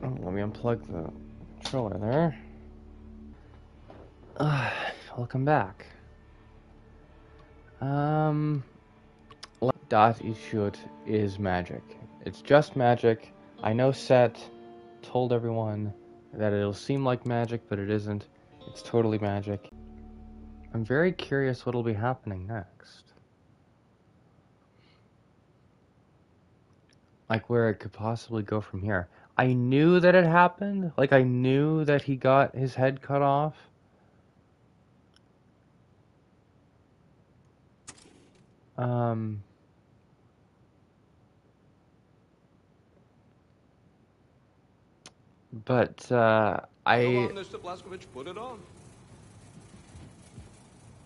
Let me unplug the controller there. Welcome back. Dot Ishut is magic. It's just magic. I know Set told everyone that it'll seem like magic, but it isn't. It's totally magic. I'm very curious what'll be happening next. Like where it could possibly go from here. I knew that it happened. Like I knew that he got his head cut off. But Go I on, Mr. Blazkowicz, put it on.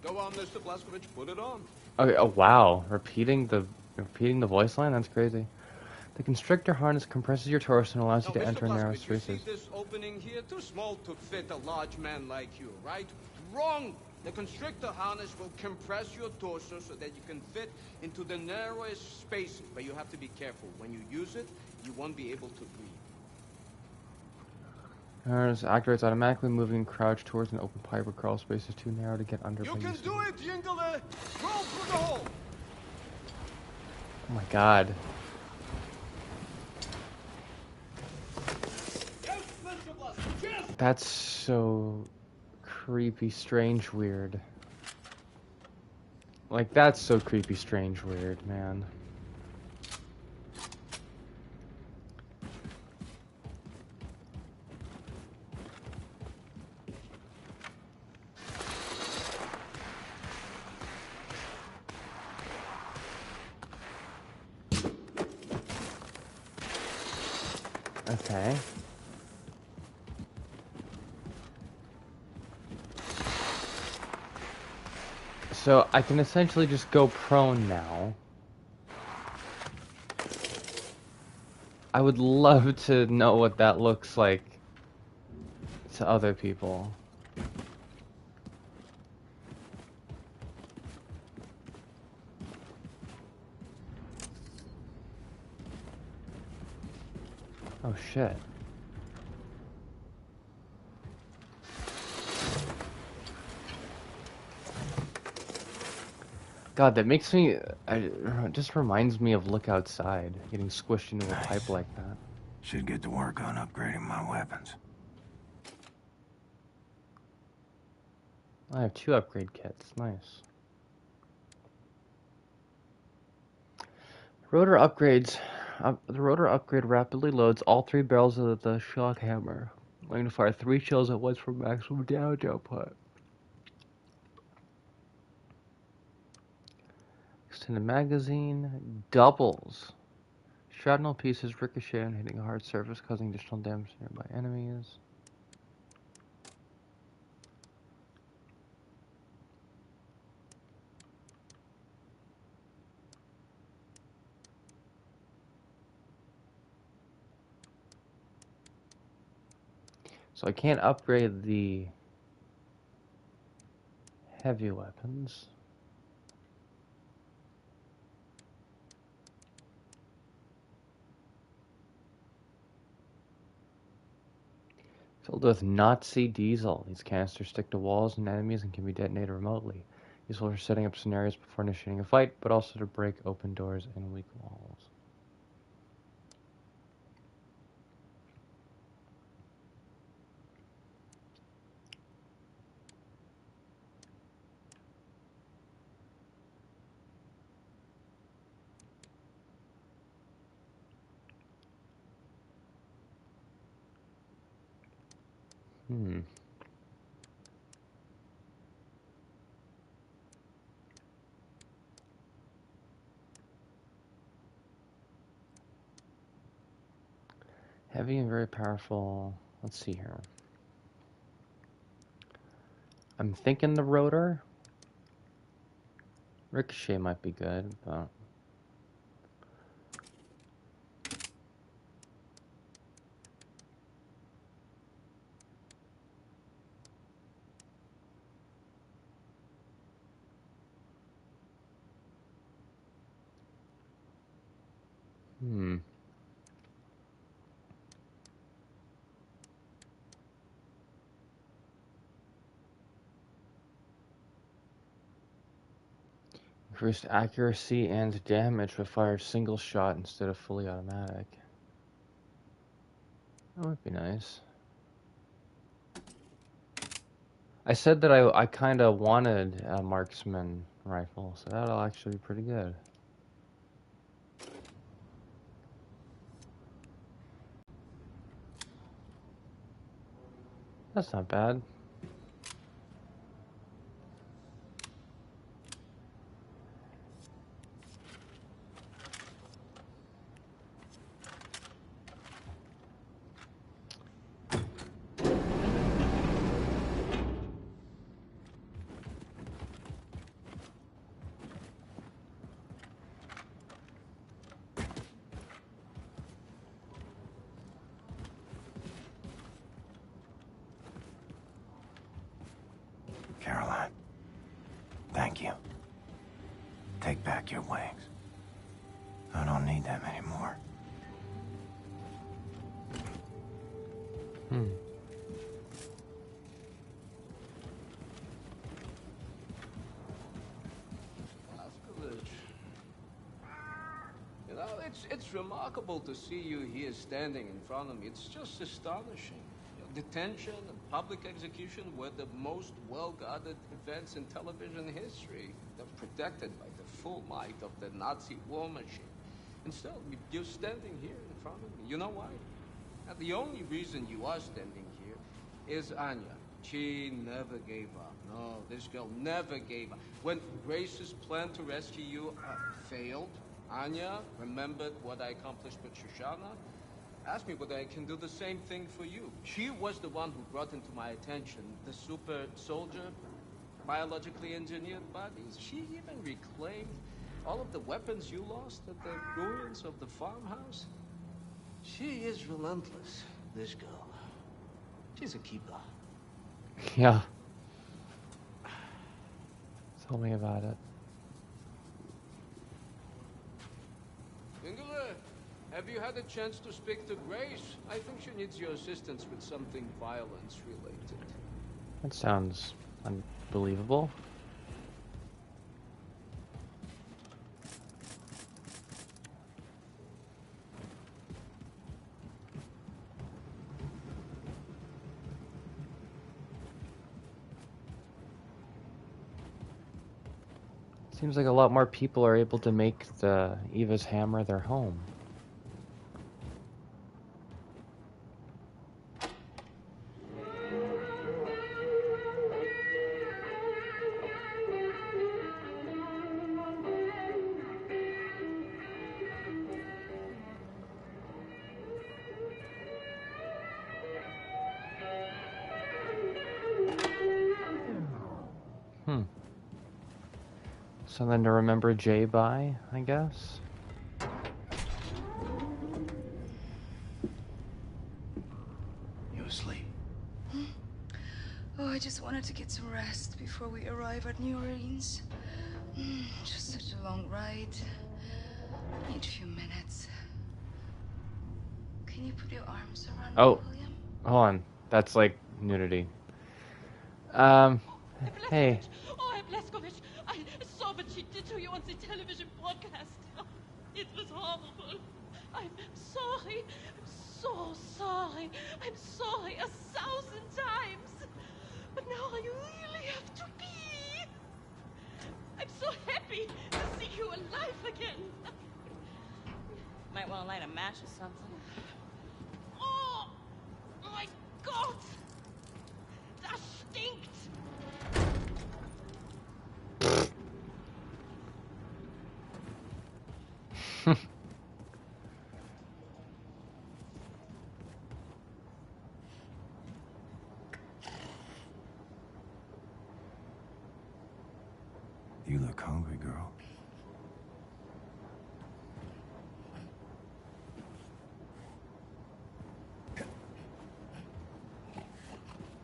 Go on, Mr. Blazkowicz, put it on. okay, oh wow, repeating the voice line, that's crazy. The constrictor harness compresses your torso and allows you Now, to Mr. enter narrow Blazkowicz, you see spaces. this opening here? Too small to fit a large man like you, right? Wrong! The constrictor harness will compress your torso so that you can fit into the narrowest spaces, but you have to be careful. When you use it, you won't be able to breathe. Harness activates automatically, moving crouch towards an open pipe or crawl space is too narrow to get under. You can do it, Engel! Roll through the hole! Oh my god. Yes, Mr. Blazkowicz, yes! That's so creepy, strange, weird. Like, that's so creepy, strange, weird, man. Okay. So I can essentially just go prone now. I would love to know what that looks like to other people. Oh shit. God, that makes me... it just reminds me of Look Outside, getting squished into a pipe like that. Should get to work on upgrading my weapons. I have 2 upgrade kits, nice. Rotor upgrades. The rotor upgrade rapidly loads all 3 barrels of the shock hammer, allowing to fire 3 shells at once for maximum damage output. Extended magazine doubles. Shrapnel pieces ricochet and hitting a hard surface, causing additional damage to nearby enemies. So I can't upgrade the heavy weapons. Filled with Nazi diesel. These canisters stick to walls and enemies and can be detonated remotely. Useful for setting up scenarios before initiating a fight, but also to break open doors and weak walls. Hmm. Heavy and very powerful. Let's see here. I'm thinking the rotor. Ricochet might be good, but... Hmm. Increased accuracy and damage with fired single shot instead of fully automatic. That would be nice. I said that I kind of wanted a marksman rifle, so that'll actually be pretty good. That's not bad. Caroline, thank you. Take back your wings. I don't need them anymore. You know, it's remarkable to see you here standing in front of me. It's just astonishing. You know, detention and public execution were the most well-guarded events in television history. They're protected by the full might of the Nazi war machine. And still, you're standing here in front of me. You know why? And the only reason you are standing here is Anya. She never gave up. No, this girl never gave up. When Grace's plan to rescue you failed, Anya remembered what I accomplished with Shoshana, asked me whether I can do the same thing for you. She was the one who brought into my attention the super soldier, biologically engineered bodies. She even reclaimed all of the weapons you lost at the ruins of the farmhouse. She is relentless, this girl. She's a keeper. Yeah. Tell me about it. Engel, have you had a chance to speak to Grace? I think she needs your assistance with something violence-related. That sounds unbelievable. Seems like a lot more people are able to make the Eva's hammer their home. Something to remember Jay by, I guess. You asleep? Oh, I just wanted to get some rest before we arrive at New Orleans. Just such a long ride. Need a few minutes. Can you put your arms around me, William? Hold on. That's like nudity. Hey. Oh, Blazkowicz, I saw what she did to you on the television broadcast. It was horrible. I'm sorry. I'm so sorry. I'm sorry 1,000 times. But now I really have to pee. I'm so happy to see you alive again. Might want to light a match or something. Oh, my God. Das stinkt. You look hungry, girl.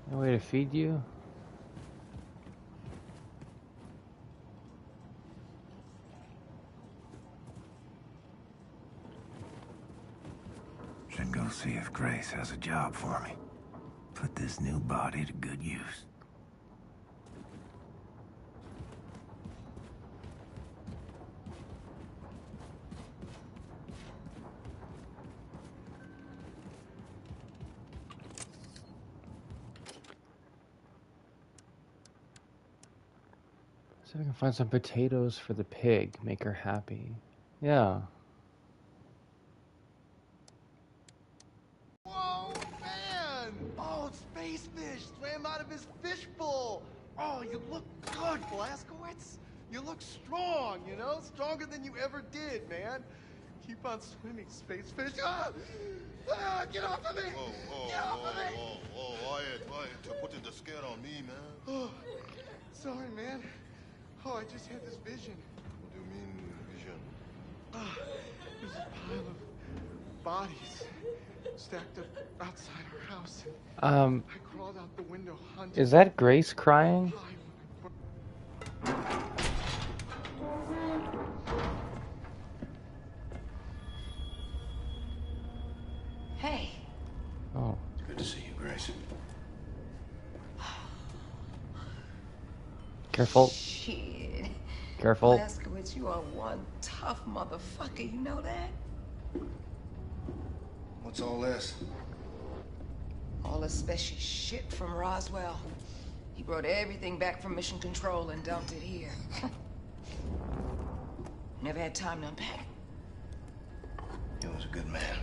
No way to feed you? Should go see if Grace has a job for me. Put this new body to good use. See if I can find some potatoes for the pig. Make her happy. Yeah. Whoa, man! Oh, space fish swam out of his fishbowl. Oh, you look good, Blazkowicz. You look strong, you know? Stronger than you ever did, man. Keep on swimming, space fish. Ah! Ah, get off of me! Get off of me! Wyatt, putting the scare on me, man. Oh, sorry, man. Oh, I just had this vision. What do you mean, vision? Ah, there's a pile of bodies stacked up outside our house. I crawled out the window hunting. Is that Grace crying? Hey. Oh. Good to see you, Grace. Careful. Shit. Careful. Blazkowicz, you are one tough motherfucker, you know that? What's all this? All the special shit from Roswell. He brought everything back from Mission Control and dumped it here. Never had time to unpack. He was a good man.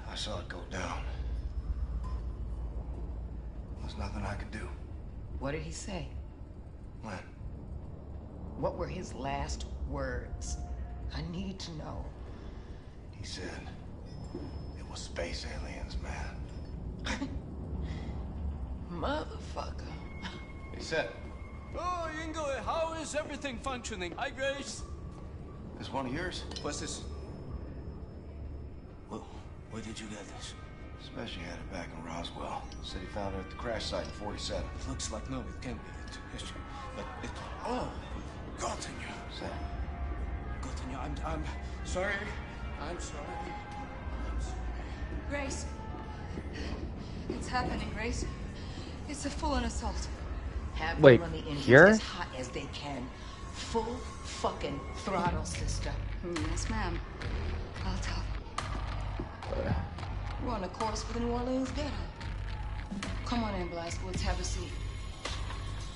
I saw it go down. There's nothing I could do. What did he say? When? What were his last words? I need to know. He said it was space aliens, man. Motherfucker. He said, Oh, Engel, how is everything functioning? Hi, Grace. "This one of yours?" What's this? Well, where did you get this? Special had it back in Roswell. Said he found it at the crash site in 47. It looks like no, it can't be it. History. But it. Oh, Gottenya. Said, Gottenya, I'm sorry. I'm sorry. I'm sorry. Grace. It's happening, Grace. It's a full-on assault. Have Wait, them run the engines here? as hot as they can. Full fucking throttle, sister. Yes, ma'am. I'll tell them. We're on a course for the New Orleans ghetto. Come on in, Blazkowicz, have a seat.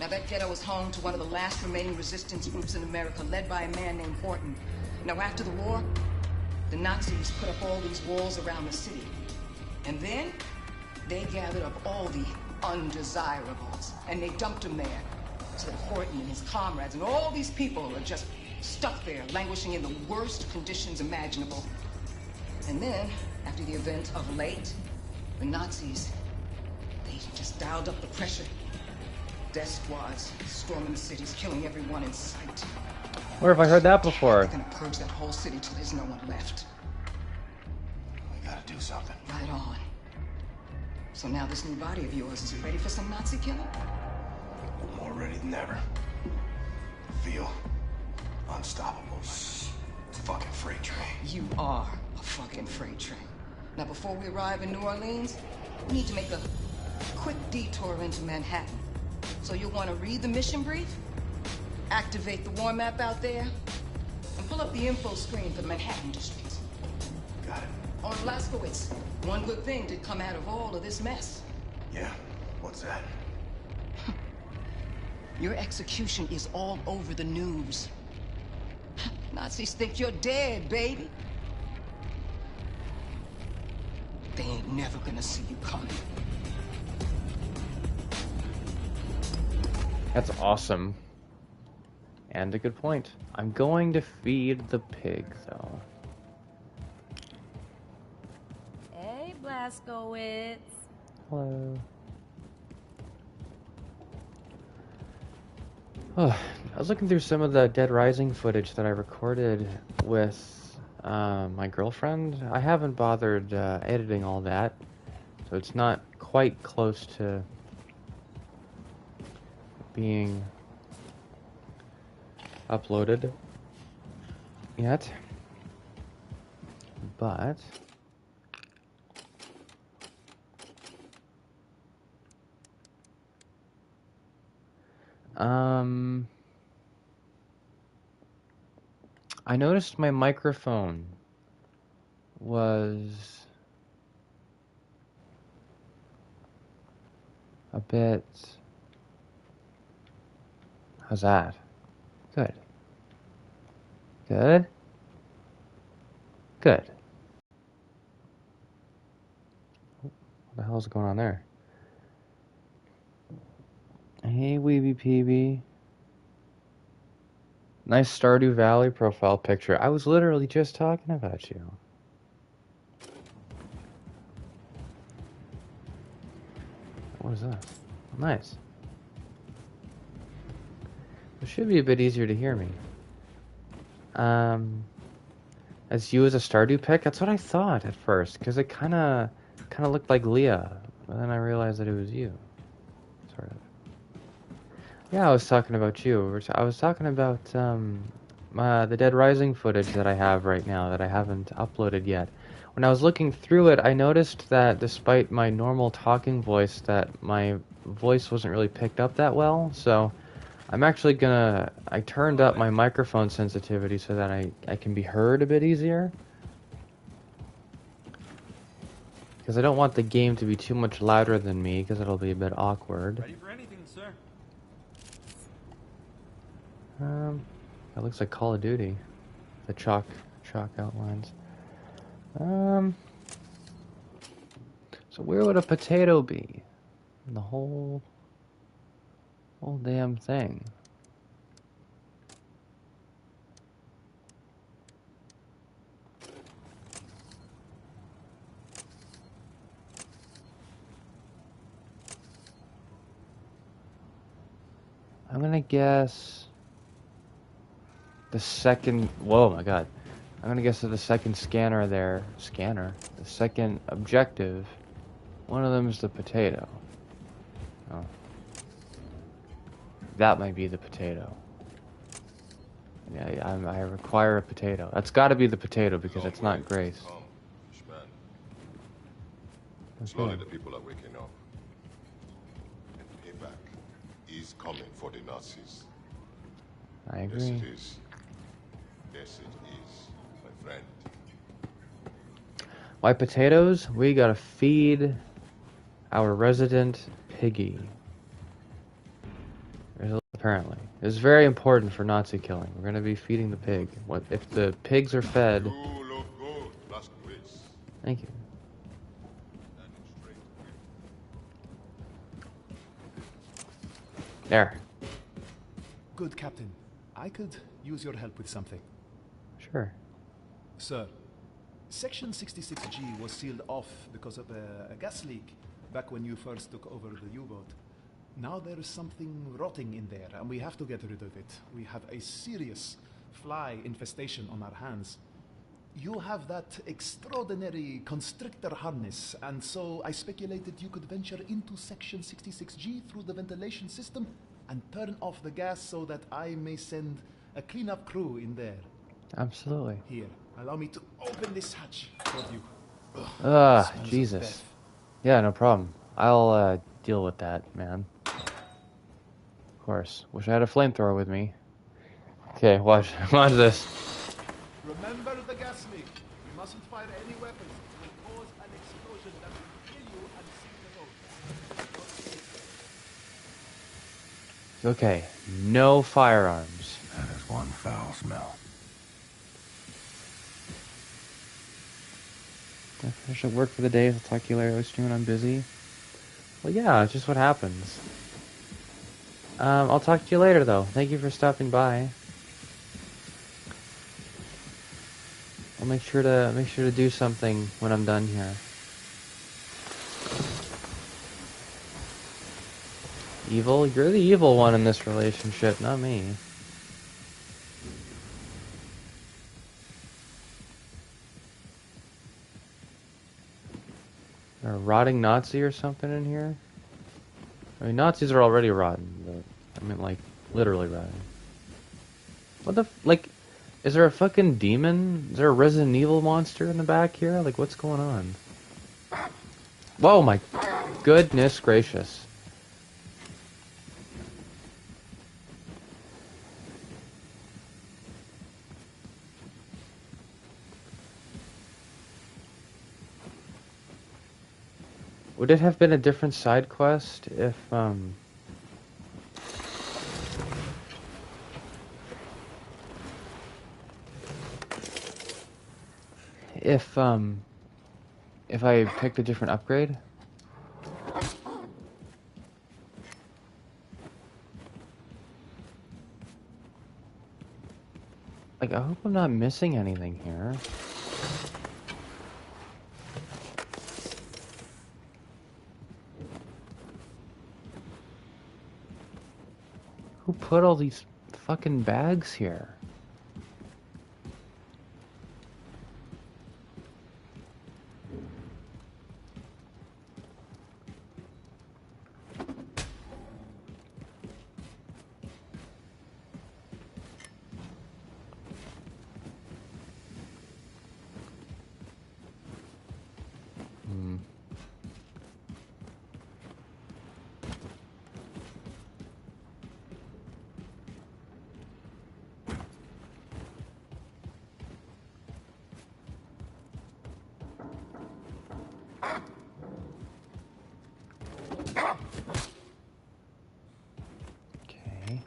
Now, that ghetto was home to one of the last remaining resistance groups in America, led by a man named Horton. Now, after the war, the Nazis put up all these walls around the city. And then, they gathered up all the undesirables, and they dumped them there. So that Horton and his comrades and all these people are just stuck there, languishing in the worst conditions imaginable. And then, after the event of late, the Nazis, they just dialed up the pressure. Death squads storming the cities, killing everyone in sight. Where have I heard that before? They're gonna purge that whole city till there's no one left. "We gotta do something." Right on. So now this new body of yours, is it ready for some Nazi killing? More ready than ever. Feel unstoppable. It's a fucking freight train. You are a fucking freight train. Now, before we arrive in New Orleans, we need to make a quick detour into Manhattan. So you'll want to read the mission brief, activate the war map out there, and pull up the info screen for the Manhattan district. Got it. On Blazkowicz, one good thing did come out of all of this mess. Yeah, what's that? Your execution is all over the news. Nazis think you're dead, baby. They ain't never gonna see you coming. That's awesome. And a good point. I'm going to feed the pig, though. Hey, Blazkowicz. Hello. Oh, I was looking through some of the Dead Rising footage that I recorded with my girlfriend. I haven't bothered editing all that, so it's not quite close to being uploaded yet, but I noticed my microphone was a bit How's that? Good. Good. Good. What the hell's going on there? Hey, Weeby Peeby. Nice Stardew Valley profile picture. I was literally just talking about you. What is that? Nice. It should be a bit easier to hear me. As you as a Stardew pick? That's what I thought at first, because it kind of looked like Leah. But then I realized that it was you. Sort of. Yeah, I was talking about you. I was talking about the Dead Rising footage that I have right now that I haven't uploaded yet. When I was looking through it, I noticed that despite my normal talking voice, that my voice wasn't really picked up that well. So I'm actually I turned up my microphone sensitivity so that I can be heard a bit easier. Because I don't want the game to be too much louder than me, because it'll be a bit awkward. Ready for anything, sir? That looks like Call of Duty. The chalk outlines. So where would a potato be in the whole damn thing? I'm gonna guess the second. Whoa, my God! I'm gonna guess that the second scanner there. The second objective. One of them is the potato. Oh. That might be the potato. Yeah, I require a potato. That's got to be the potato because it's not Grace. Slowly the people are waking up. And payback is coming for the Nazis. I agree. Yes, it is. Yes, it is, my friend. Why potatoes? We gotta feed our resident piggy. Apparently. It's very important for Nazi killing. We're gonna be feeding the pig. What if the pigs are fed? You look good, last Grace. Thank you. There. Good, Captain. I could use your help with something. Sure. Sir, Section 66G was sealed off because of a gas leak back when you first took over the U-boat. Now there is something rotting in there, and we have to get rid of it. We have a serious fly infestation on our hands. You have that extraordinary constrictor harness, and so I speculated you could venture into Section 66G through the ventilation system and turn off the gas so that I may send a cleanup crew in there. Absolutely. Here, allow me to open this hatch for you. Jesus. Yeah, no problem. I'll deal with that, man. Of course. Wish I had a flamethrower with me. Okay, watch this. Remember the gas leak. You mustn't fire any weapons. It will cause an explosion that will kill you and sink the boat. Okay, no firearms. That is one foul smell. I finish up work for the day. I'll talk to you later. I was streaming. I'm busy. Well, yeah, it's just what happens. I'll talk to you later, though. Thank you for stopping by. I'll make sure to do something when I'm done here. Evil? You're the evil one in this relationship, not me. A rotting Nazi or something in here? I mean, Nazis are already rotten, but I mean, like, literally rotten. What the like, is there a fucking demon? Is there a Resident Evil monster in the back here? Like, what's going on? Whoa, my goodness gracious. Would it have been a different side quest if, if I picked a different upgrade? Like, I hope I'm not missing anything here. Who put all these fucking bags here? Hmm. Okay.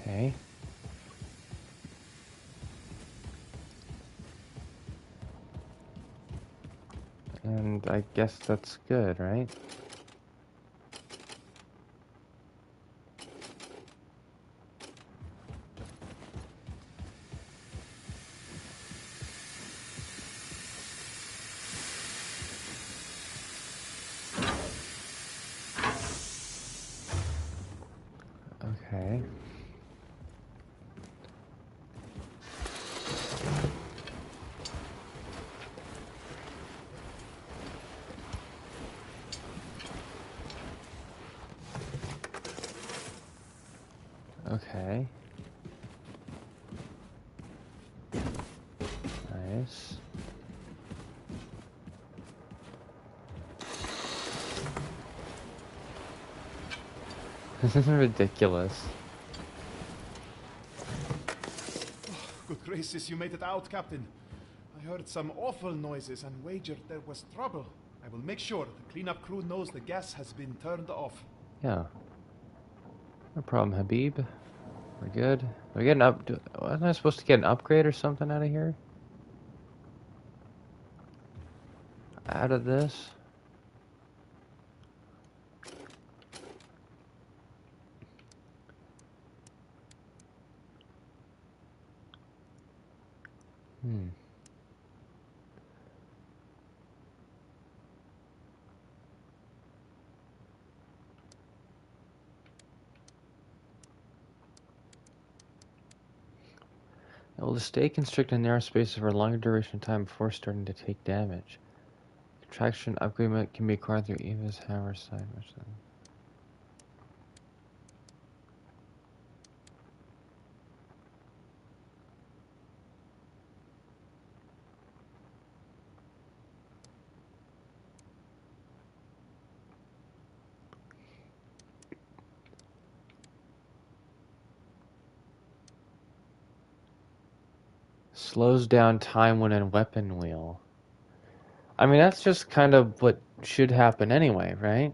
Okay. And I guess that's good, right? Okay. Okay. Nice. This is ridiculous. Good gracious, you made it out, Captain. I heard some awful noises and wagered there was trouble. I will make sure the cleanup crew knows the gas has been turned off. Yeah. No problem, Habib. We're good. We're getting up. Wasn't I supposed to get an upgrade or something out of here? Out of this? Hmm. It will stay constricted in narrow spaces for a longer duration of time before starting to take damage. Contraction upgrade can be acquired through Eva's hammer side mission. Slows down time when in weapon wheel. I mean, that's just kind of what should happen anyway, right?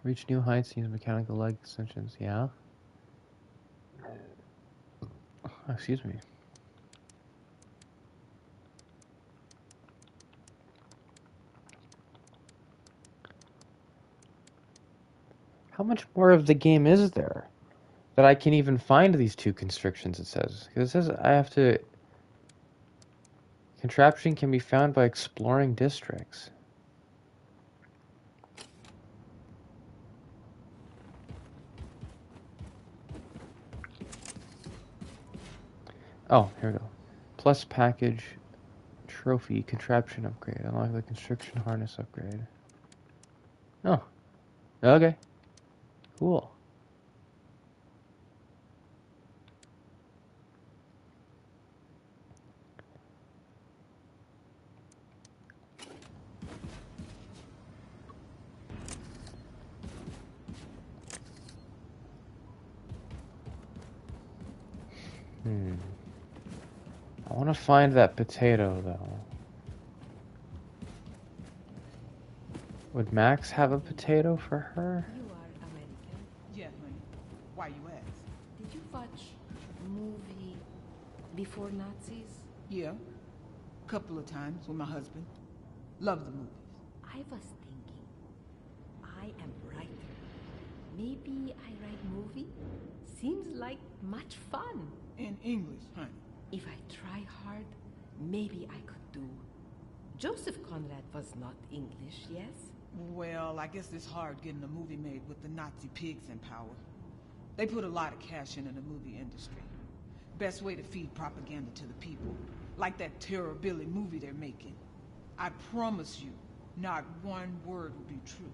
Reach new heights, use mechanical leg extensions, yeah? Oh, excuse me. How much more of the game is there that I can even find these two constrictions, it says? Because it says I have to... Contraption can be found by exploring districts. Oh, here we go. Plus package, trophy, contraption upgrade. Unlock the constriction harness upgrade. Oh, okay. Cool. I want to find that potato, though. Would Max have a potato for her? You are American. Yeah, honey. Why you ask? Did you watch movie before Nazis? Yeah. Couple of times with my husband. Love the movies. I was thinking, I am writer. Maybe I write movie? Seems like much fun. In English, honey. If I try hard, maybe I could do. Joseph Conrad was not English, yes? Well, I guess it's hard getting a movie made with the Nazi pigs in power. They put a lot of cash in the movie industry. Best way to feed propaganda to the people. Like that Terror Billy movie they're making. I promise you, not one word will be true.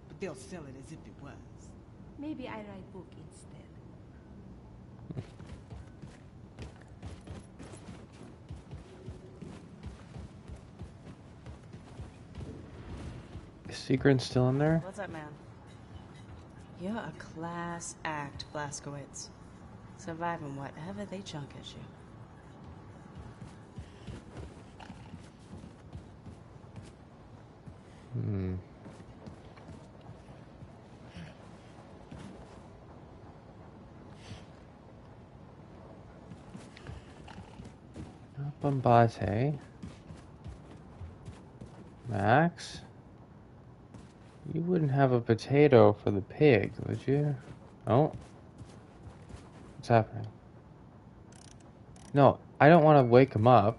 But they'll sell it as if it was. Maybe I write book instead. Is Secret still in there? What's up, man? You're a class act, Blazkowicz. Surviving whatever they chunk at you. Bombate. Max? You wouldn't have a potato for the pig, would you? Oh. What's happening? No, I don't want to wake him up.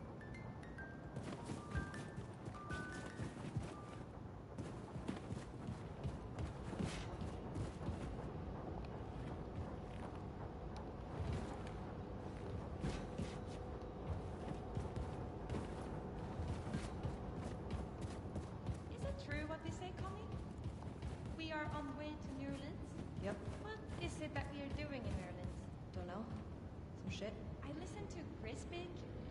Is it true what they say, Connie? We are on way to New Orleans? Yep. What is it that we are doing in New Orleans? Don't know. Some shit. I listened to Chris speak,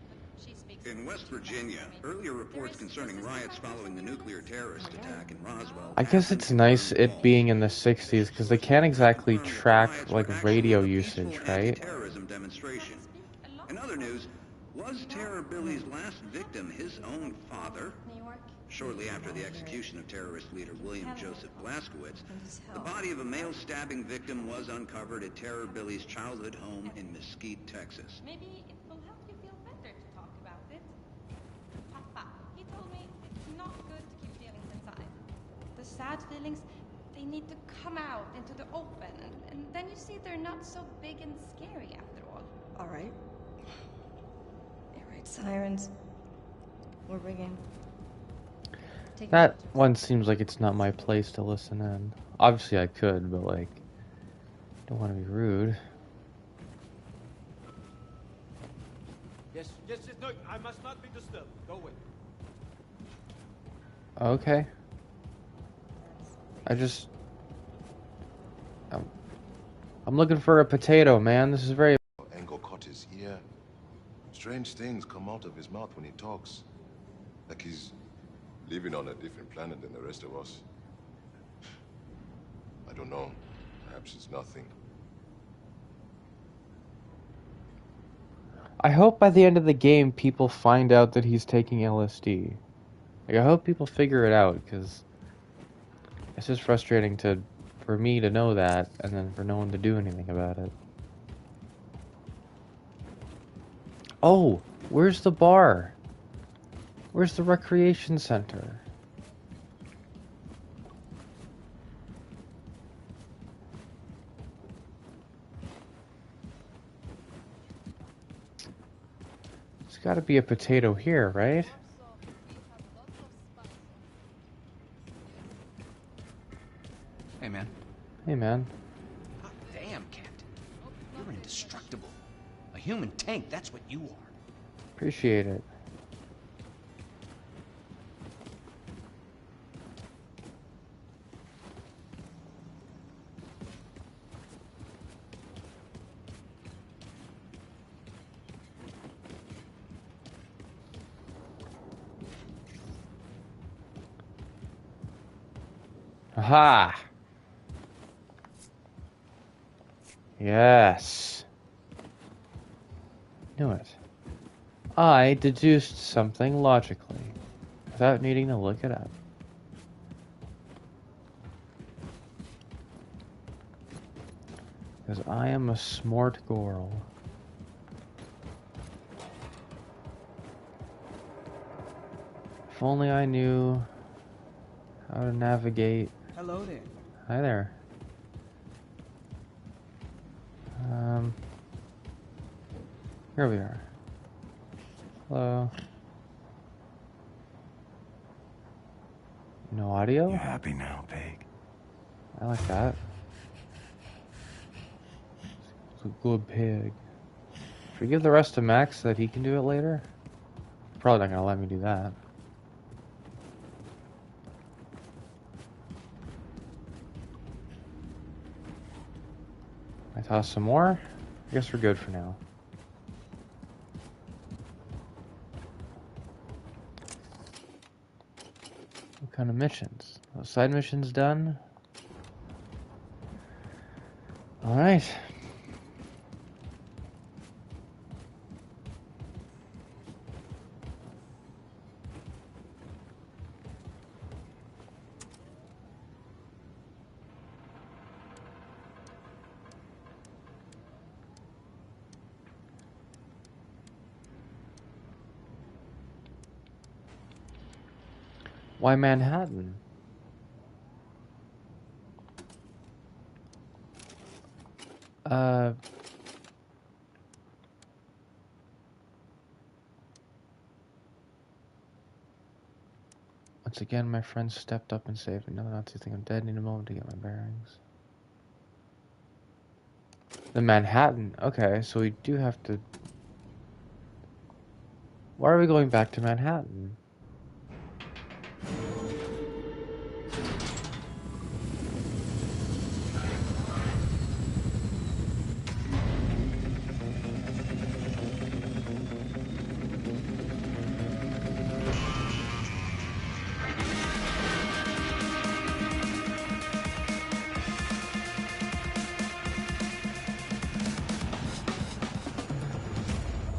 but she speaks In West Virginia, earlier reports concerning riots following the nuclear terrorist attack in Roswell. I guess it's nice it being in the 60s because they can't exactly track like radio usage, right? Terrorism demonstration. In other news, was Terror Billy's last victim his own father? New York. Shortly after the execution of terrorist leader William Joseph Blazkowicz, the body of a male stabbing victim was uncovered at Terror Billy's childhood home in Mesquite, Texas. Maybe it will help you feel better to talk about it. Papa, he told me it's not good to keep feelings inside. The sad feelings, they need to come out into the open, and then you see they're not so big and scary after all. All right. Air raid sirens. We're rigging. Take That one seems like it's not my place to listen in. Obviously I could, but like, don't want to be rude. Yes, no, I must not be disturbed. Go away. Okay. I'm looking for a potato, man. This is very... Engel caught his ear. Strange things come out of his mouth when he talks. Like he's living on a different planet than the rest of us. I don't know. Perhaps it's nothing. I hope by the end of the game people find out that he's taking LSD. Like, I hope people figure it out, because it's just frustrating for me to know that, and then for no one to do anything about it. Oh, where's the bar? Where's the recreation center? There's gotta be a potato here, right? Hey, man. Hey, man. Hot damn, Captain. You're indestructible. A human tank, that's what you are. Appreciate it. Aha! Yes. Knew it. I deduced something logically, without needing to look it up. Because I am a smart girl. If only I knew how to navigate. Hello there. Hi there. Here we are. Hello. No audio? You happy now, pig? I like that. It's a good pig. Should we give the rest to Max so that he can do it later? Probably not gonna let me do that. I toss some more? I guess we're good for now. What kind of missions? Those side missions done? Alright. Why Manhattan? Once again, my friend stepped up and saved me. Another Nazi thing. I'm dead. Need a moment to get my bearings. The Manhattan. Okay, so we do have to... Why are we going back to Manhattan?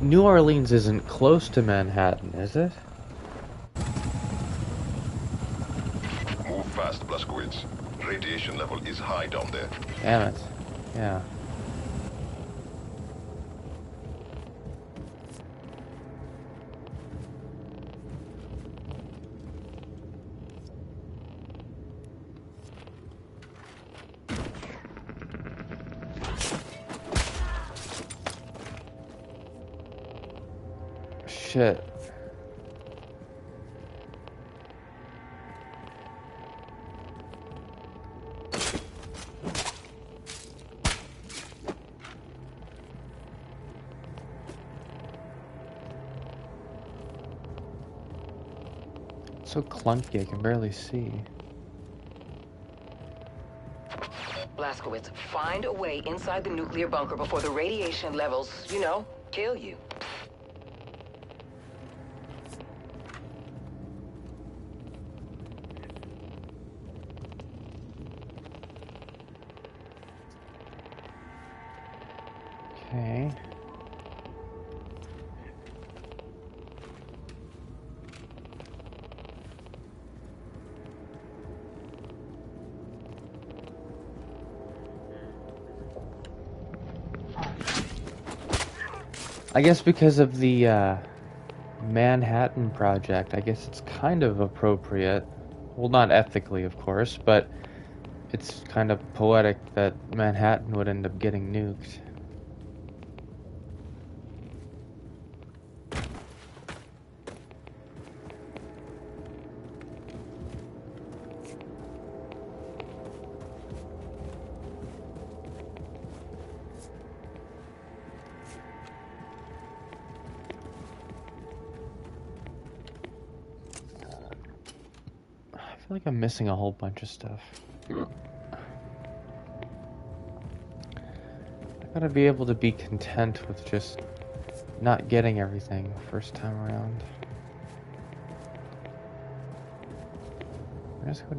New Orleans isn't close to Manhattan, is it? Move fast, Blazkowicz. Radiation level is high down there. Damn it. Yeah. Shit. It's so clunky, I can barely see. Blazkowicz, find a way inside the nuclear bunker before the radiation levels, you know, kill you. Okay. I guess because of the Manhattan Project, I guess it's kind of appropriate. Well, not ethically, of course, but it's kind of poetic that Manhattan would end up getting nuked. I feel like I'm missing a whole bunch of stuff. I gotta be able to be content with just not getting everything first time around. Where's what?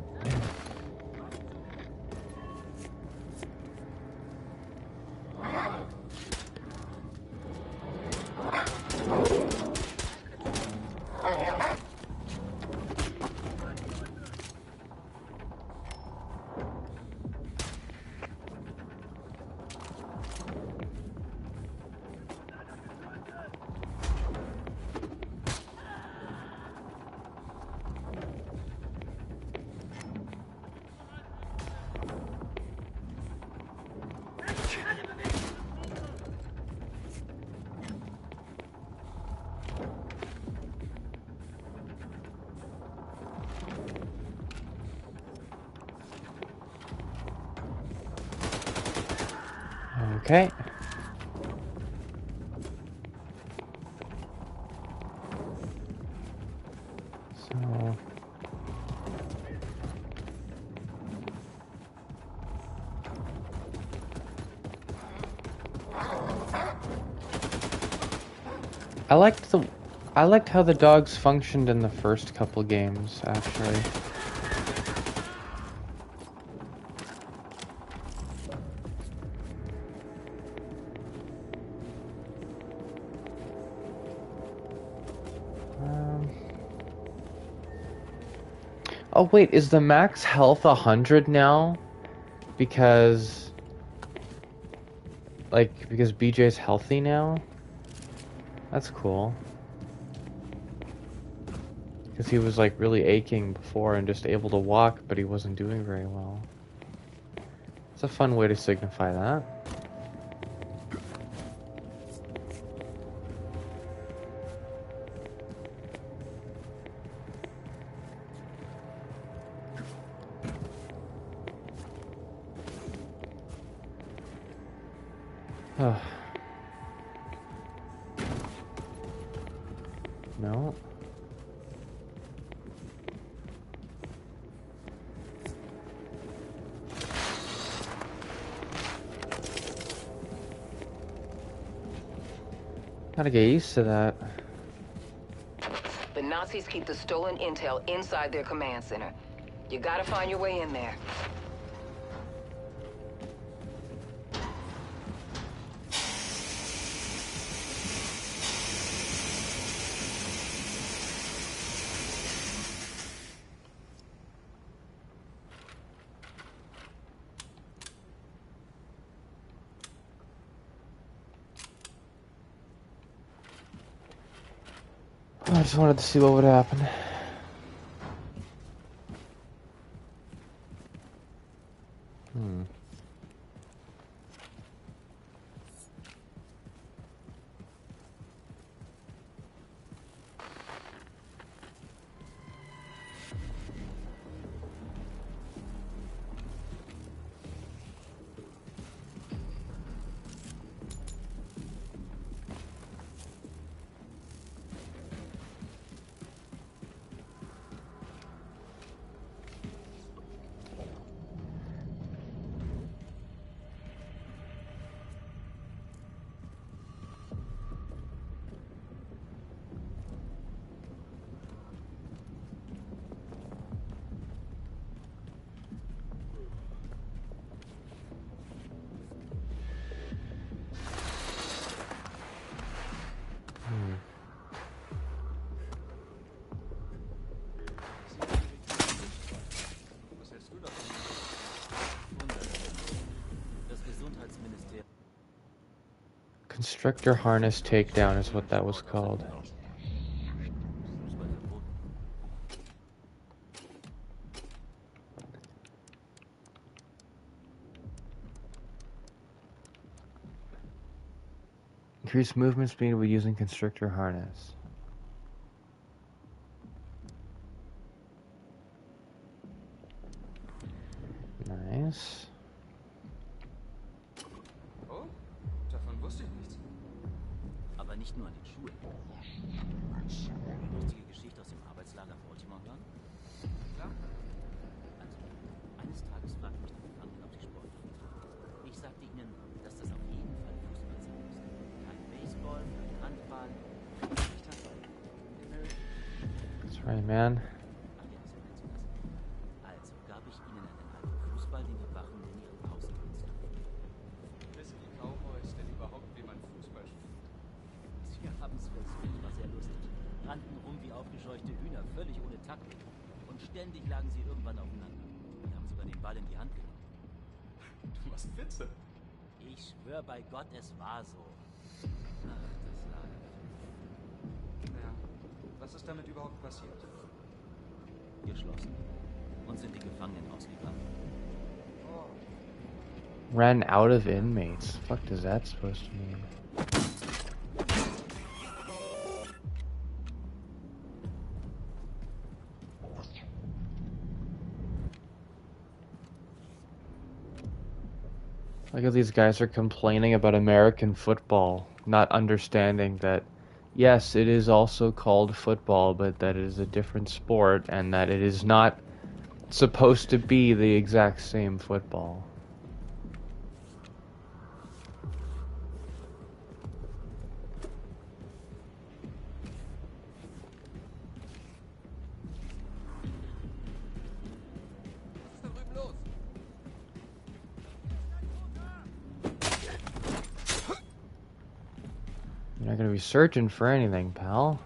Okay. So... I liked how the dogs functioned in the first couple games, actually. Oh wait, is the max health 100 now? Because BJ's healthy now? That's cool. Because he was like really aching before and just able to walk, but he wasn't doing very well. It's a fun way to signify that. No. Gotta get used to that. The Nazis keep the stolen intel inside their command center. You gotta find your way in there. I just wanted to see what would happen. Constrictor harness takedown is what that was called. Increase movement speed with using constrictor harness. Nice. Oh, davon wusste ich nichts. Aber nicht nur an den Schuhen. Lustige Geschichte aus dem Arbeitslager auf Baltimore hören? Klar. Also, eines Tages fragte mich der Gefangene, ob sie Sport machen. Ich sagte ihnen, dass das auf jeden Fall Fußball sein muss. Kein Baseball, kein Handball. That's right, man. Also gab ich ihnen einen alten Fußball, den die Wachen in ihren Pausen benutzt haben. Wissen die Cowboys denn überhaupt, wie man Fußball spielt? Sie haben es versucht, war sehr lustig. Rannten rum wie aufgescheuchte Hühner, völlig ohne Taktik. Und ständig lagen sie irgendwann aufeinander. Die haben sogar den Ball in die Hand genommen. Du warst Witze. Ich schwör bei Gott, es war so. Ach, das Lager. Ja, was ist damit überhaupt passiert? Geschlossen. Und sind die Gefangenen ausgegangen. Ran out of inmates. Fuck does that supposed to mean? Like how these guys are complaining about American football, not understanding that, yes, it is also called football, but that it is a different sport, and that it is not supposed to be the exact same football. You're not gonna be searching for anything, pal.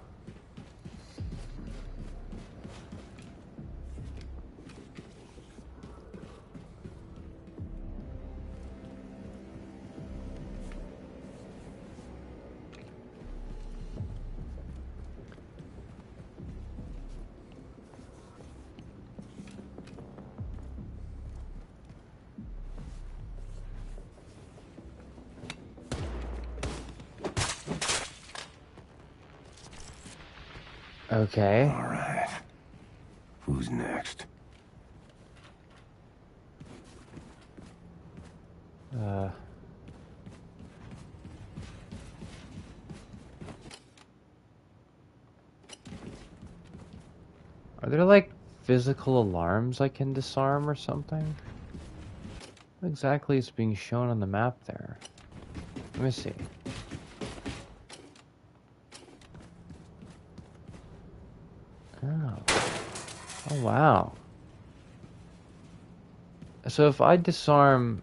Okay. All right. Who's next? Are there like physical alarms I can disarm or something? What exactly is being shown on the map there? Let me see. Oh wow. So if I disarm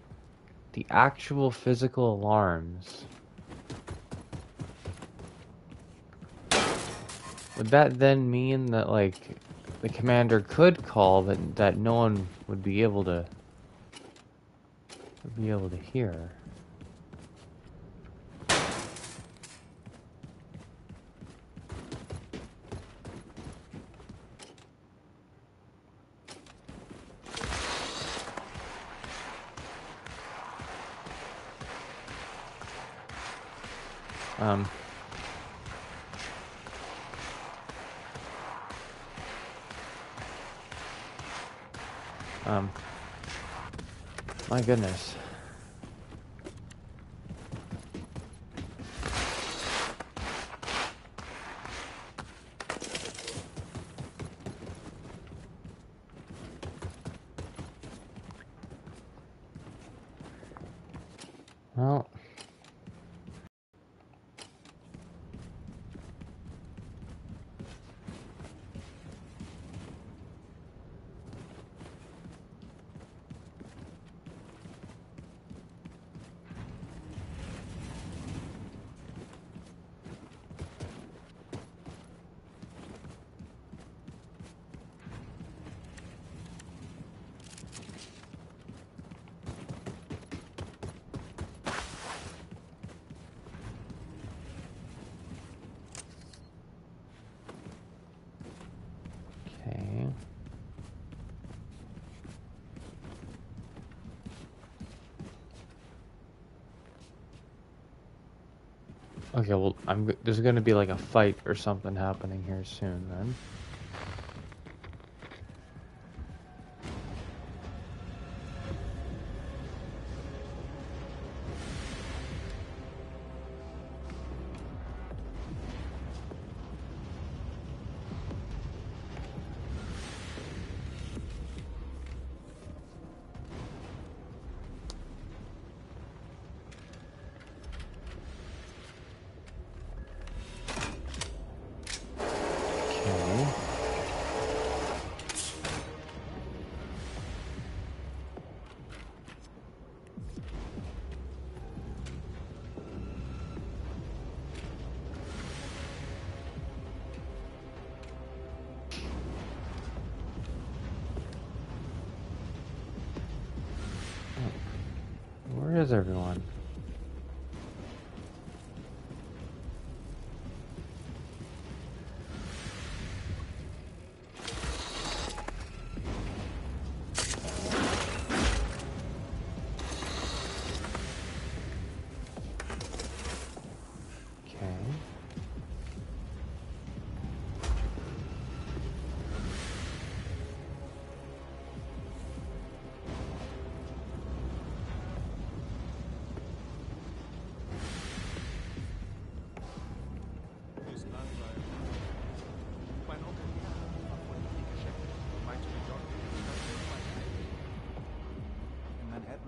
the actual physical alarms, would that then mean that like the commander could call that no one would be able to hear? My goodness. Well, okay. Okay, well, there's gonna be like a fight or something happening here soon, then. Okay. Where is everyone? Okay.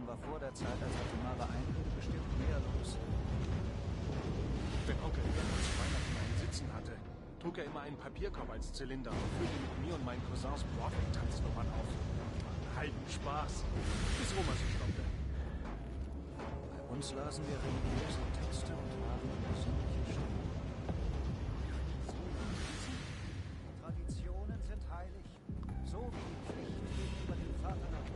Planeten war vor der Zeit als atomare Einrede bestimmt mehr los. Wenn Onkel Gerhard zu Weihnachten einen Sitzen hatte, trug er immer einen Papierkorb als Zylinder und füllte mit mir und meinen Cousins Broadway-Tanznummern auf. Halben Spaß, bis Oma sich stoppte. Bei uns lasen wir religiöse Texte und waren besinnliche Stimmen. Traditionen sind heilig, so wie die Pflicht gegenüber dem Vaterland.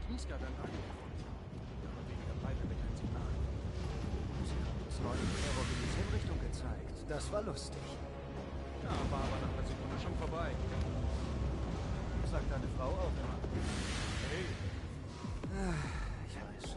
Dienstag dann angefunden, aber wegen der Pipe kein Signal. Sie haben uns neulich Terrorbillis Hinrichtung gezeigt. Das war lustig. Ja, war aber nach einer Sekunde schon vorbei. Sagt deine Frau auch immer. Hey. Ich weiß.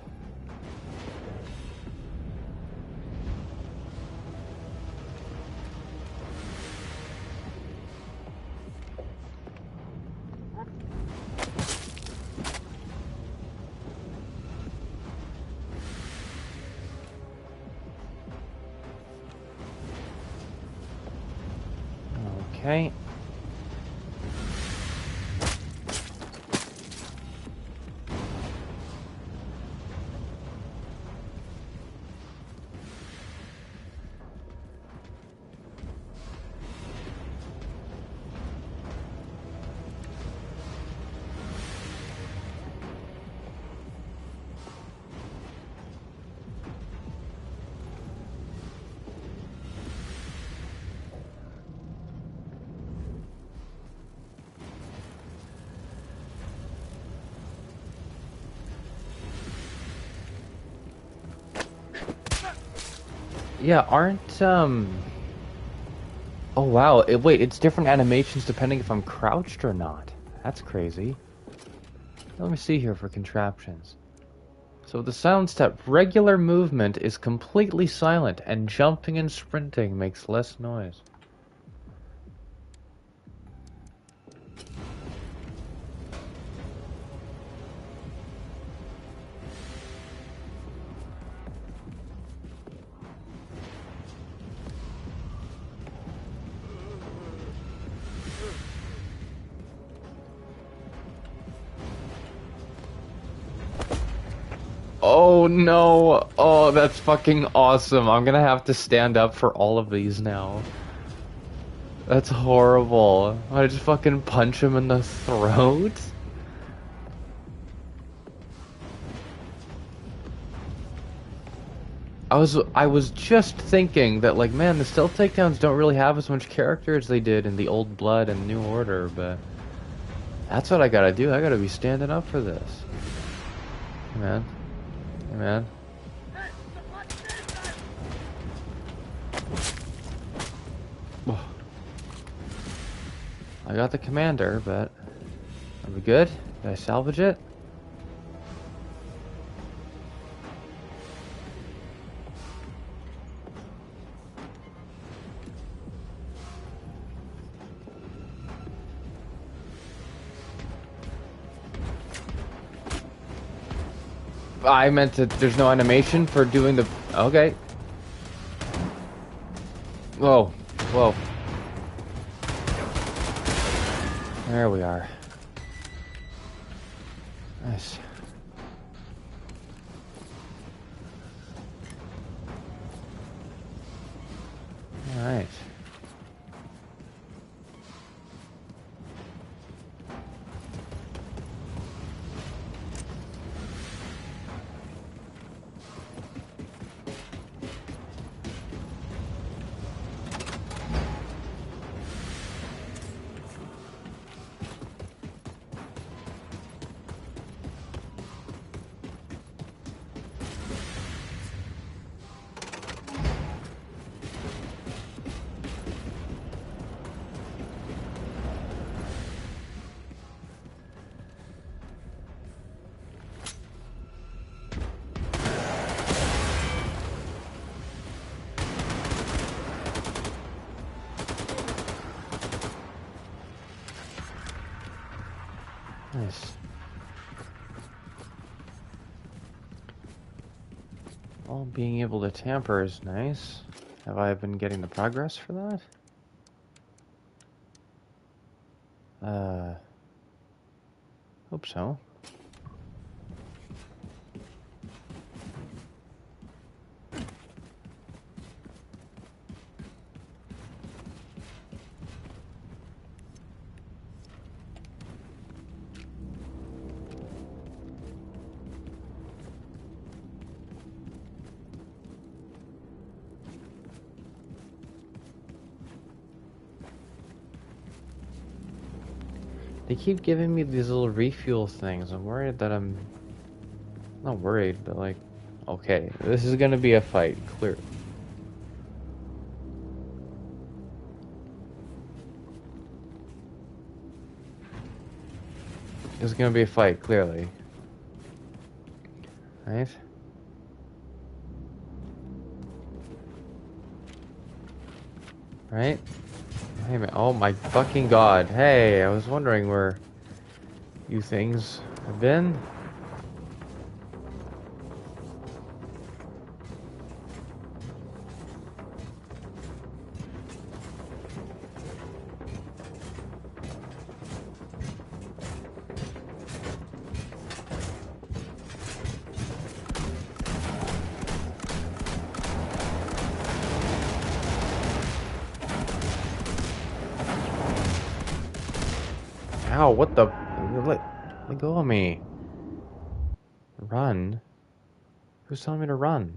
Okay. Yeah, aren't, oh wow, wait, it's different animations depending if I'm crouched or not. That's crazy. Let me see here for contraptions. So the silent step, regular movement is completely silent, and jumping and sprinting makes less noise. Oh no! Oh, that's fucking awesome. I'm gonna have to stand up for all of these now. That's horrible. I just fucking punch him in the throat? I was just thinking that, like, man, the stealth takedowns don't really have as much character as they did in the Old Blood and New Order, but that's what I gotta do. I gotta be standing up for this. Hey, man. Hey, man. I got the commander, but are we good? Did I salvage it? I meant to, there's no animation for doing the, okay. Whoa, whoa. There we are. Nice. All right. Nice. Well, being able to tamper is nice. Have I been getting the progress for that? Hope so. They keep giving me these little refuel things. I'm worried that I'm... Not worried, but like... Okay, this is gonna be a fight, clear. This is gonna be a fight, clearly. Right? Right? Hey man, oh my fucking god. Hey, I was wondering where you things have been. Ow, what the... Let go of me. Run? Who's telling me to run?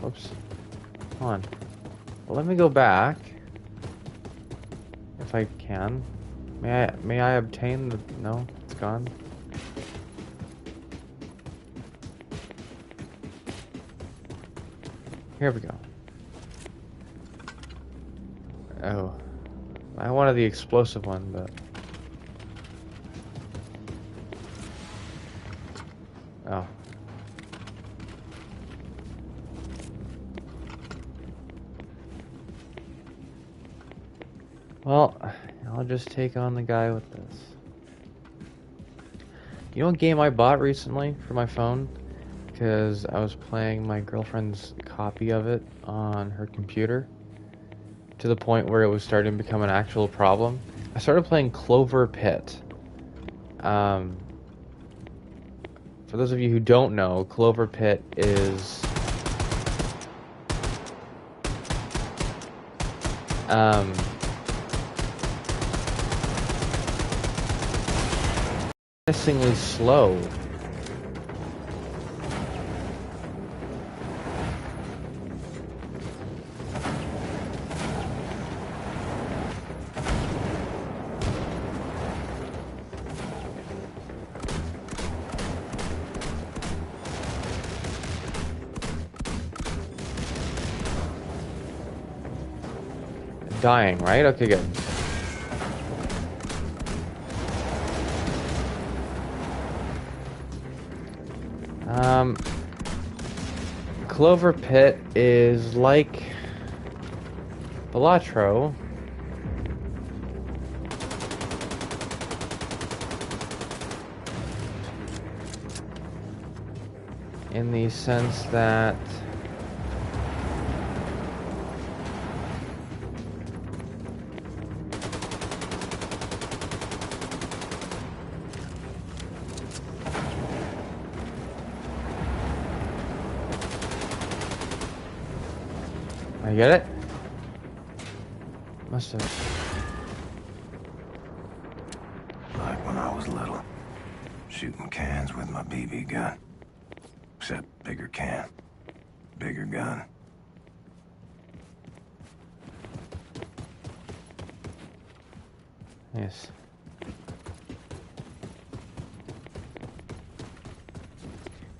Oops. Come on. Well, let me go back. If I can. May I obtain the... No, it's gone. Here we go. Oh. I wanted the explosive one, but... Oh. Well, I'll just take on the guy with this. You know what game I bought recently for my phone? Because I was playing my girlfriend's copy of it on her computer to the point where it was starting to become an actual problem. I started playing Clover Pit. For those of you who don't know, Clover Pit is menacingly slow. Dying, right? Okay, good. Clover Pit is like Balatro. In the sense that I get it? Must have. Like when I was little, shooting cans with my BB gun. Except bigger can, bigger gun. Yes.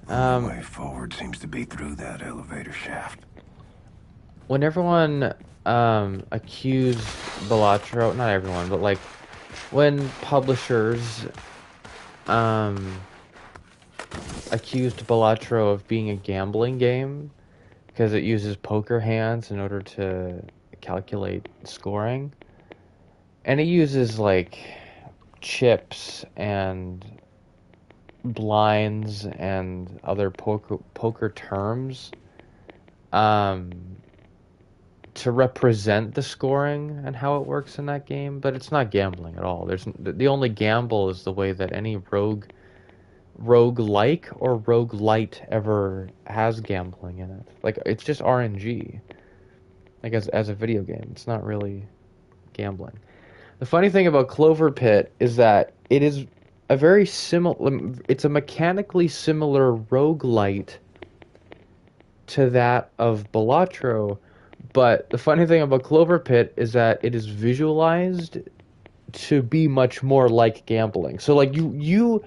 The way forward seems to be through that elevator shaft. When everyone accused Balatro, not everyone, but like when publishers accused Balatro of being a gambling game because it uses poker hands in order to calculate scoring, and it uses like chips and blinds and other poker terms to represent the scoring and how it works in that game, but it's not gambling at all. The only gamble is the way that any rogue-like or roguelite ever has gambling in it. Like, it's just RNG. Like, as a video game, it's not really gambling. The funny thing about Clover Pit is that it is a very similar... It's a mechanically similar roguelite to that of Balatro, but the funny thing about Clover Pit is that it is visualized to be much more like gambling. So, like, you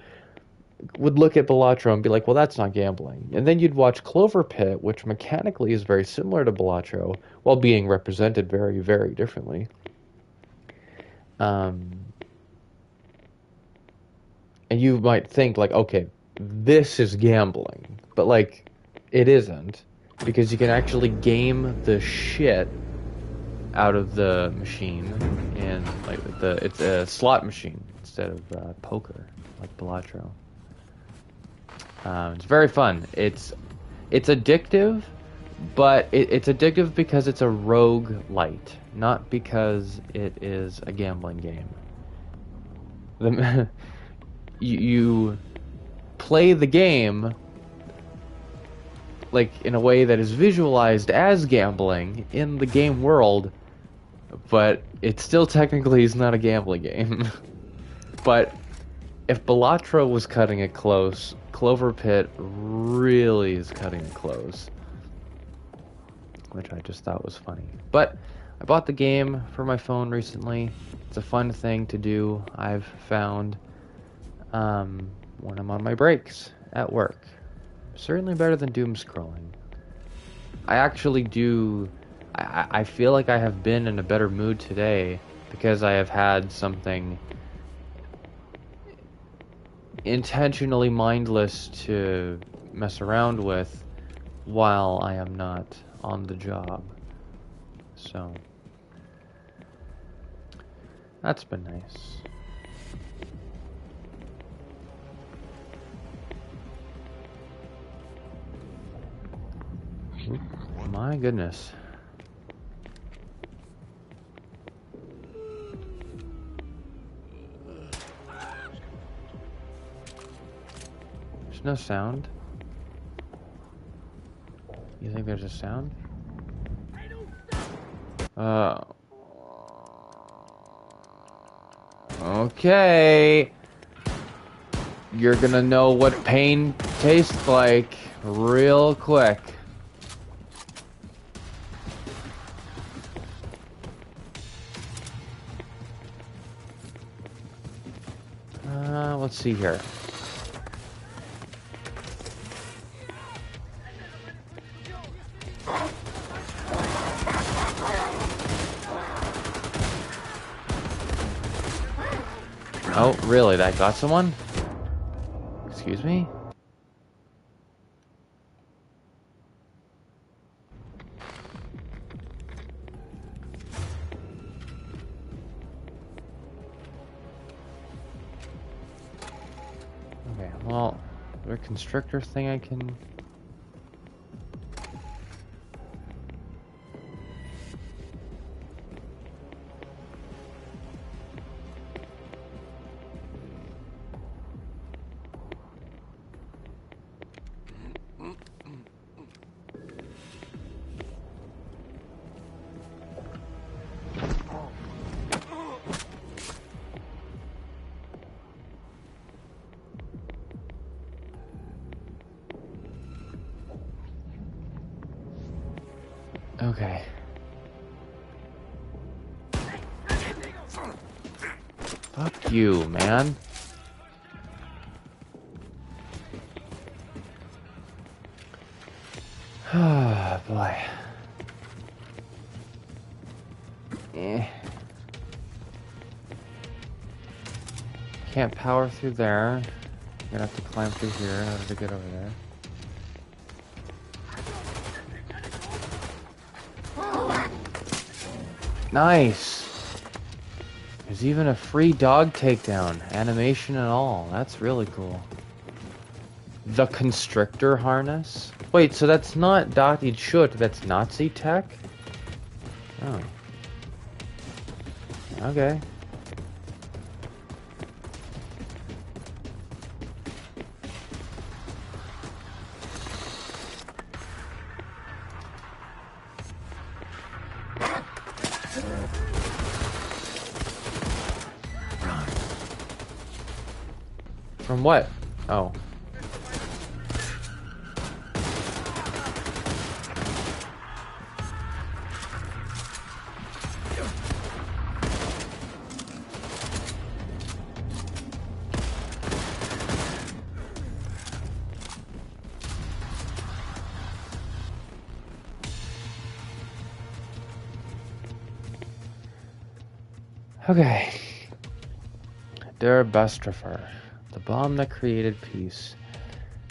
would look at Balatro and be like, well, that's not gambling. And then you'd watch Clover Pit, which mechanically is very similar to Balatro, while being represented very, very differently. And you might think, like, okay, this is gambling. But, like, it isn't. Because you can actually game the shit out of the machine. And, like, it's a slot machine instead of poker, like Balatro. It's very fun. It's addictive, but it's addictive because it's a roguelite, not because it is a gambling game. You play the game like in a way that is visualized as gambling in the game world, but it still technically is not a gambling game. But if Balatro was cutting it close, Clover Pit really is cutting it close. Which I just thought was funny. But I bought the game for my phone recently. It's a fun thing to do, I've found, when I'm on my breaks at work. Certainly better than doom scrolling. I actually do... I feel like I have been in a better mood today because I have had something intentionally mindless to mess around with while I am not on the job. So that's been nice. My goodness. There's no sound. You think there's a sound? Okay. You're gonna know what pain tastes like real quick. Let's see here. Oh, really? That got someone? Excuse me? Okay, well, is there a constrictor thing I can... Okay. Fuck you, man. Oh, boy. Can't power through there. I'm gonna have to climb through here in order to get over there. Nice! There's even a free dog takedown, animation and all. That's really cool. The constrictor harness? Wait, so that's not Datenschutz, that's Nazi tech? Oh. Okay. From what? Oh. Okay. Der Bestraffer, the bomb that created peace.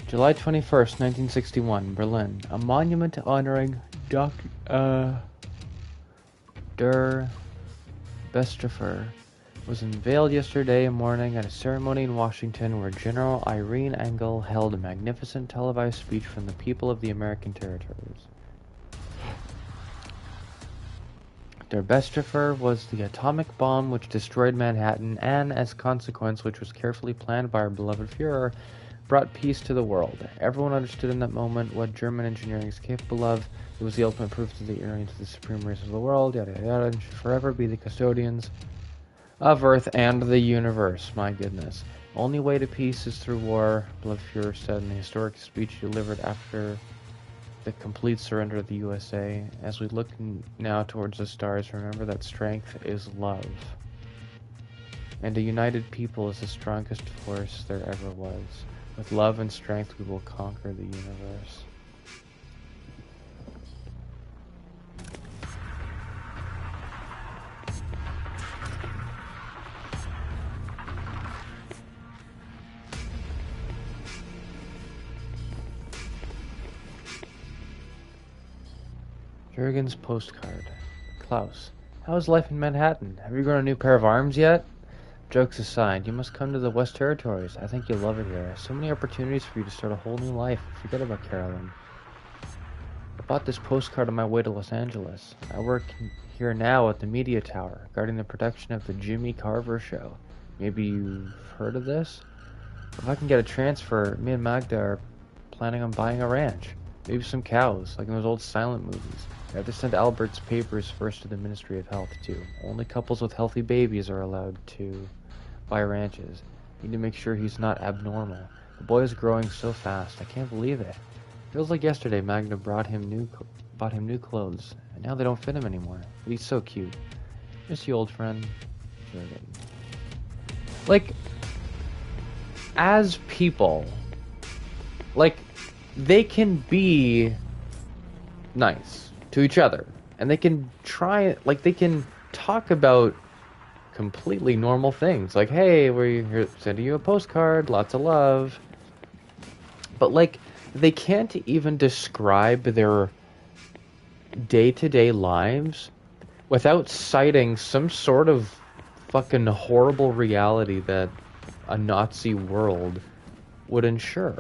July 21st, 1961, Berlin. A monument honoring Der Bestraffer was unveiled yesterday morning at a ceremony in Washington where General Irene Engel held a magnificent televised speech from the people of the American territories. Der Bestraffer was the atomic bomb which destroyed Manhattan and, as a consequence, which was carefully planned by our beloved Führer, brought peace to the world. Everyone understood in that moment what German engineering is capable of. It was the ultimate proof to the aliens of the supreme race of the world, yada yada yada, and should forever be the custodians of Earth and the universe. My goodness. Only way to peace is through war, beloved Führer said in the historic speech delivered after the complete surrender of the USA. As we look now towards the stars, remember that strength is love. And a united people is the strongest force there ever was. With love and strength, we will conquer the universe. Jurgen's postcard. Klaus, how is life in Manhattan? Have you grown a new pair of arms yet? Jokes aside, you must come to the West Territories. I think you'll love it here. So many opportunities for you to start a whole new life. Forget about Carolyn. I bought this postcard on my way to Los Angeles. I work here now at the Media Tower, guarding the production of the Jimmy Carver Show. Maybe you've heard of this? If I can get a transfer, me and Magda are planning on buying a ranch. Maybe some cows, like in those old silent movies. I have to send Albert's papers first to the Ministry of Health, too. Only couples with healthy babies are allowed to buy ranches. Need to make sure he's not abnormal. The boy is growing so fast. I can't believe it. Feels like yesterday Magna bought him new clothes, and now they don't fit him anymore. But he's so cute. Miss you, old friend. Jurgen. Like, as people, like, they can be nice to each other, and they can try, like, they can talk about completely normal things, like, hey, we're here sending you a postcard, lots of love, but, like, they can't even describe their day-to-day lives without citing some sort of fucking horrible reality that a Nazi world would ensure.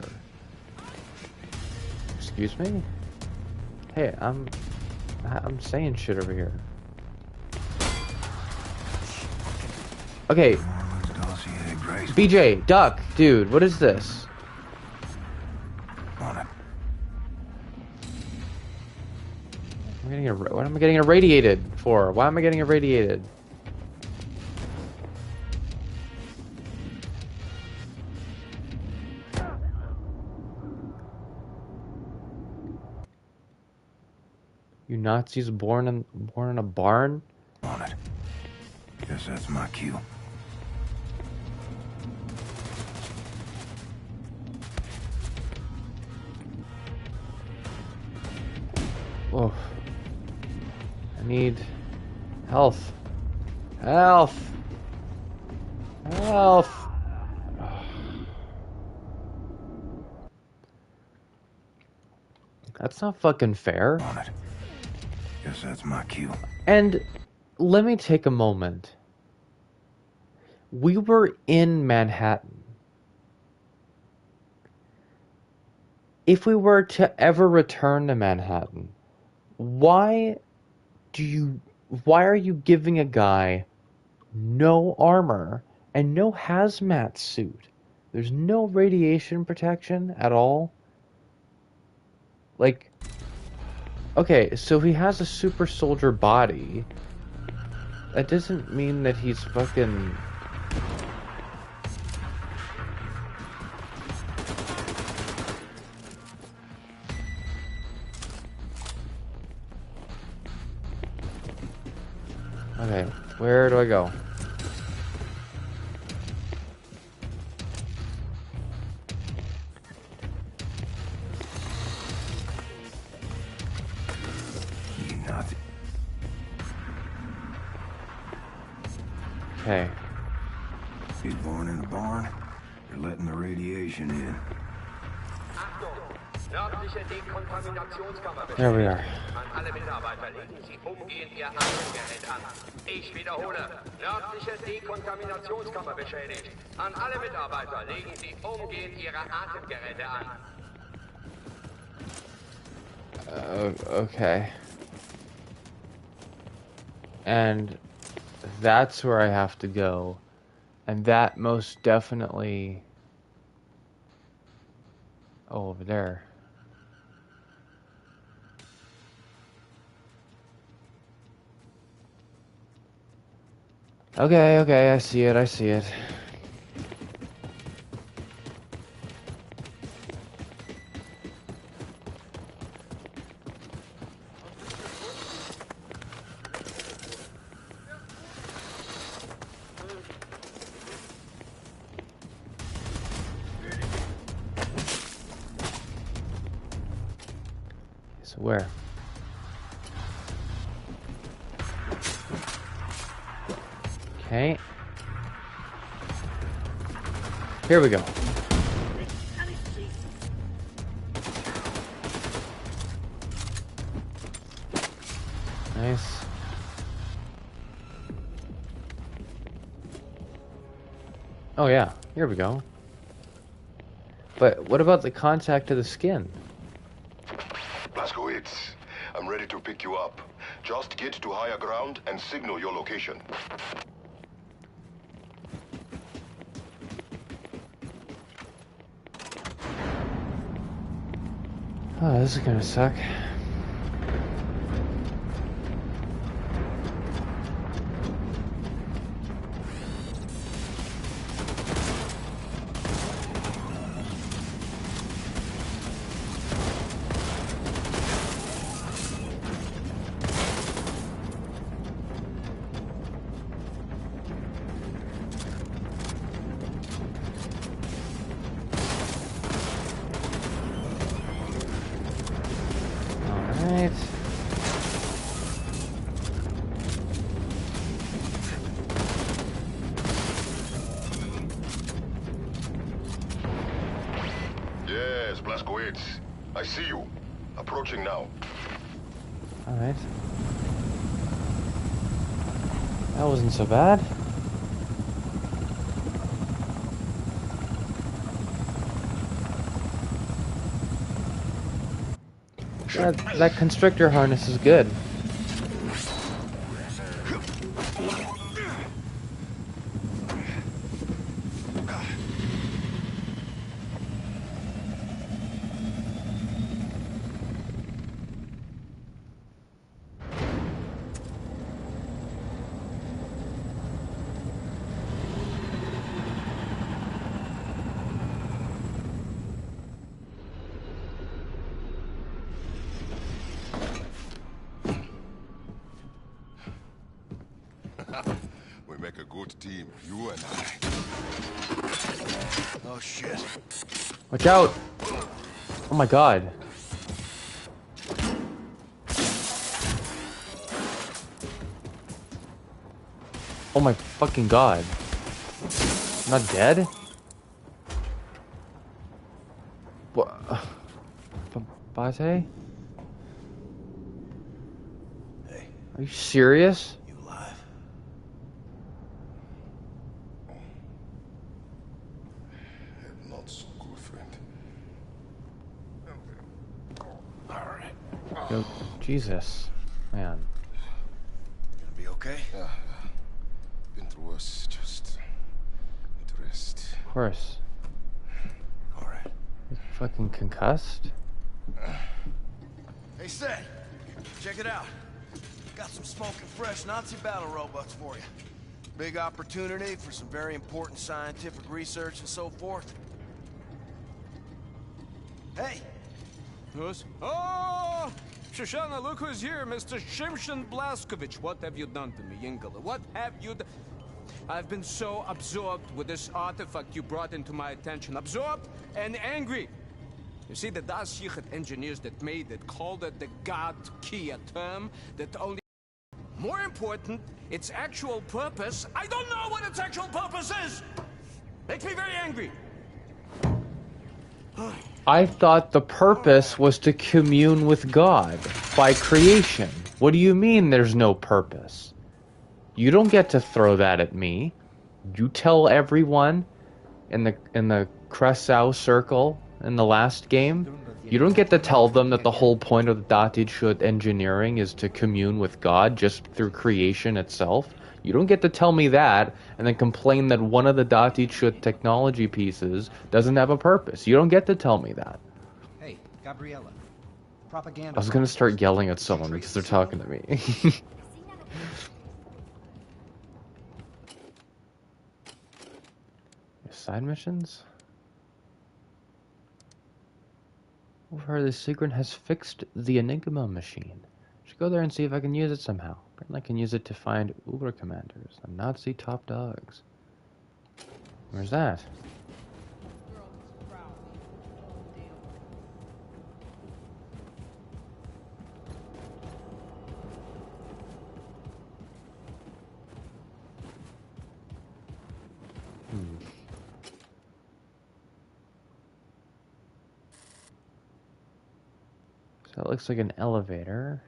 Excuse me? Hey, I'm saying shit over here. Okay. BJ, duck, dude, what is this? On it. What am I getting irradiated for? Why am I getting irradiated? You Nazis born in a barn? On it. Guess that's my cue. Oh. I need health. Health. Health. That's not fucking fair. On it. Guess that's my cue. And let me take a moment. We were in Manhattan. if we were to ever return to Manhattan, why are you giving a guy no armor and no hazmat suit? There's no radiation protection at all. Like, okay, so he has a super soldier body. That doesn't mean that he's fucking... Okay, where do I go? Okay. He's born in a barn. You're letting the radiation in. There we are. An alle Mitarbeiter legen Sie umgehend Ihr Atemgerät an. Ich wiederhole, nördliche Dekontaminationskammer beschädigt. An alle Mitarbeiter legen Sie umgehend Ihre Atemgeräte an. Okay. And that's where I have to go. And that most definitely... Oh, over there. Okay, okay, I see it, I see it. So where? Okay. Here we go. Nice. Oh yeah, here we go. But what about the contact to the skin? Blaskowitz, I'm ready to pick you up. Just get to higher ground and signal your location. Oh, this is gonna suck. Alright. Yes, Blaskowitz. I see you. Approaching now. Alright. That wasn't so bad. That constrictor harness is good. We make a good team, you and I. Oh shit. Watch out! Oh my god. Oh my fucking god. I'm not dead? What? Bate? Hey. Are you serious? You alive? Not so good, friend. Yo, Jesus, man. Gonna be okay? Yeah. Been through worse. Just need to rest. Of course. All right. He's fucking concussed? Hey, say, check it out. Got some smoking fresh Nazi battle robots for you. Big opportunity for some very important scientific research and so forth. Hey! Who's? Oh! Shoshana, look who's here, Mr. Shimshon Blaskovich. What have you done to me, Engel? What have you done? I've been so absorbed with this artifact you brought into my attention. Absorbed and angry. You see, the Das Yichud engineers that made it called it the God Key, a term that only... More important, its actual purpose. I don't know what its actual purpose is! Makes me very angry. I thought the purpose was to commune with God by creation. What do you mean there's no purpose? You don't get to throw that at me. You tell everyone in the Cressau circle in the last game. You don't get to tell them that the whole point of the Datitschut engineering is to commune with God just through creation itself. You don't get to tell me that and then complain that one of the Datitschut technology pieces doesn't have a purpose. You don't get to tell me that. Hey, Gabriella. Propaganda. I was gonna start yelling at someone because they're talking to me. Side missions? Overheard the Secret has fixed the Enigma machine. Should go there and see if I can use it somehow. Apparently I can use it to find Uber commanders, the Nazi top dogs. Where's that? So it looks like an elevator.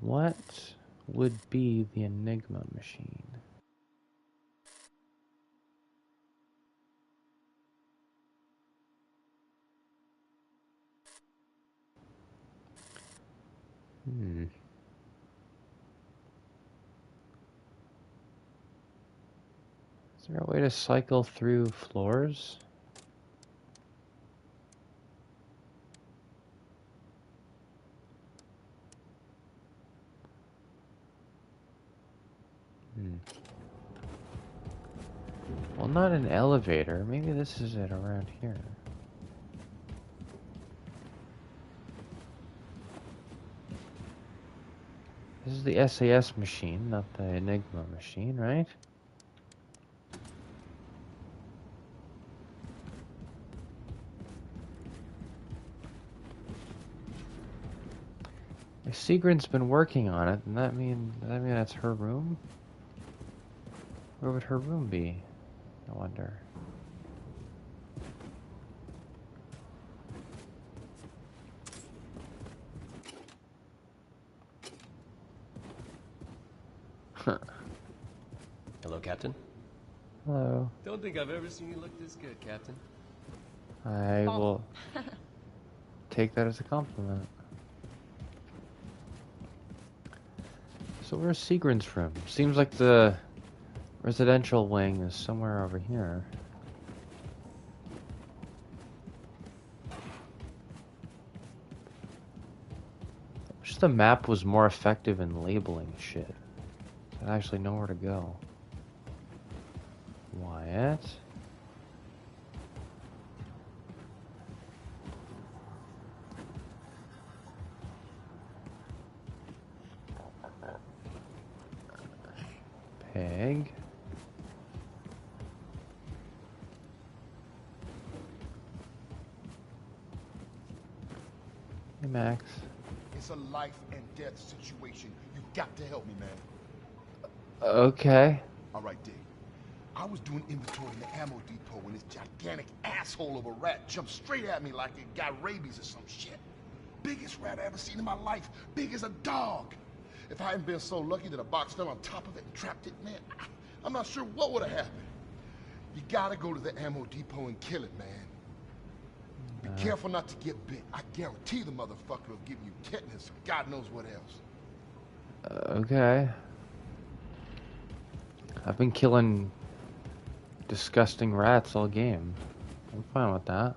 What would be the Enigma machine? Is there a way to cycle through floors? Well, not an elevator. Maybe this is it around here. This is the SAS machine, not the Enigma machine, right? If Sigrun's been working on it, does that mean that's her room? Where would her room be? I wonder. Hello, Captain. Hello. Don't think I've ever seen you look this good, Captain. I will take that as a compliment. So where's Sigrun's room? Seems like the residential wing is somewhere over here. I wish the map was more effective in labeling shit. I'd actually know where to go. Wyatt? Peg. Hey, Max. It's a life and death situation. You got to help me, man. Okay. All right, Dick. I was doing inventory in the ammo depot when this gigantic asshole of a rat jumped straight at me like it got rabies or some shit. Biggest rat I ever seen in my life. Big as a dog. If I hadn't been so lucky that a box fell on top of it and trapped it, man, I'm not sure what would have happened. You gotta go to the ammo depot and kill it, man. Be careful not to get bit. I guarantee the motherfucker will give you tetanus or God knows what else. Okay. I've been killing disgusting rats all game. I'm fine with that.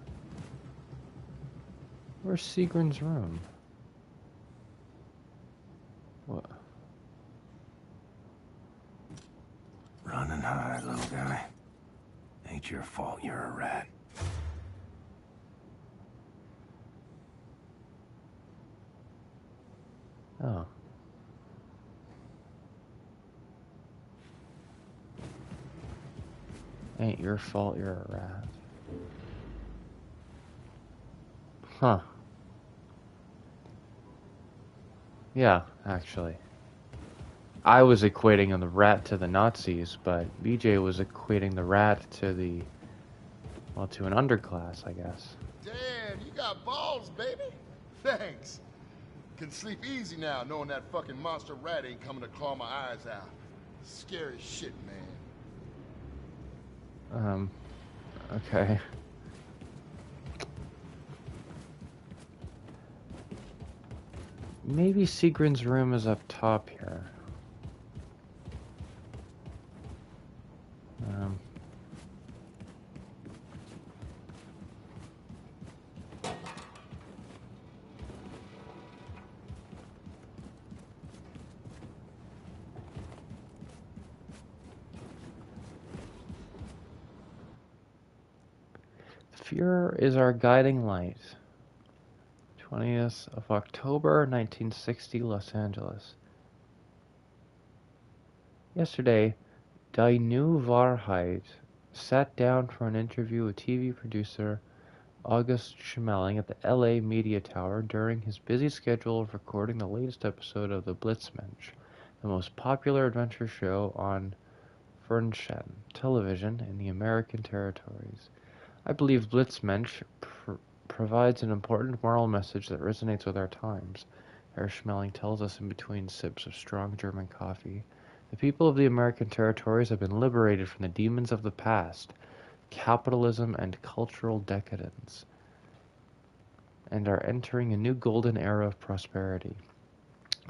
Where's Sigrin's room? What? Run and hide, little guy. Ain't your fault you're a rat. Oh. Ain't your fault you're a rat. Huh. Yeah, actually. I was equating the rat to the Nazis, but BJ was equating the rat to the, well, to an underclass, I guess. Damn, you got balls, baby. Thanks. Can sleep easy now, knowing that fucking monster rat ain't coming to claw my eyes out. Scary shit, man. Okay. Maybe Sigrin's room is up top here. Fuhrer is our guiding light. 20th of October, 1960, Los Angeles. Yesterday, Die Neue Wahrheit sat down for an interview with TV producer August Schmeling at the LA Media Tower during his busy schedule of recording the latest episode of the Blitzmensch, the most popular adventure show on Fernsehen television in the American territories. I believe Blitzmensch provides an important moral message that resonates with our times, Herr Schmeling tells us in between sips of strong German coffee. The people of the American territories have been liberated from the demons of the past, capitalism and cultural decadence, and are entering a new golden era of prosperity.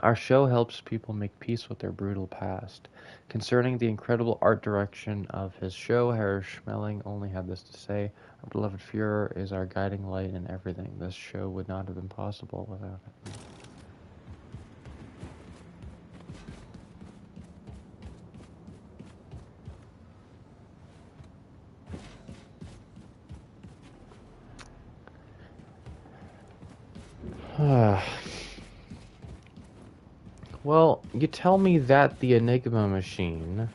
Our show helps people make peace with their brutal past. Concerning the incredible art direction of his show, Herr Schmeling only had this to say: our beloved Fuhrer is our guiding light in everything. This show would not have been possible without it. Well, you tell me that the Enigma machine,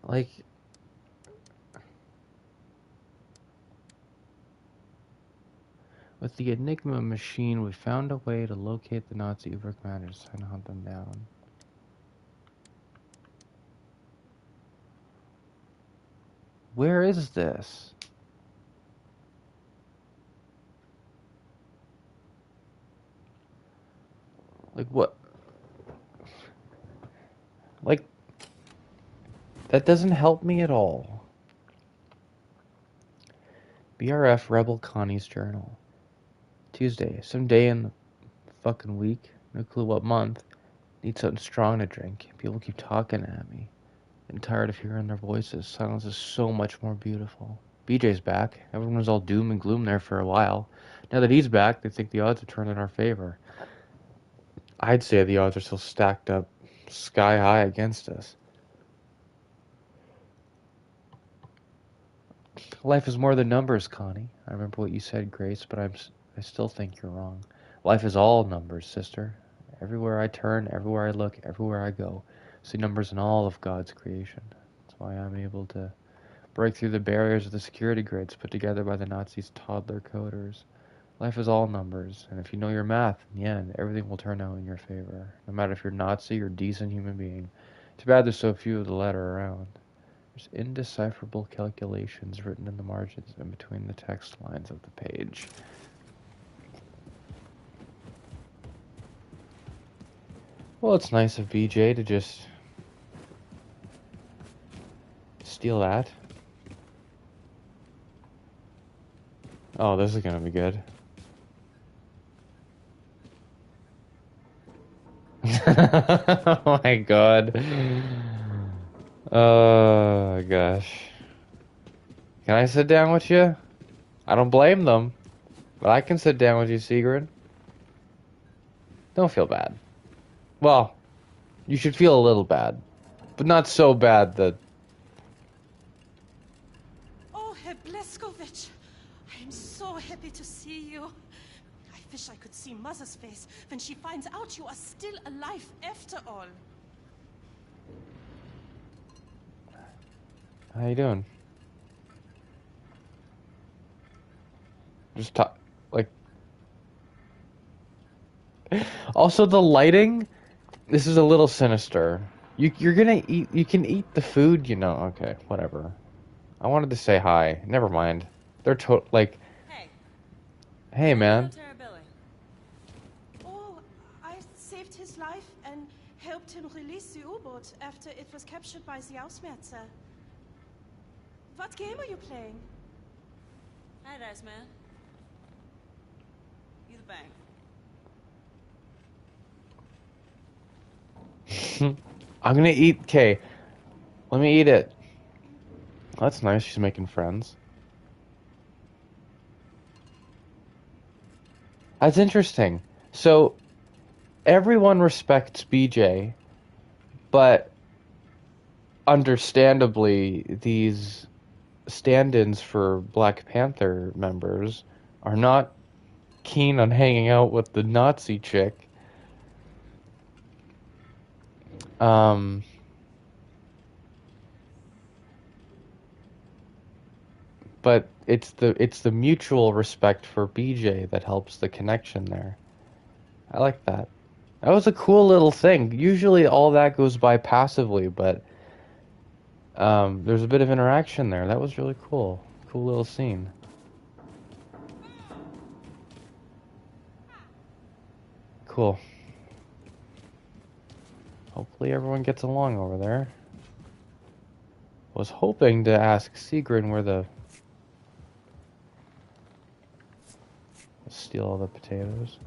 like, with the Enigma machine, we found a way to locate the Nazi Ubercommanders and hunt them down. Where is this? Like, what? Like, that doesn't help me at all. BRF Rebel Connie's Journal. Tuesday, some day in the fucking week, no clue what month, need something strong to drink. People keep talking at me. I'm tired of hearing their voices. Silence is so much more beautiful. BJ's back. Everyone was all doom and gloom there for a while. Now that he's back, they think the odds have turned in our favor. I'd say the odds are still stacked up sky high against us. Life is more than numbers, Connie. I remember what you said, Grace, but I still think you're wrong. Life is all numbers, sister. Everywhere I turn, everywhere I look, everywhere I go, see numbers in all of God's creation. That's why I'm able to break through the barriers of the security grids put together by the Nazis' toddler coders. Life is all numbers, and if you know your math, in the end, everything will turn out in your favor, no matter if you're Nazi or decent human being. Too bad there's so few of the latter around. There's indecipherable calculations written in the margins and between the text lines of the page. Well, it's nice of BJ to just steal that. Oh, this is gonna be good. Oh my god. Oh gosh. Can I sit down with you? I don't blame them, but I can sit down with you, Sigrid. Don't feel bad. Well, you should feel a little bad, but not so bad that... Oh, Herr Blazkowicz, I am so happy to see you. I wish I could see Mother's face when she finds out you are still alive after all. How you doing? Just talk, like... Also, the lighting, this is a little sinister. You're gonna eat, you can eat the food, you know. Okay, whatever. I wanted to say hi. Never mind. They're like... Hey, man. Oh, I saved his life and helped him release the U-boat after it was captured by the Ausmerzer. What game are you playing? Hi, Dice Man. You the bank. I'm gonna eat... Okay. Let me eat it. That's nice. She's making friends. That's interesting. So, everyone respects BJ, but understandably, these stand-ins for Black Panther members are not keen on hanging out with the Nazi chick. But it's the mutual respect for BJ that helps the connection there. I like that. That was a cool little thing. Usually all that goes by passively, but there's a bit of interaction there. That was really cool. Cool little scene. Cool. Hopefully everyone gets along over there. Was hoping to ask Sigrid where the... Steal all the potatoes.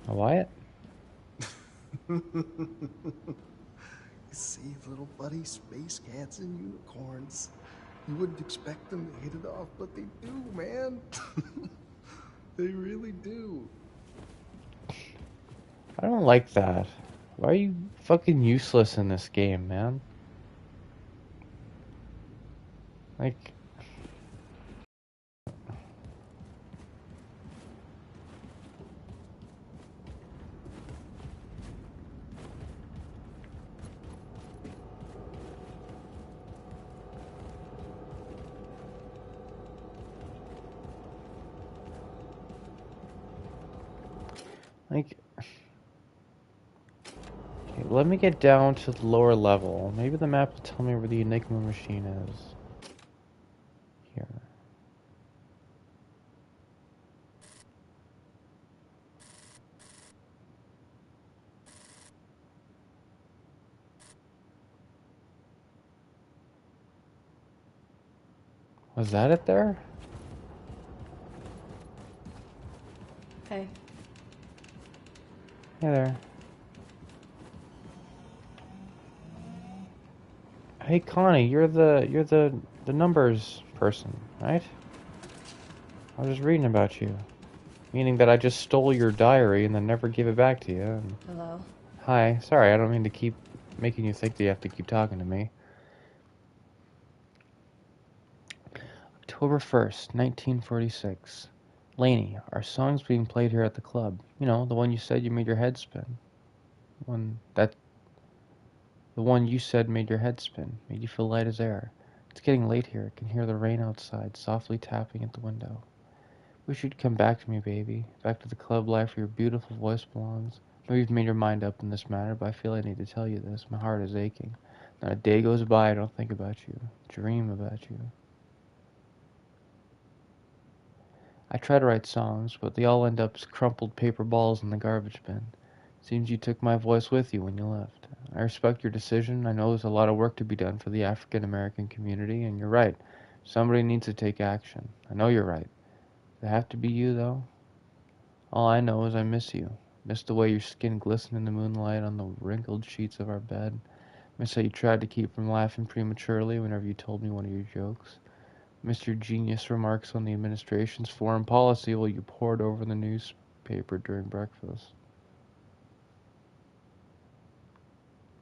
Wyatt? You see, little buddy, space cats and unicorns. You wouldn't expect them to hit it off, but they do, man. They really do. I don't like that. Why are you fucking useless in this game, man? Like... Like... Okay, let me get down to the lower level. Maybe the map will tell me where the Enigma machine is. Here. Was that it there? Hey. Hey there. Hey Connie, you're the numbers person, right? I was just reading about you. Meaning that I just stole your diary and then never gave it back to you. And... Hello? Hi, sorry, I don't mean to keep making you think that you have to keep talking to me. October 1st, 1946. Laney, our song's being played here at the club. You know, the one you said you made your head spin. The one you said made your head spin, made you feel light as air. It's getting late here. I can hear the rain outside, softly tapping at the window. Wish you'd come back to me, baby. Back to the club life where your beautiful voice belongs. Maybe you've made your mind up in this matter, but I feel I need to tell you this. My heart is aching. Not a day goes by I don't think about you. Dream about you. I try to write songs, but they all end up as crumpled paper balls in the garbage bin. Seems you took my voice with you when you left. I respect your decision. I know there's a lot of work to be done for the African American community, and you're right. Somebody needs to take action. I know you're right. Does it have to be you, though? All I know is I miss you. Miss the way your skin glistened in the moonlight on the wrinkled sheets of our bed. Miss how you tried to keep from laughing prematurely whenever you told me one of your jokes. Miss your genius remarks on the administration's foreign policy while you pored over the newspaper during breakfast.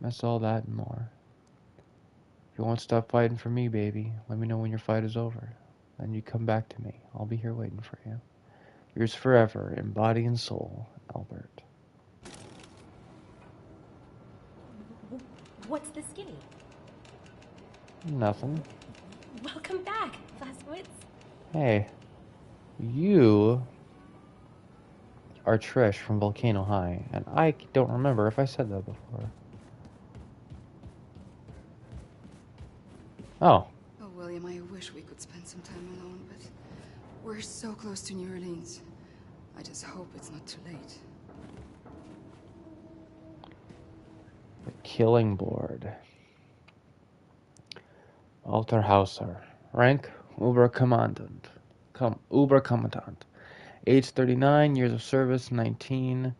Miss all that and more. If you won't stop fighting for me, baby, let me know when your fight is over. Then you come back to me. I'll be here waiting for you. Yours forever, in body and soul, Albert. What's the skinny? Nothing. Welcome back, Blaskowitz. Hey, you are Trish from Volcano High, and I don't remember if I said that before. Oh. Oh, William, I wish we could spend some time alone, but we're so close to New Orleans. I just hope it's not too late. The Killing Board. Walter Hauser. Rank, Oberkommandant. Oberkommandant. Age 39, years of service 19.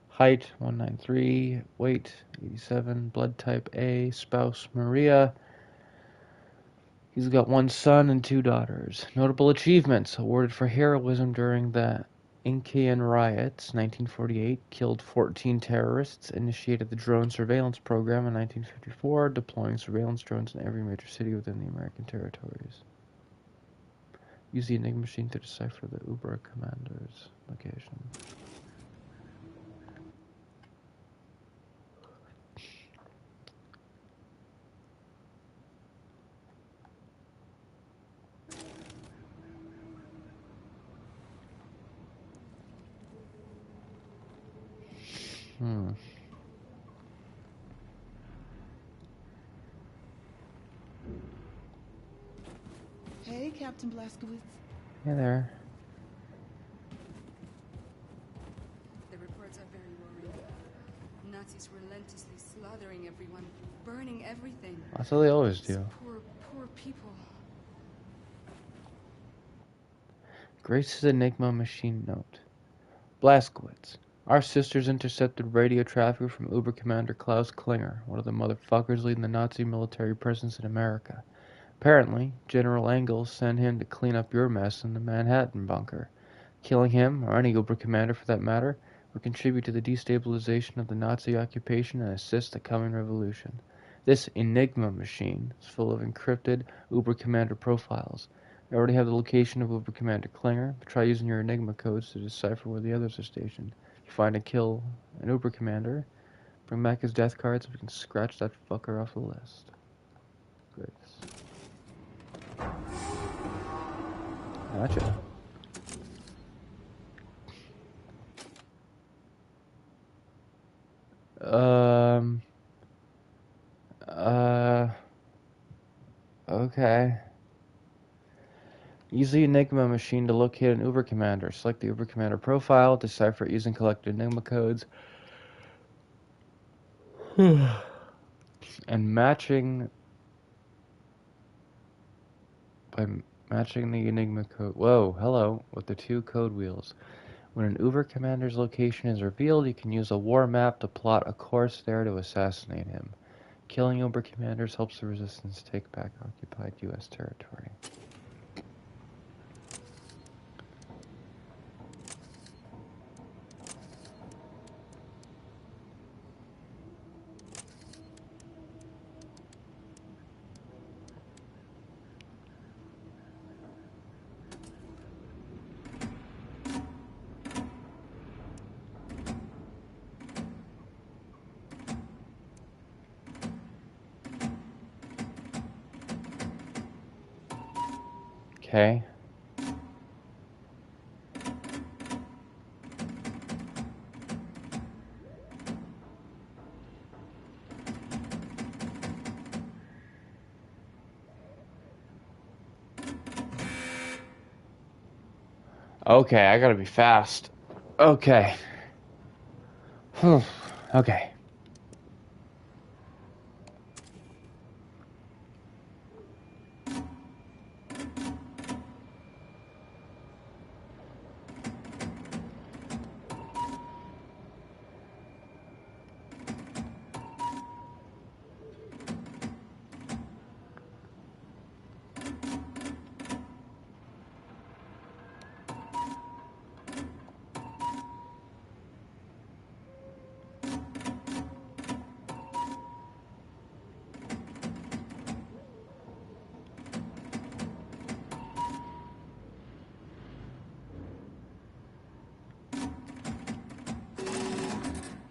Height 193. Weight 87. Blood type A. Spouse Maria. He's got one son and two daughters. Notable achievements. Awarded for heroism during the Incan riots, 1948. Killed 14 terrorists. Initiated the drone surveillance program in 1954, deploying surveillance drones in every major city within the American territories. Use the Enigma machine to decipher the Uber commander's location. Hey, Captain Blaskowitz. Hey there. The reports are very worrying. Nazis relentlessly slaughtering everyone, burning everything. That's what they always do. Poor, poor people. Grace's Enigma machine note. Blaskowitz. Our sisters intercepted radio traffic from Uber Commander Klaus Klinger, one of the motherfuckers leading the Nazi military presence in America. Apparently, General Engel sent him to clean up your mess in the Manhattan bunker. Killing him, or any Uber commander for that matter, would contribute to the destabilization of the Nazi occupation and assist the coming revolution. This Enigma machine is full of encrypted Uber commander profiles. I already have the location of Uber Commander Klinger, but try using your Enigma codes to decipher where the others are stationed. If you find and kill an Uber commander, bring back his death cards so we can scratch that fucker off the list. Grace. Gotcha. Okay. Use the Enigma machine to locate an Uber commander. Select the Uber commander profile, decipher it using collected Enigma codes, and matching the Enigma code. Whoa, hello, with the two code wheels. When an Uber commander's location is revealed, you can use a war map to plot a course there to assassinate him. Killing Uber commanders helps the resistance take back occupied U.S. territory. Okay. Okay, I gotta be fast. Okay. Okay.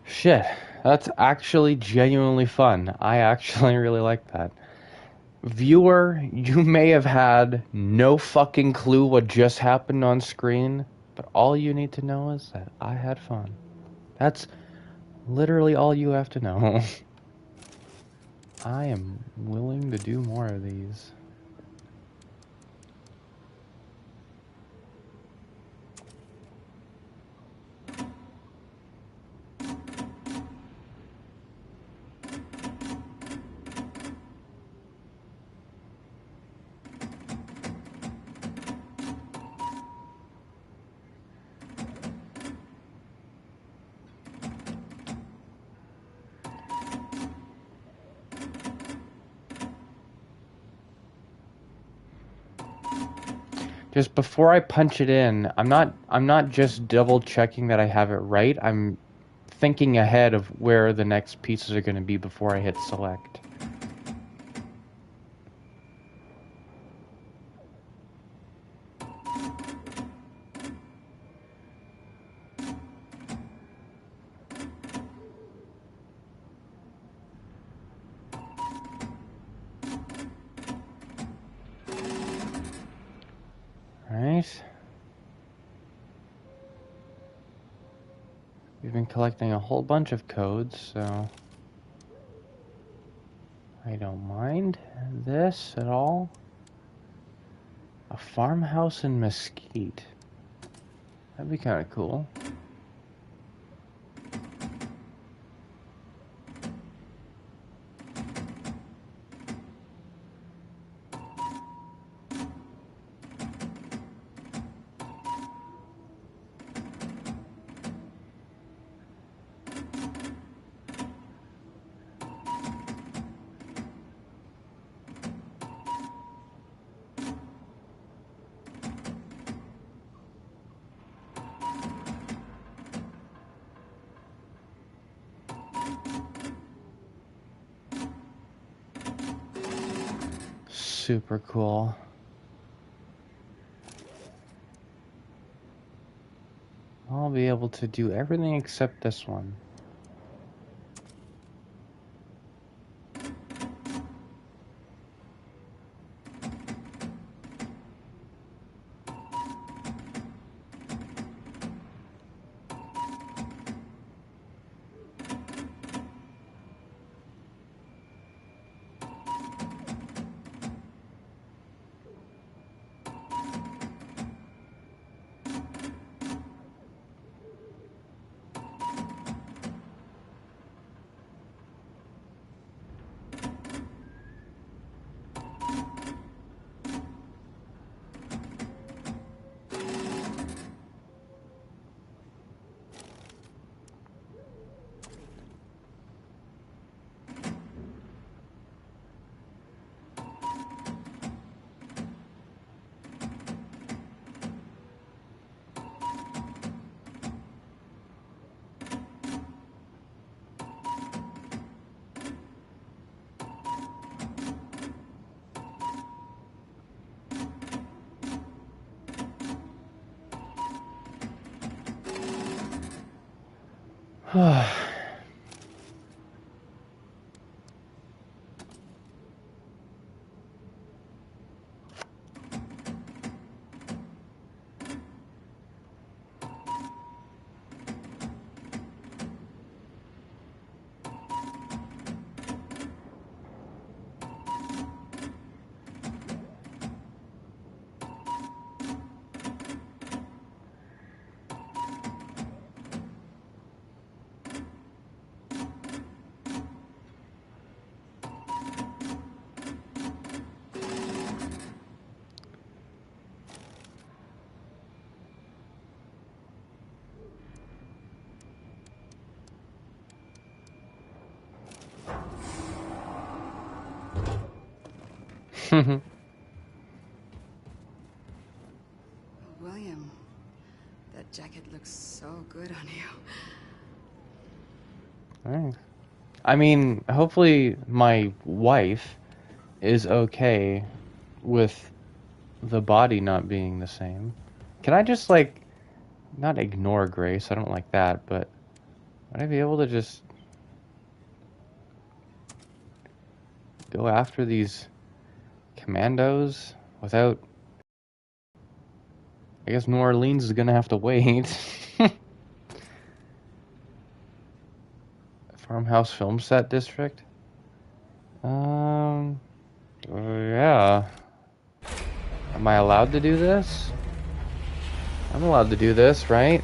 Shit, that's actually genuinely fun. I actually really like that. Viewer, you may have had no fucking clue what just happened on screen, but all you need to know is that I had fun. That's literally all you have to know. I am willing to do more of these. Just before I punch it in, I'm not just double checking that I have it right. I'm thinking ahead of where the next pieces are going to be before I hit select. Alright. We've been collecting a whole bunch of codes, so I don't mind this at all. A farmhouse in Mesquite. That'd be kind of cool. Super cool. I'll be able to do everything except this one. William, that jacket looks so good on you. Alright. I mean, hopefully my wife is okay with the body not being the same. Can I just, like, not ignore Grace? I don't like that, but would I be able to just go after these commandos without... I guess New Orleans is gonna have to wait. Farmhouse Film Set District? Yeah. Am I allowed to do this? I'm allowed to do this, right?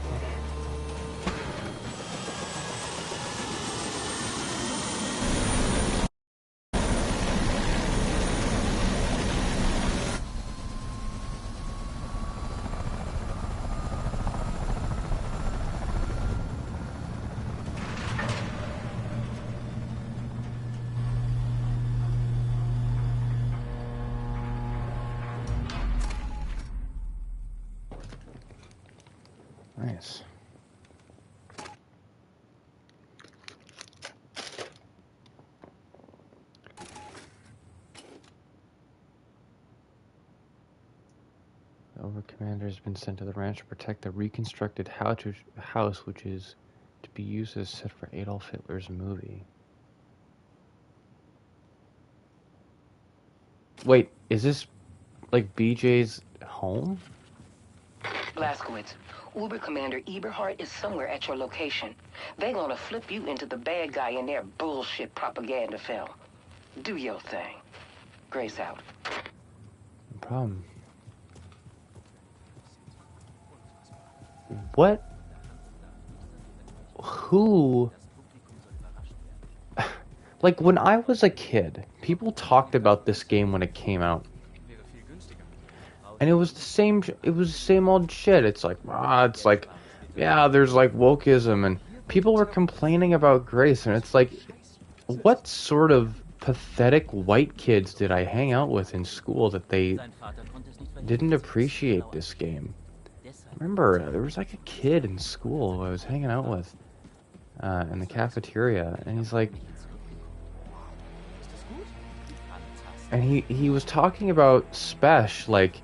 Nice. The Overcommander has been sent to the ranch to protect the reconstructed house, which is to be used as set for Adolf Hitler's movie. Wait, is this like BJ's home? Blazkowicz, Uber Commander Eberhardt is somewhere at your location. They're gonna flip you into the bad guy in their bullshit propaganda film. Do your thing. Grace out. No problem. What? Who? Like, when I was a kid, people talked about this game when it came out. And it was the same old shit. It's like, yeah, there's like wokeism, and people were complaining about Grace, and it's like, what sort of pathetic white kids did I hang out with in school that they didn't appreciate this game? I remember there was like a kid in school I was hanging out with in the cafeteria, and he's like, and he was talking about Spesh, like,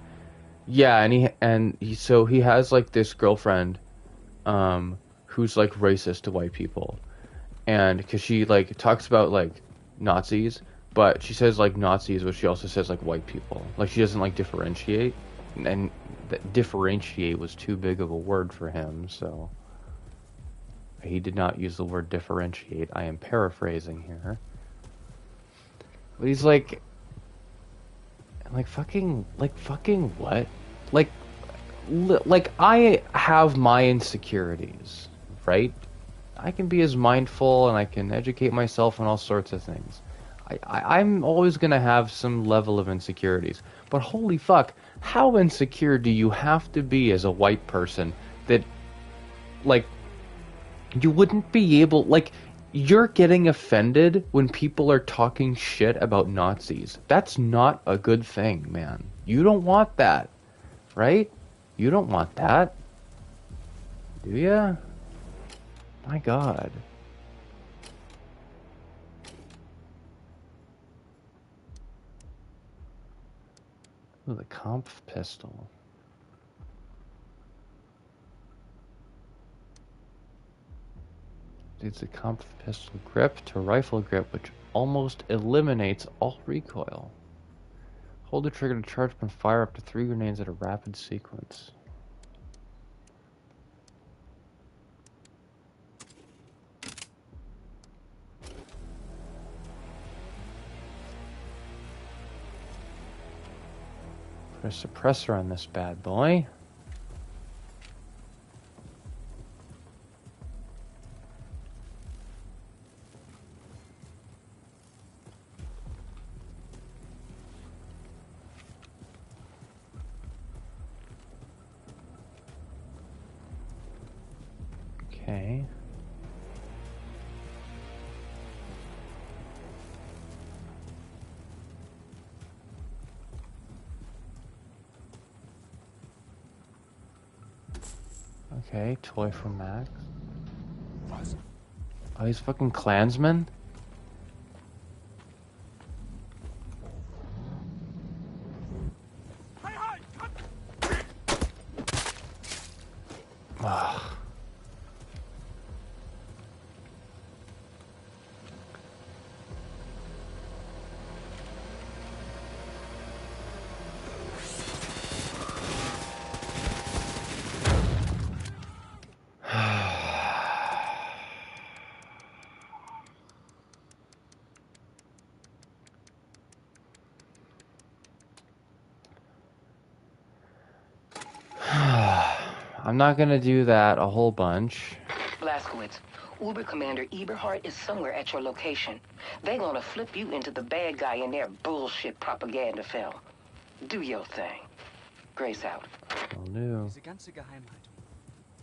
yeah, and he has like this girlfriend who's like racist to white people, and because she like talks about like Nazis, but she says like Nazis, but she also says like white people, like she doesn't like differentiate, and that differentiate was too big of a word for him, so he did not use the word differentiate. I am paraphrasing here, but he's like fucking what? Like I have my insecurities, right? I can be as mindful and I can educate myself on all sorts of things. I'm always gonna have some level of insecurities. But holy fuck, how insecure do you have to be as a white person that, like, you wouldn't be able, like, you're getting offended when people are talking shit about Nazis. That's not a good thing, man. You don't want that, right? You don't want that. Do ya? My God. Ooh, the comp pistol. It's a comp pistol grip to rifle grip, which almost eliminates all recoil. Hold the trigger to charge and fire up to 3 grenades at a rapid sequence. Put a suppressor on this bad boy. Okay. Okay, toy from Max. Oh, he's fucking Klansmen? Ugh. I'm not gonna do that a whole bunch. Blaskowitz, Uber Commander Eberhardt is somewhere at your location. They're gonna flip you into the bad guy in their bullshit propaganda film. Do your thing. Grace out. Oh no. Diese ganze Geheimhaltung.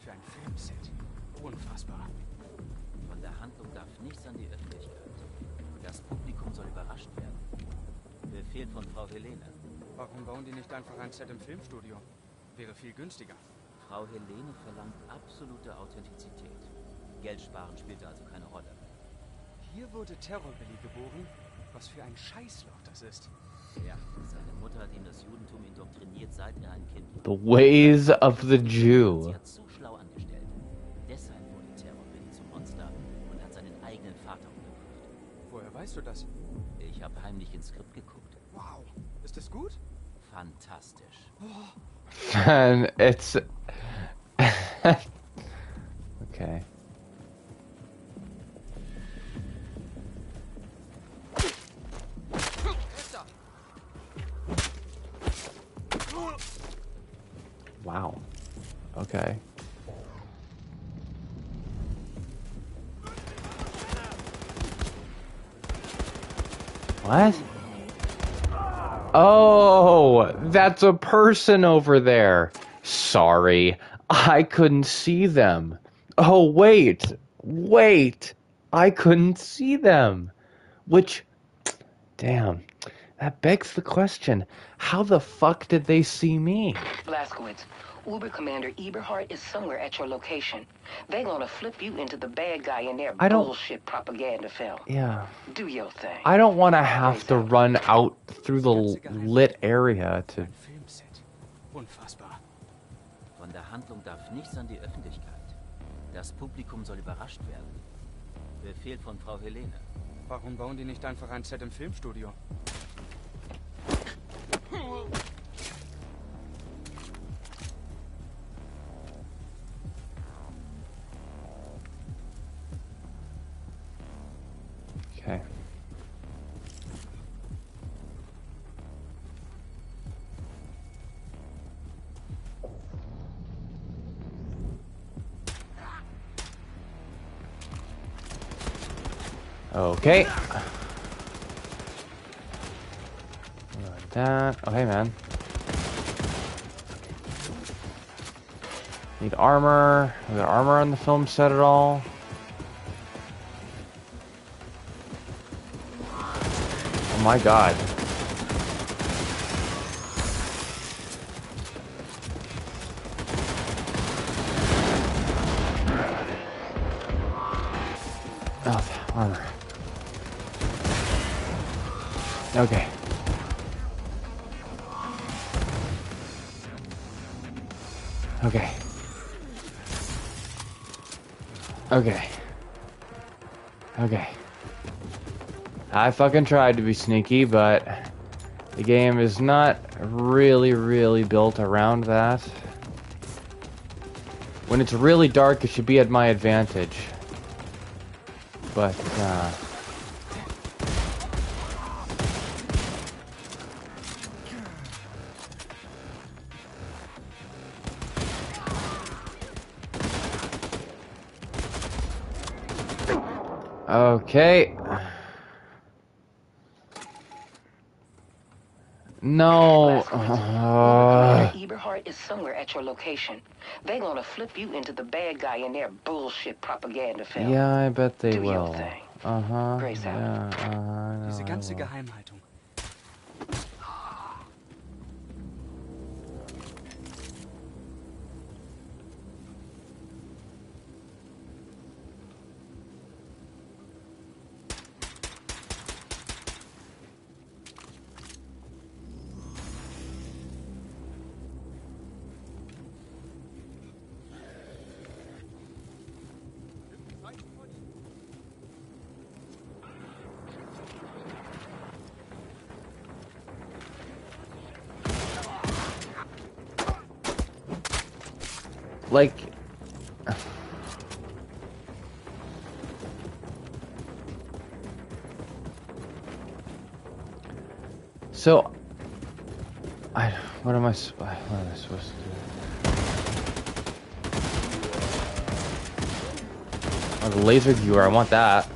Für ein Filmset. Unfassbar. Von der Handlung darf nichts an die Öffentlichkeit. Das Publikum soll überrascht werden. Befehl von Frau Helene. Warum bauen die nicht einfach ein Set im Filmstudio? Wäre viel günstiger. Frau Helene verlangt absolute Authentizität. Geld sparen spielte also keine Rolle. Hier wurde Terror-Billy geboren. Was für ein Scheißloch das ist. Ja, seine Mutter hat ihm das Judentum indoktriniert, seit er ein Kind war. The ways of the Jew. Sie hat zu schlau angestellt. Deshalb wurde Terror-Billy zum Monster und hat seinen eigenen Vater umgebracht. Woher weißt du das? Ich habe heimlich ins Skript geguckt. Wow. Ist es gut? Fantastisch. Oh. And it's... Okay. Wow. Okay. What? Oh, that's a person over there. Sorry, I couldn't see them. Oh, wait. I couldn't see them. Which, damn, that begs the question. How the fuck did they see me? Blaskowitz, Uber Commander Eberhardt is somewhere at your location. They're gonna flip you into the bad guy in their bullshit propaganda film. Yeah. Do your thing. I don't want to have to run out through the lit area to... Unfassbar. Von der Handlung darf nichts an die Öffentlichkeit. Das Publikum soll überrascht werden. Befehl von Frau Helene. Warum bauen die nicht einfach ein Set im Filmstudio? Okay. Okay. Like that. Oh, hey, man. Need armor. We got armor on the film set at all. Oh my god. Oh, armor. Okay. Okay. Okay. Okay. I fucking tried to be sneaky, but the game is not really built around that. When it's really dark, it should be at my advantage. But, okay. No. Eberhardt is somewhere at your location. They're gonna flip you into the bad guy in their bullshit propaganda film. Yeah, I bet they Do your will. thing. Grace out. Yeah, Diese ganze Geheimhaltung. Like... So... What am I supposed to do? Oh, the laser viewer, I want that.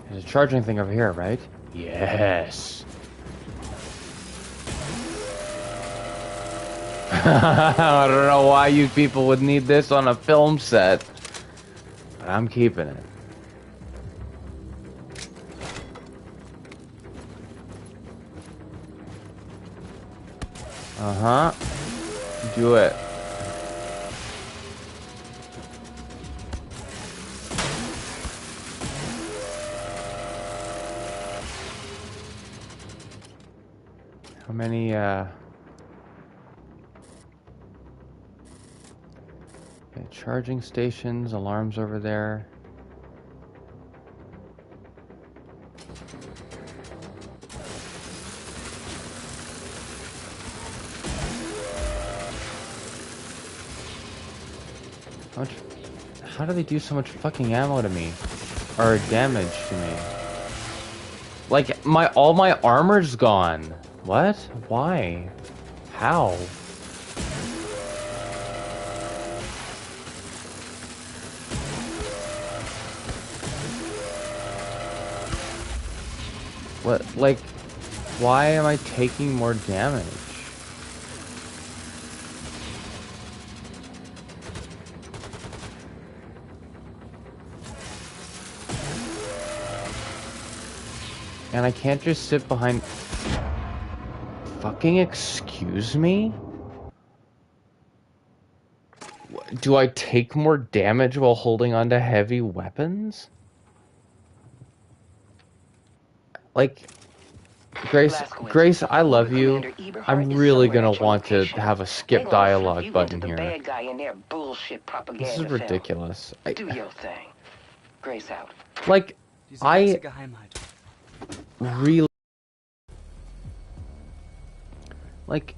There's a charging thing over here, right? Yes. I don't know why you people would need this on a film set, but I'm keeping it. Uh-huh. Do it. How many, okay, charging stations, alarms over there. How do they do so much fucking ammo to me? Or damage to me? Like, all my armor's gone. What? Why? How? What, like, why am I taking more damage? And I can't just sit behind... Fucking excuse me? Do I take more damage while holding onto heavy weapons? Like... Grace, I love you. I'm really gonna want to have a skip dialogue button here. Bad guy in their bullshit propaganda This is ridiculous. Do your thing. Grace out. Like, I really... Like...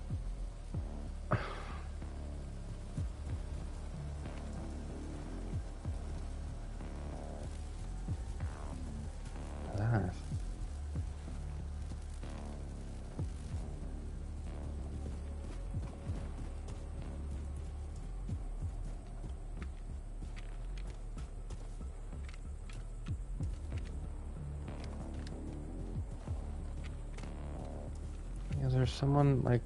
That. Is there someone, like...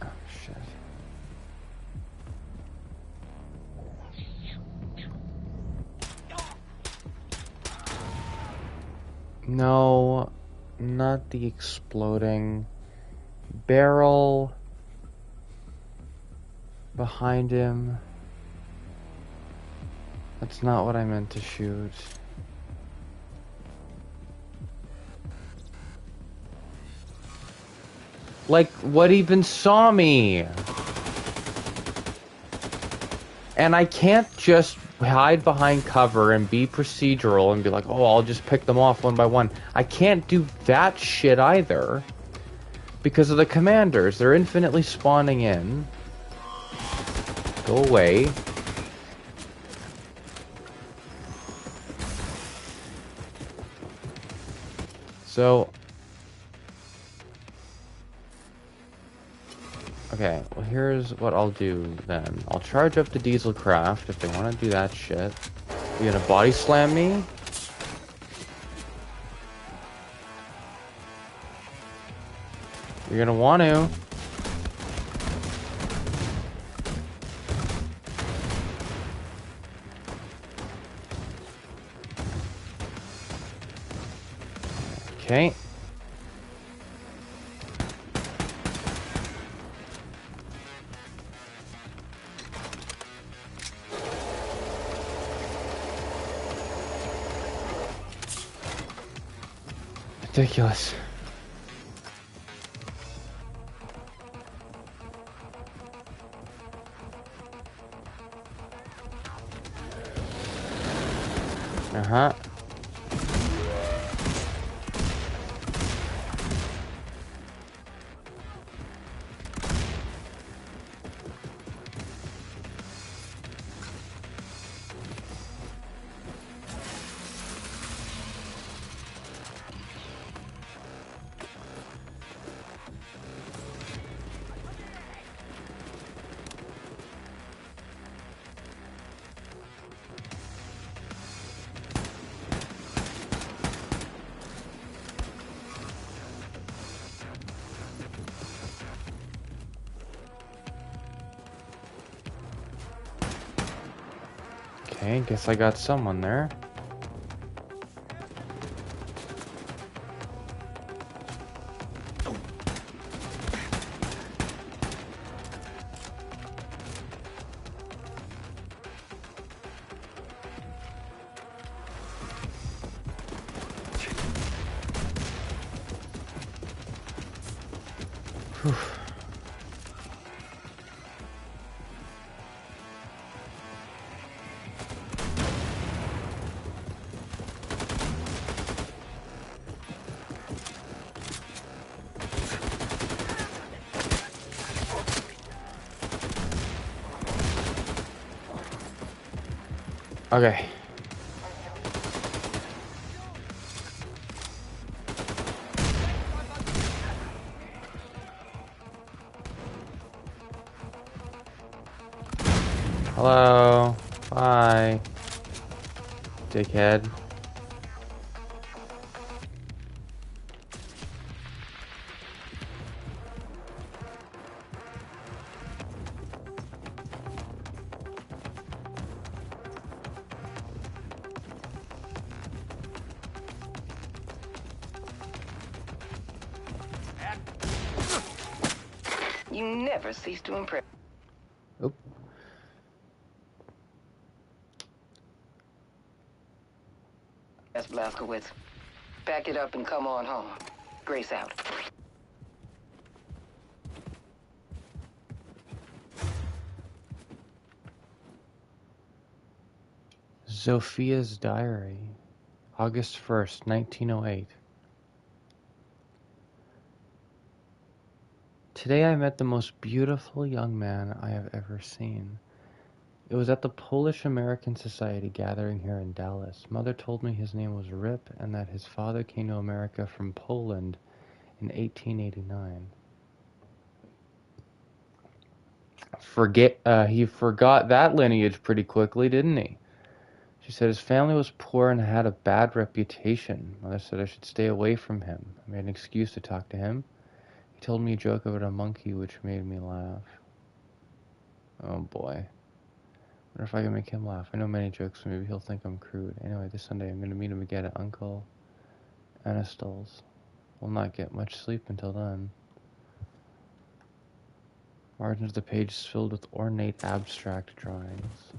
Oh, shit. No, not the exploding barrel behind him. That's not what I meant to shoot. Like, what even saw me? And I can't just hide behind cover and be procedural and be like, oh, I'll just pick them off one by one. I can't do that shit either. Because of the commanders. They're infinitely spawning in. Go away. So... Okay, well here's what I'll do then. I'll charge up the diesel craft if they want to do that shit. You gonna body slam me? You're gonna want to. Okay. Ridiculous. Uh-huh. Okay, guess I got someone there. Whew. Okay. Hello. Bye. Dickhead. You never cease to impress. Oop. That's Blazkowicz. Pack it up and come on home. Grace out. Zophia's Diary, August 1st, 1908. Today I met the most beautiful young man I have ever seen. It was at the Polish-American Society gathering here in Dallas. Mother told me his name was Rip and that his father came to America from Poland in 1889. He forgot that lineage pretty quickly, didn't he? She said his family was poor and had a bad reputation. Mother said I should stay away from him. I made an excuse to talk to him. He told me a joke about a monkey, which made me laugh. Oh boy. Wonder if I can make him laugh. I know many jokes, so maybe he'll think I'm crude. Anyway, this Sunday I'm going to meet him again at Uncle Anastol's. We'll not get much sleep until then. Margins of the page is filled with ornate abstract drawings.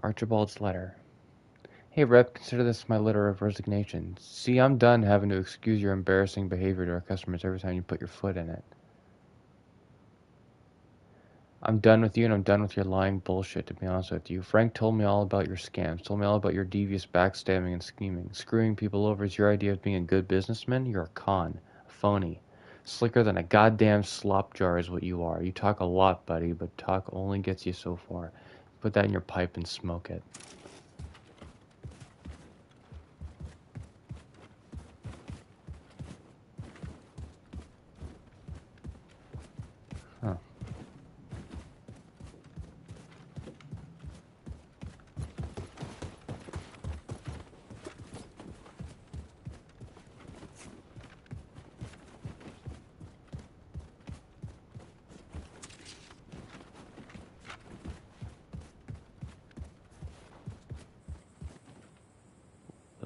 Archibald's letter. Hey Rep, consider this my letter of resignation. See, I'm done having to excuse your embarrassing behavior to our customers every time you put your foot in it. I'm done with you and I'm done with your lying bullshit, to be honest with you. Frank told me all about your scams, told me all about your devious backstabbing and scheming. Screwing people over is your idea of being a good businessman? You're a con, a phony. Slicker than a goddamn slop jar is what you are. You talk a lot, buddy, but talk only gets you so far. Put that in your pipe and smoke it. Huh.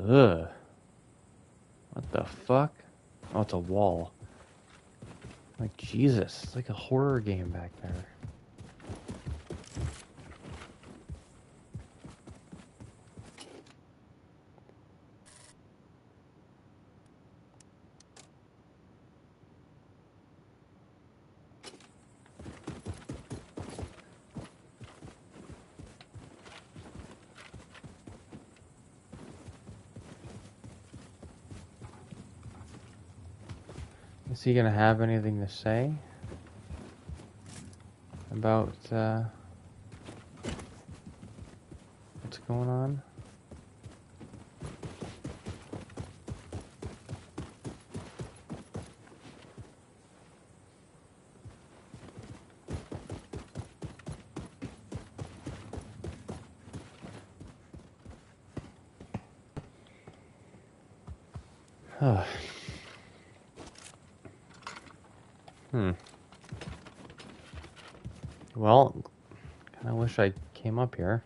Ugh. What the fuck? Oh, it's a wall. Like, Jesus. It's like a horror game back there. Is he gonna have anything to say about what's going on? Well, kinda wish I came up here.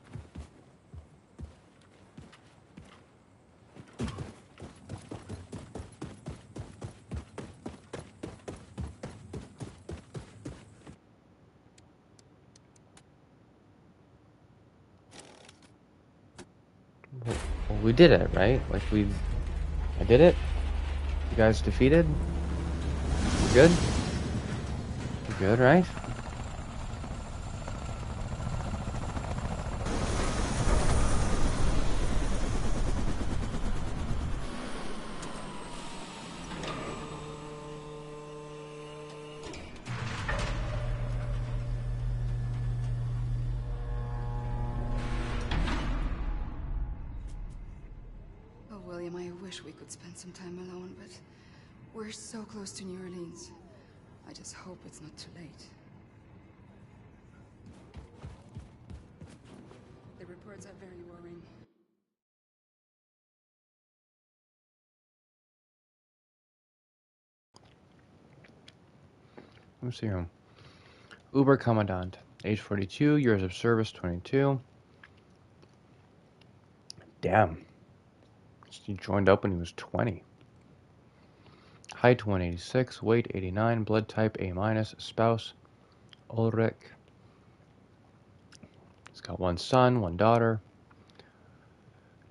Well, we did it, right? Like I did it? You guys defeated? You good? You good, right? Oh, William, I wish we could spend some time alone, but we're so close to New Orleans. I just hope it's not too late. The reports are very worrying. Let me see him. Uber Commandant. Age 42, years of service 22. Damn. He joined up when he was 20. Height 186, weight 89, blood type A-, spouse Ulrich. He's got one son, one daughter.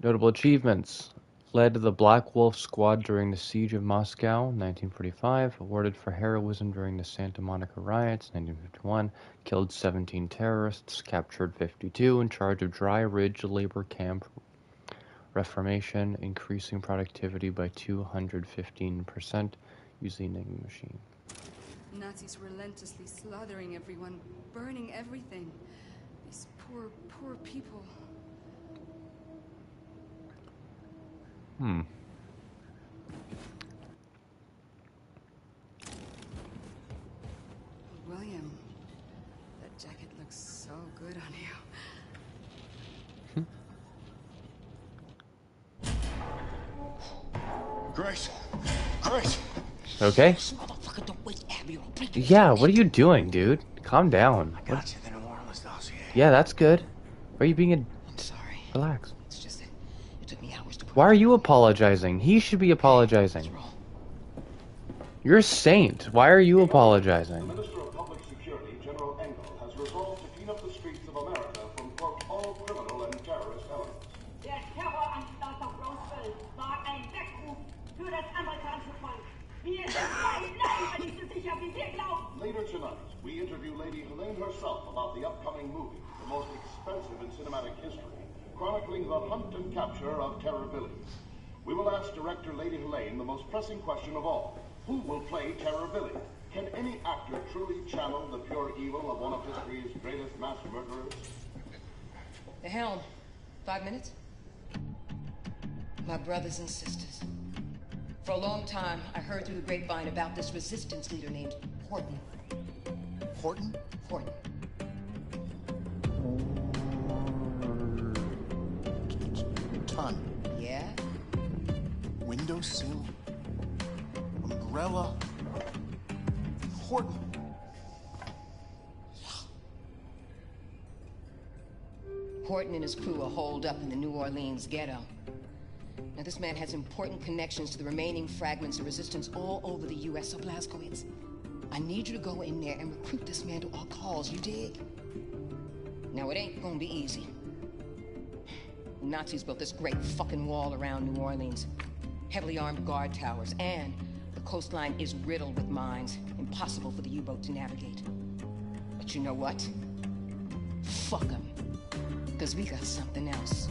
Notable achievements. Led the Black Wolf Squad during the Siege of Moscow, 1945. Awarded for heroism during the Santa Monica riots, 1951. Killed 17 terrorists, captured 52. In charge of Dry Ridge Labor Camp reformation, increasing productivity by 215% using the Enigma machine. Nazis relentlessly slaughtering everyone, burning everything. These poor, poor people. William, that jacket looks so good on you. Grace! Grace! Okay? Yeah, what are you doing, dude? Calm down. I got you the New Orleans dossier. Yeah, that's good. Why are you being a... I'm sorry. Relax. It's just that it took me hours to put Why are you apologizing? He should be apologizing. You're a saint. Why are you apologizing? The Minister of Public Security, General Engel, has resolved to clean up the streets of America from, quote, all criminal and terrorist elements. Der Terroranschlag auf Roswell war ein Weckruf für das amerikanische Volk. Wir sind leider nicht so sicher, wie wir glauben. Later tonight, we interview Lady Helene herself about the upcoming movie, the most expensive in cinematic history, chronicling the hunt and capture of Terror Billy. We will ask director Lady Helene the most pressing question of all. Who will play Terror Billy? Can any actor truly channel the pure evil of one of history's greatest mass murderers? The helm. 5 minutes? My brothers and sisters. For a long time, I heard through the grapevine about this resistance leader named Horton. Horton? Horton. Ton. Yeah? Windowsill? Umbrella? Horton. Horton and his crew are holed up in the New Orleans ghetto. Now, this man has important connections to the remaining fragments of resistance all over the U.S., so Blazkowicz, I need you to go in there and recruit this man to our cause, you dig? Now, it ain't gonna be easy. The Nazis built this great fucking wall around New Orleans. Heavily armed guard towers, and the coastline is riddled with mines. Impossible for the U-boat to navigate. But you know what? Fuck them. Because we got something else.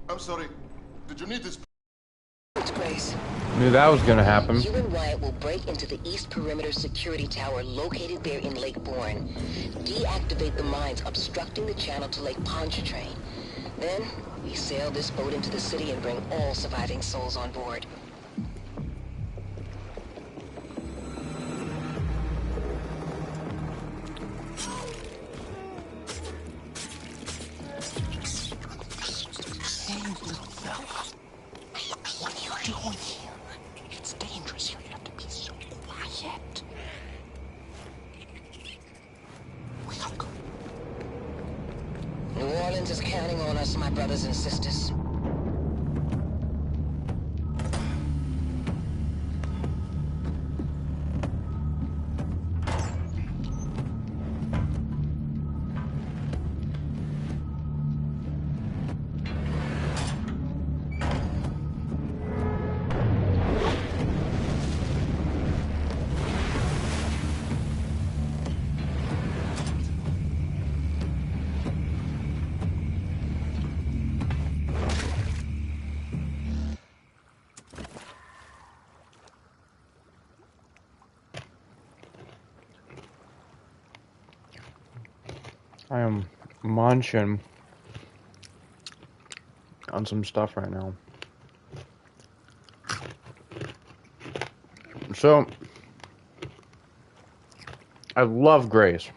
I'm sorry. Did you need this? It's Grace. Knew that was gonna happen. You and Wyatt will break into the East Perimeter Security Tower located there in Lake Bourne. Deactivate the mines obstructing the channel to Lake Pontchartrain. Then, we sail this boat into the city and bring all surviving souls on board. Hey, little fella. What are you doing here? It's dangerous here. You have to be so quiet. We gotta go. New Orleans is counting on us, my brothers and sisters. I am munching on some stuff right now. So, I love Grace.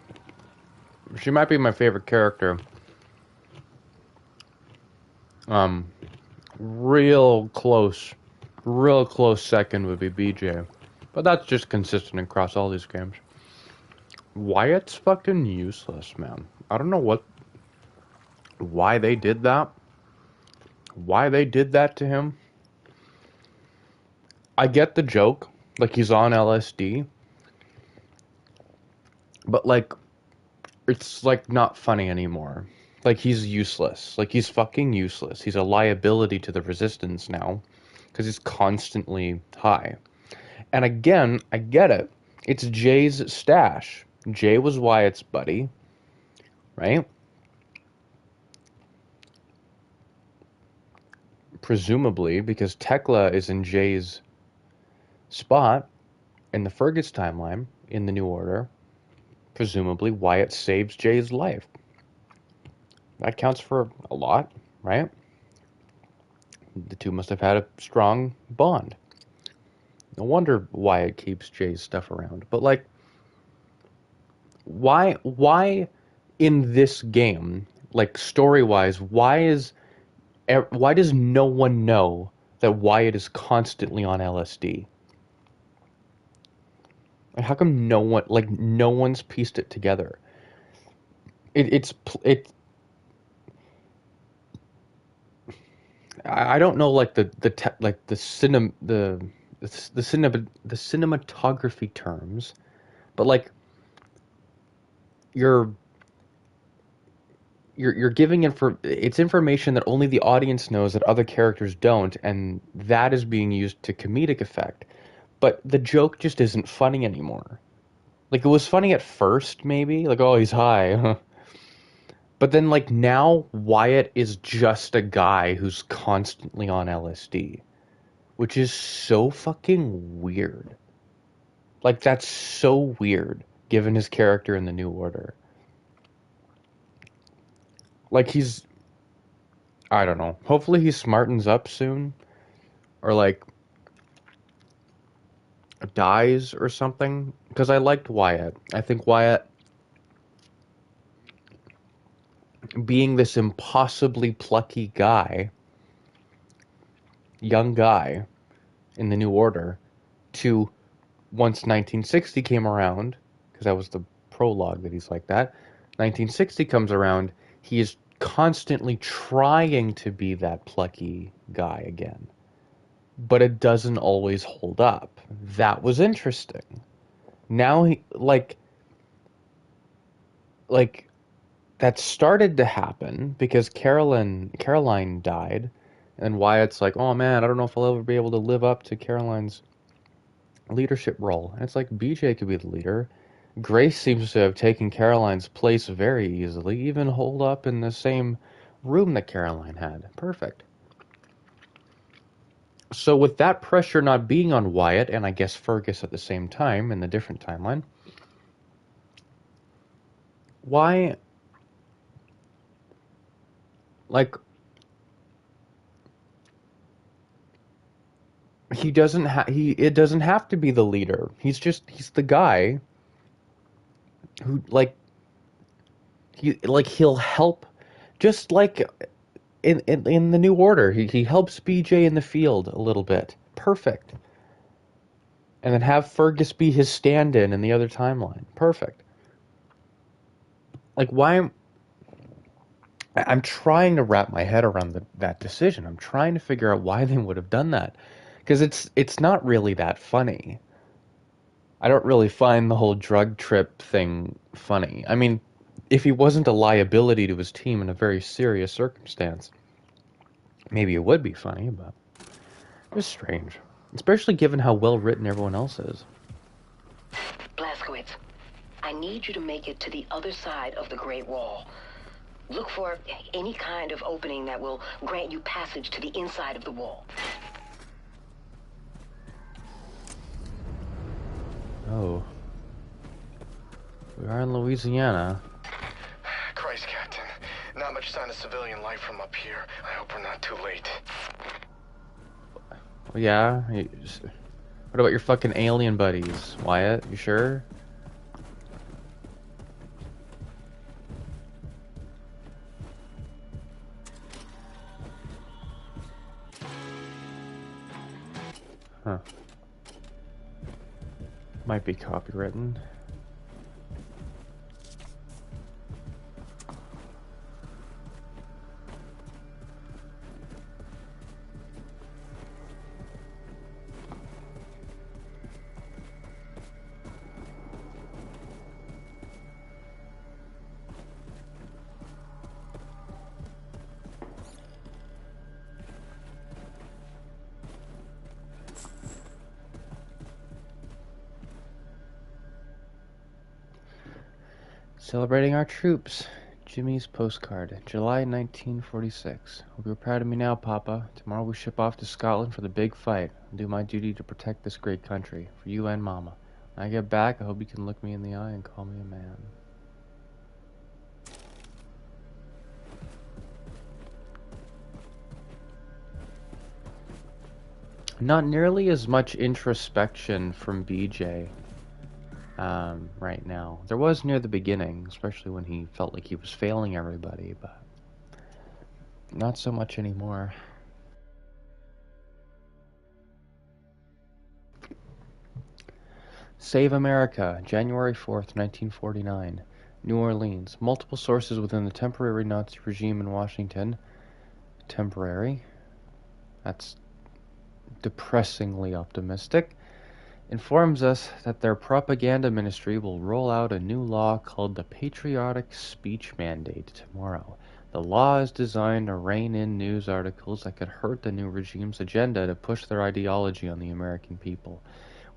She might be my favorite character. Real close second would be BJ. But that's just consistent across all these games. Wyatt's fucking useless, man. I don't know why they did that. Why they did that to him. I get the joke. Like, he's on LSD. But, like, it's, like, not funny anymore. Like, he's useless. Like, he's fucking useless. He's a liability to the Resistance now. Because he's constantly high. And again, I get it. It's Jay's stash. Jay was Wyatt's buddy. Right? Presumably, because Tekla is in Jay's spot in the Fergus timeline, in the New Order. Presumably, Wyatt saves Jay's life. That counts for a lot, right? The two must have had a strong bond. No wonder Wyatt keeps Jay's stuff around. But, like, why in this game, like, story-wise, why does no one know that Wyatt is constantly on LSD? Like, how come no one's pieced it together? I don't know, like, the cinematography terms, but, like, you're giving it's information that only the audience knows that other characters don't, and that is being used to comedic effect. But the joke just isn't funny anymore. Like, it was funny at first, maybe, like, oh, he's high. But then, like, now Wyatt is just a guy who's constantly on LSD, which is so fucking weird. Like, that's so weird, given his character in the New Order. Like, I don't know. Hopefully he smartens up soon. Or, like, dies or something. Because I liked Wyatt. I think Wyatt, being this impossibly plucky guy, young guy in the New Order, to once 1960 came around, because that was the prologue that he's like that, 1960 comes around, he is constantly trying to be that plucky guy again. But it doesn't always hold up. That was interesting. Now he, like, that started to happen because Caroline died, and Wyatt's like, oh man, I don't know if I'll ever be able to live up to Caroline's leadership role. And it's like, BJ could be the leader. Grace seems to have taken Caroline's place very easily, even holed up in the same room that Caroline had. Perfect. So with that pressure not being on Wyatt, and I guess Fergus at the same time, in the different timeline, why... Like... It doesn't have to be the leader. He's the guy who, like... He'll help... Just like... In the New Order, he helps BJ in the field a little bit. Perfect. And then have Fergus be his stand-in the other timeline. Perfect. Like, why... I'm trying to wrap my head around that decision. I'm trying to figure out why they would have done that. Because it's not really that funny. I don't really find the whole drug trip thing funny. I mean, if he wasn't a liability to his team in a very serious circumstance, maybe it would be funny, but it's strange. Especially given how well written everyone else is. Blazkowicz, I need you to make it to the other side of the Great Wall. Look for any kind of opening that will grant you passage to the inside of the wall. Oh. We are in Louisiana. Christ, Captain. Not much sign of civilian life from up here. I hope we're not too late. Well, yeah. What about your fucking alien buddies, Wyatt? You sure? Huh. Might be copywritten. Celebrating our troops. Jimmy's postcard. July 1946. Hope you're proud of me now, Papa. Tomorrow we ship off to Scotland for the big fight. I'll do my duty to protect this great country. For you and Mama. When I get back, I hope you can look me in the eye and call me a man. Not nearly as much introspection from BJ. Right now. There was near the beginning, especially when he felt like he was failing everybody, but not so much anymore. Save America, January 4th, 1949. New Orleans. Multiple sources within the temporary Nazi regime in Washington. Temporary. That's depressingly optimistic. Informs us that their propaganda ministry will roll out a new law called the Patriotic Speech Mandate tomorrow. The law is designed to rein in news articles that could hurt the new regime's agenda to push their ideology on the American people.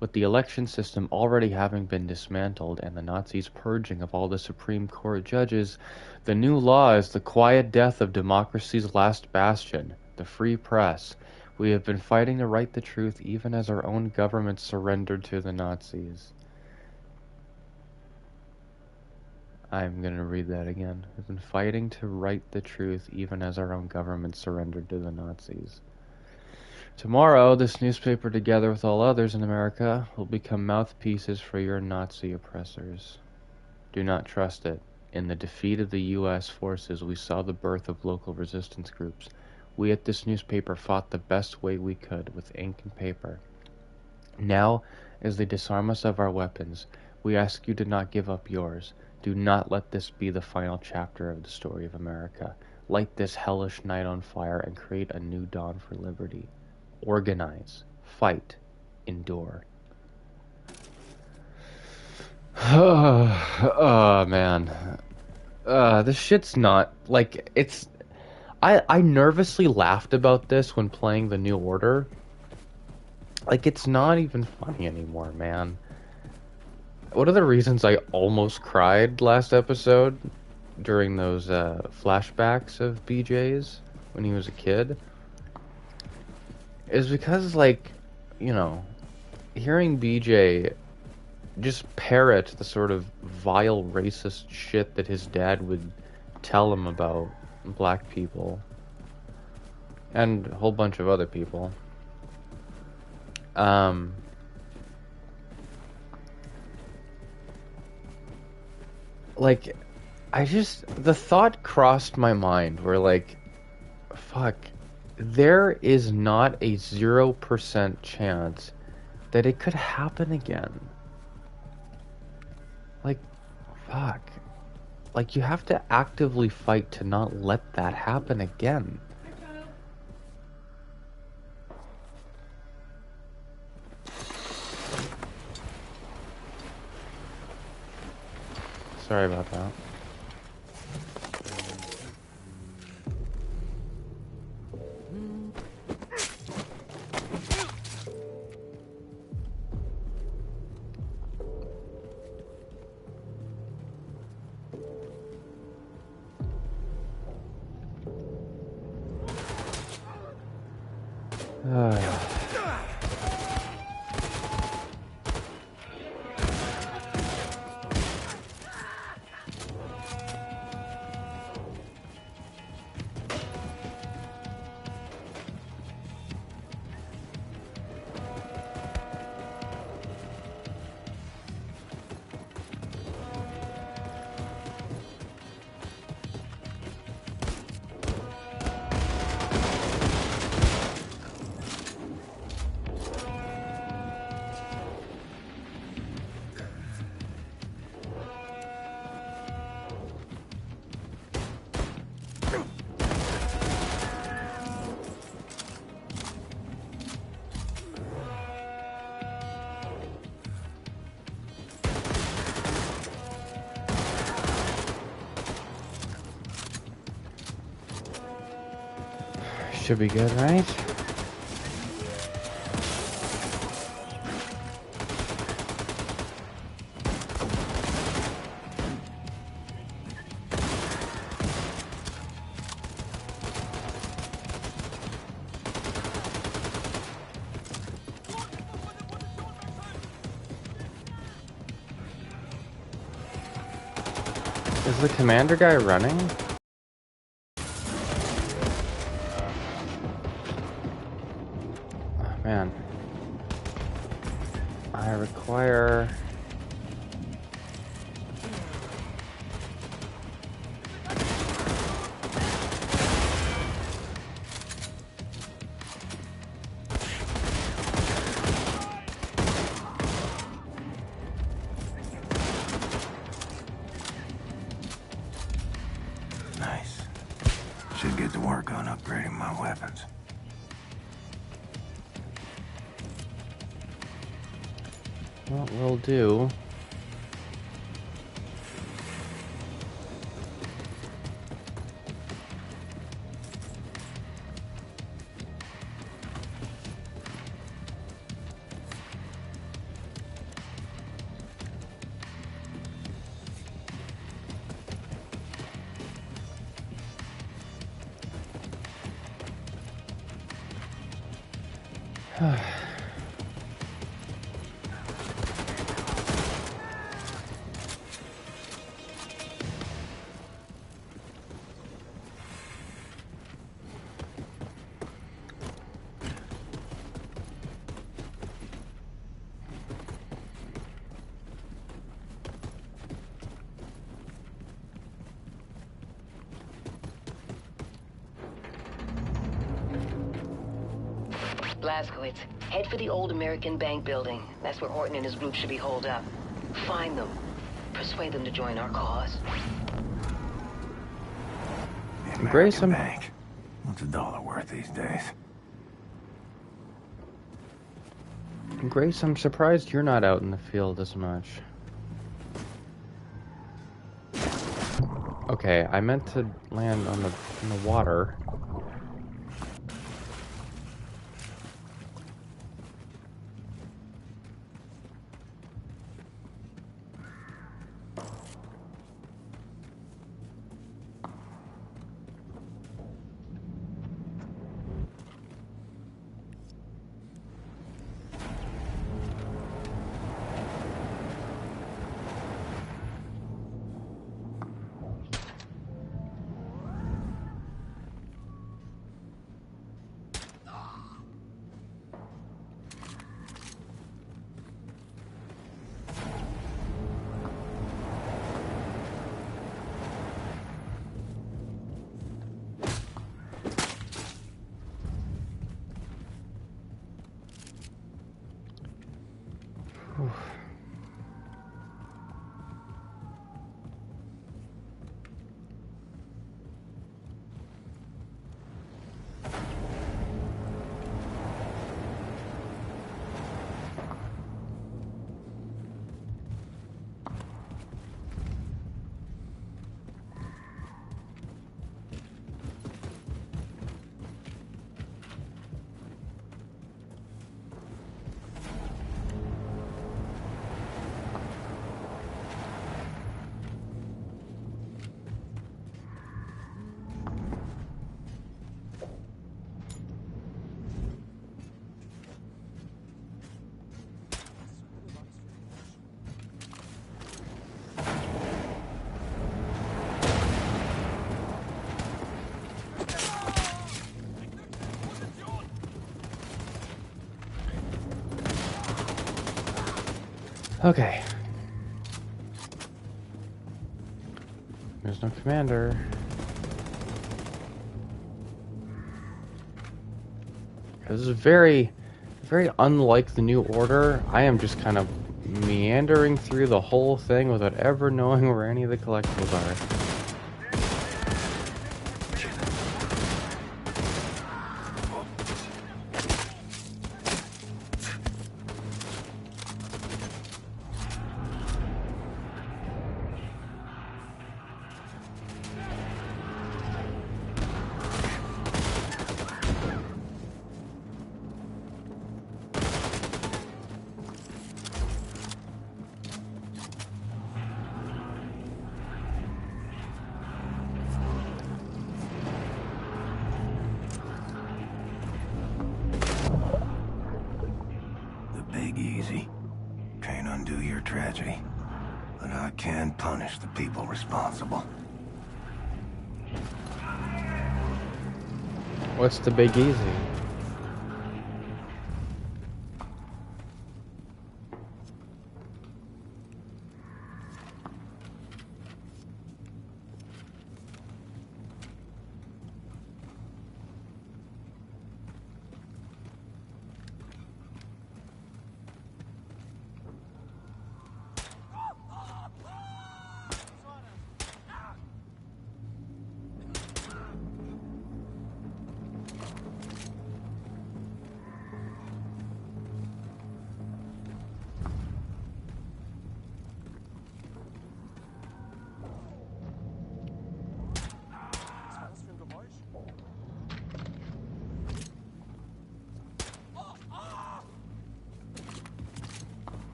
With the election system already having been dismantled and the Nazis purging of all the Supreme Court judges, the new law is the quiet death of democracy's last bastion, the free press. We have been fighting to write the truth even as our own government surrendered to the Nazis. I'm going to read that again. We've been fighting to write the truth even as our own government surrendered to the Nazis. Tomorrow, this newspaper, together with all others in America, will become mouthpieces for your Nazi oppressors. Do not trust it. In the defeat of the U.S. forces, we saw the birth of local resistance groups. We at this newspaper fought the best way we could, with ink and paper. Now, as they disarm us of our weapons, we ask you to not give up yours. Do not let this be the final chapter of the story of America. Light this hellish night on fire and create a new dawn for liberty. Organize, fight, endure. Oh, man. This shit's not, like, it's... I nervously laughed about this when playing the New Order. Like, it's not even funny anymore, man. One of the reasons I almost cried last episode during those flashbacks of BJ's when he was a kid is because, like, you know, hearing BJ just parrot the sort of vile racist shit that his dad would tell him about black people and a whole bunch of other people. Like, the thought crossed my mind where, like, fuck, there is not a 0% chance that it could happen again. Like, fuck. Like, you have to actively fight to not let that happen again. Sorry about that. Should be good, right? Is the commander guy running? Man, I require... Nice. Should get to work on upgrading my weapons. What we'll do... Blazkowicz, head for the old American Bank building. That's where Horton and his group should be holed up. Find them. Persuade them to join our cause. Grayson. Bank. What's a dollar worth these days? Grace, I'm surprised you're not out in the field as much. Okay, I meant to land on in the water. Okay. There's no commander. This is very unlike the New Order. I am just kind of meandering through the whole thing without ever knowing where any of the collectibles are. What's the big easy?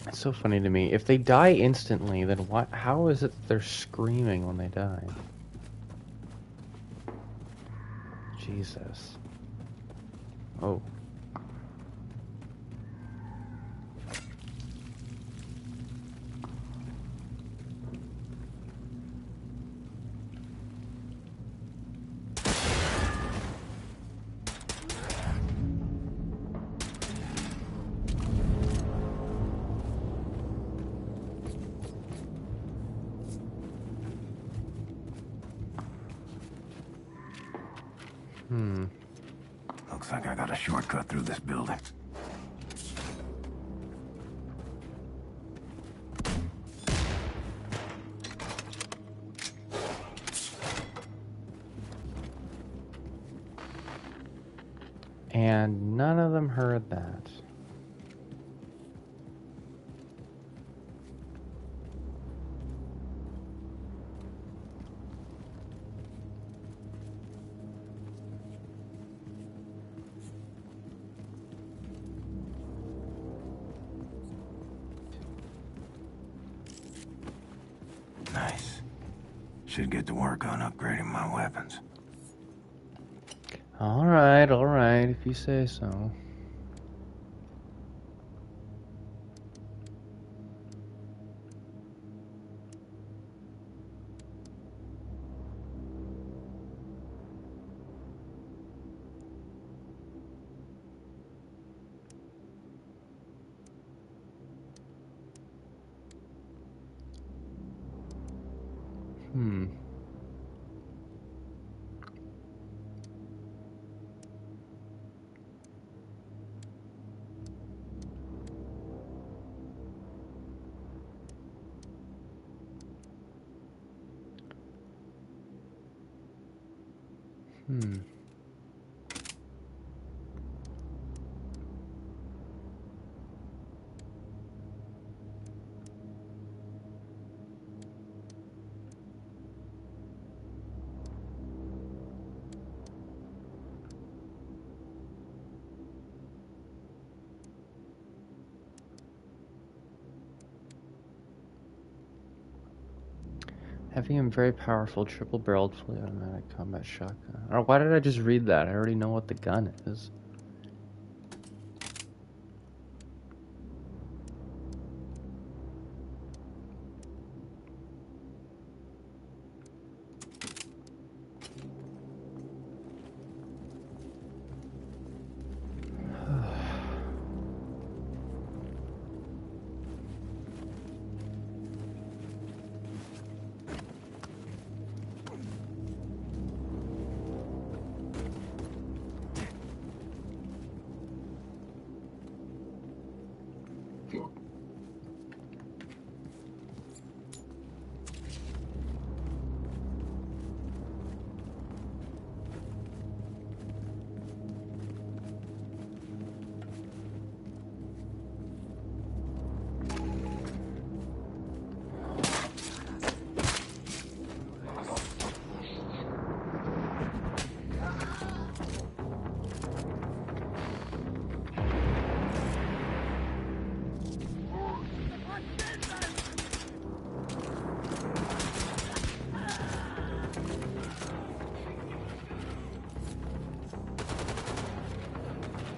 It's so funny to me. If they die instantly, then what? How is it that they're screaming when they die? Jesus. Oh. Looks like I got a shortcut through this building. And none of them heard that. Nice. Should get to work on upgrading my weapons. Alright, if you say so. Heavy and very powerful triple-barreled fully automatic combat shotgun. Or why did I just read that? I already know what the gun is.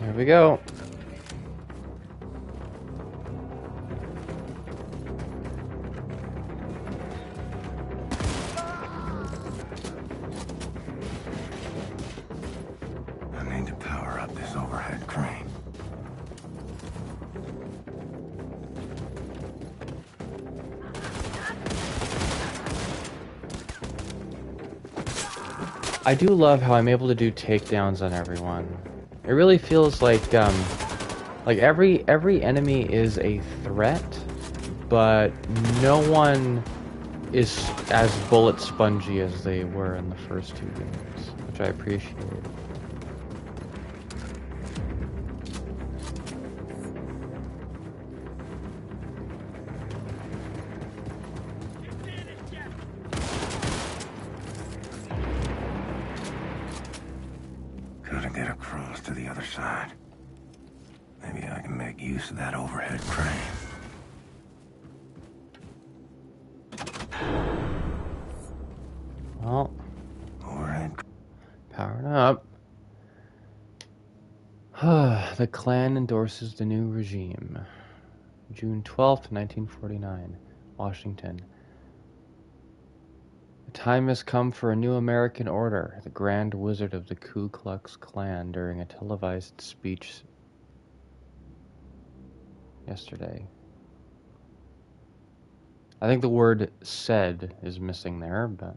Here we go. I need to power up this overhead crane. I do love how I'm able to do takedowns on everyone. It really feels like every enemy is a threat, but no one is as bullet spongy as they were in the first two games, which I appreciate. Gotta get across to the other side. Maybe I can make use of that overhead crane. Well, overhead. Powering up. The Klan endorses the new regime. June 12th, 1949, Washington. The time has come for a new American order, the Grand Wizard of the Ku Klux Klan during a televised speech yesterday. I think the word said is missing there, but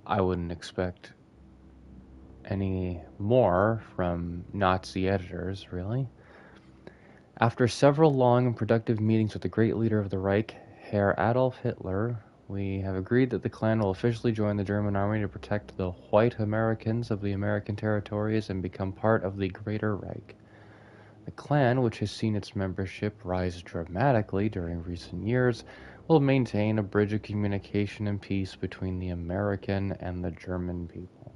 I wouldn't expect any more from Nazi editors, really. After several long and productive meetings with the great leader of the Reich, Herr Adolf Hitler, we have agreed that the Klan will officially join the German army to protect the white Americans of the American territories and become part of the Greater Reich. The Klan, which has seen its membership rise dramatically during recent years, will maintain a bridge of communication and peace between the American and the German people.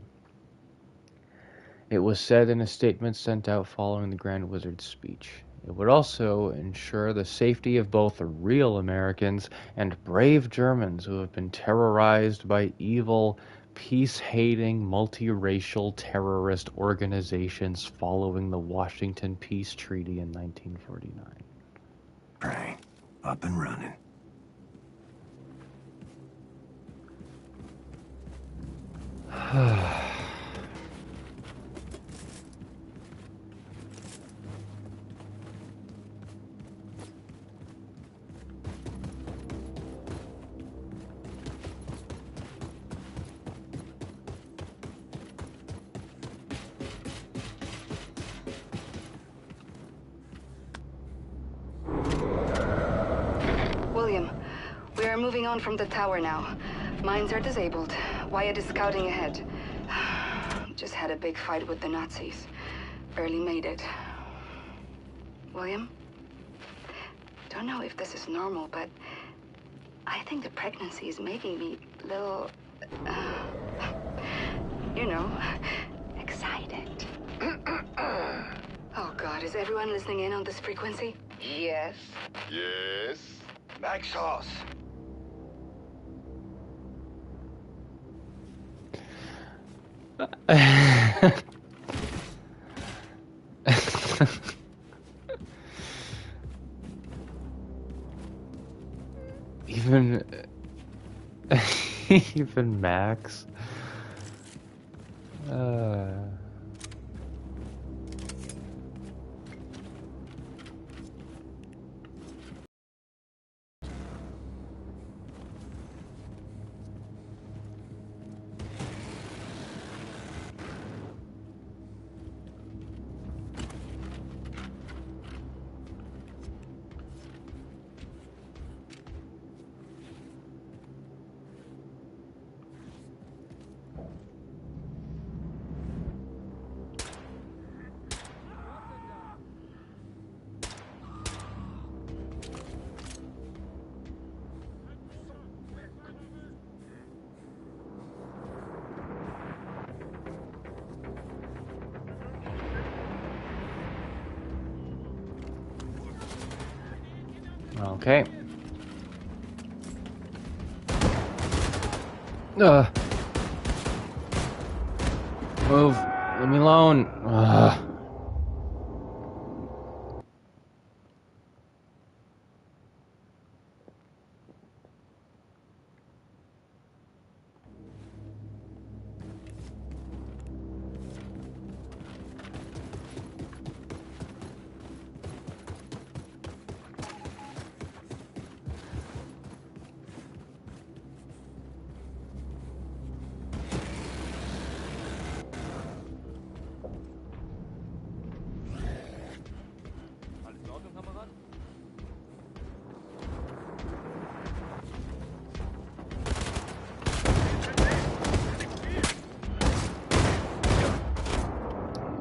It was said in a statement sent out following the Grand Wizard's speech. It would also ensure the safety of both real Americans and brave Germans who have been terrorized by evil, peace-hating, multiracial terrorist organizations following the Washington Peace Treaty in 1949. Crane, up and running. William, we are moving on from the tower now. Mines are disabled. Wyatt is scouting ahead. Just had a big fight with the Nazis. Barely made it. William? Don't know if this is normal, but I think the pregnancy is making me a little, you know, excited. Oh God, is everyone listening in on this frequency? Yes. Yes. Maxos. Even Max. Okay. Move. Leave me alone.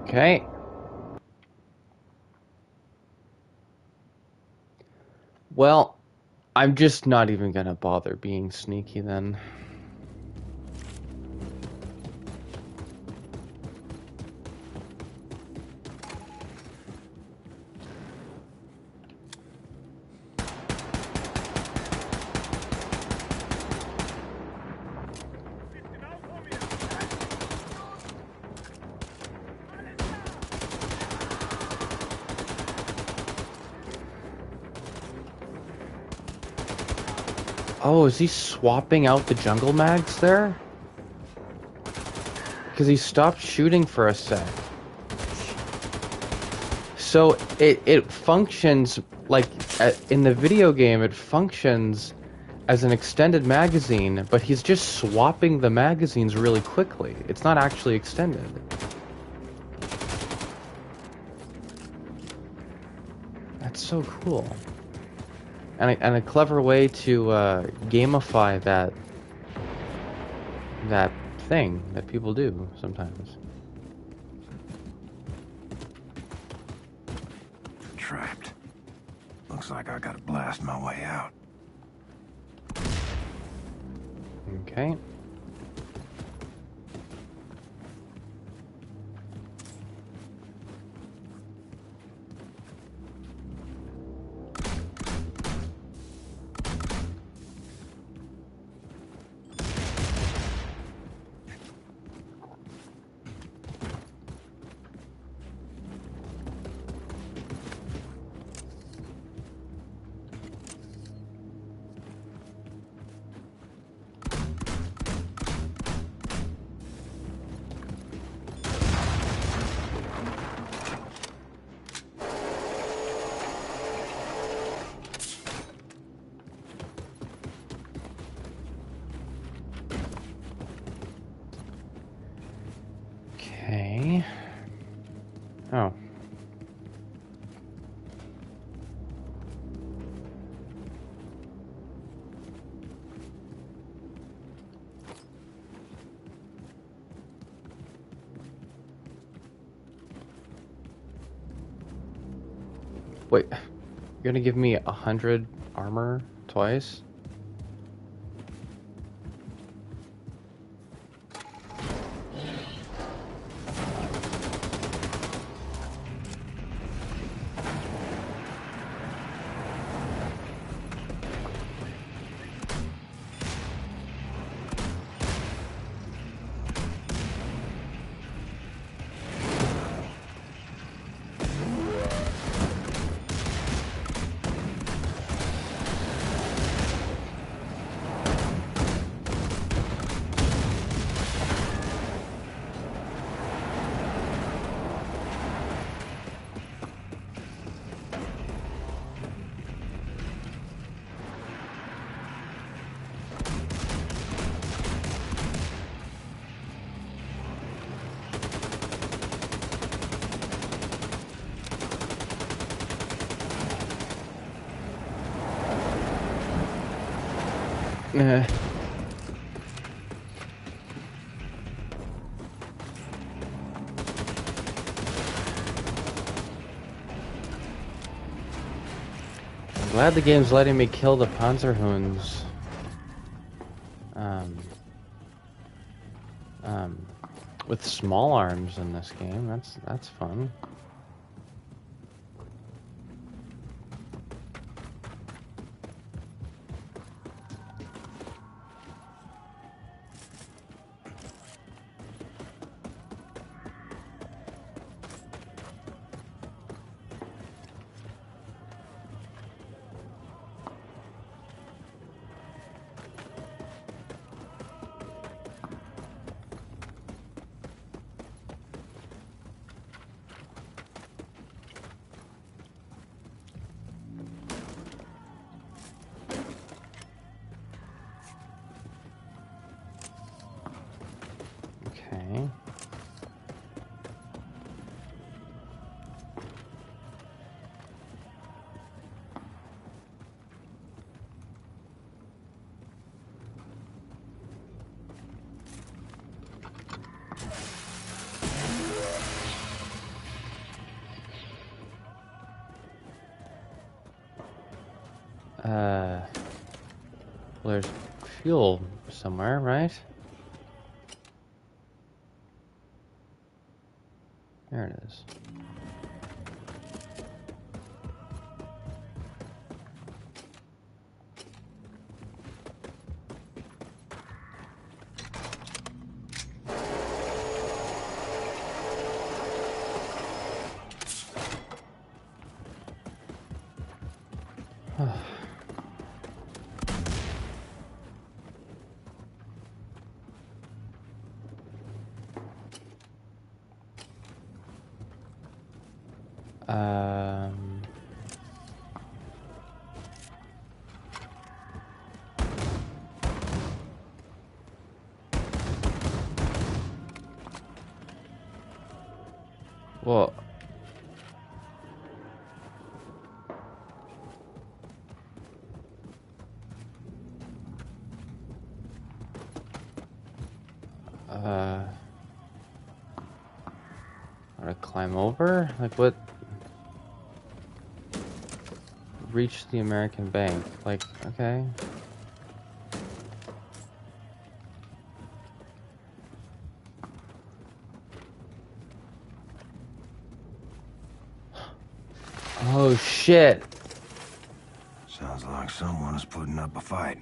Okay. Well, I'm just not even gonna bother being sneaky then. Oh, is he swapping out the jungle mags there? Because he stopped shooting for a sec. So it functions like in the video game. It functions as an extended magazine, but he's just swapping the magazines really quickly. It's not actually extended. That's so cool. And a clever way to gamify that thing that people do sometimes. Trapped. Looks like I gotta blast my way out. Okay. Okay. Oh. Wait, you're gonna give me 100 armor twice? Nah. I'm glad the game's letting me kill the Panzerhunds. With small arms in this game. That's fun. Well, there's fuel somewhere, right? There it is. Um... Well... Gotta climb over? Like, what? Reach the American bank. Like, okay. Oh, shit. Sounds like someone is putting up a fight.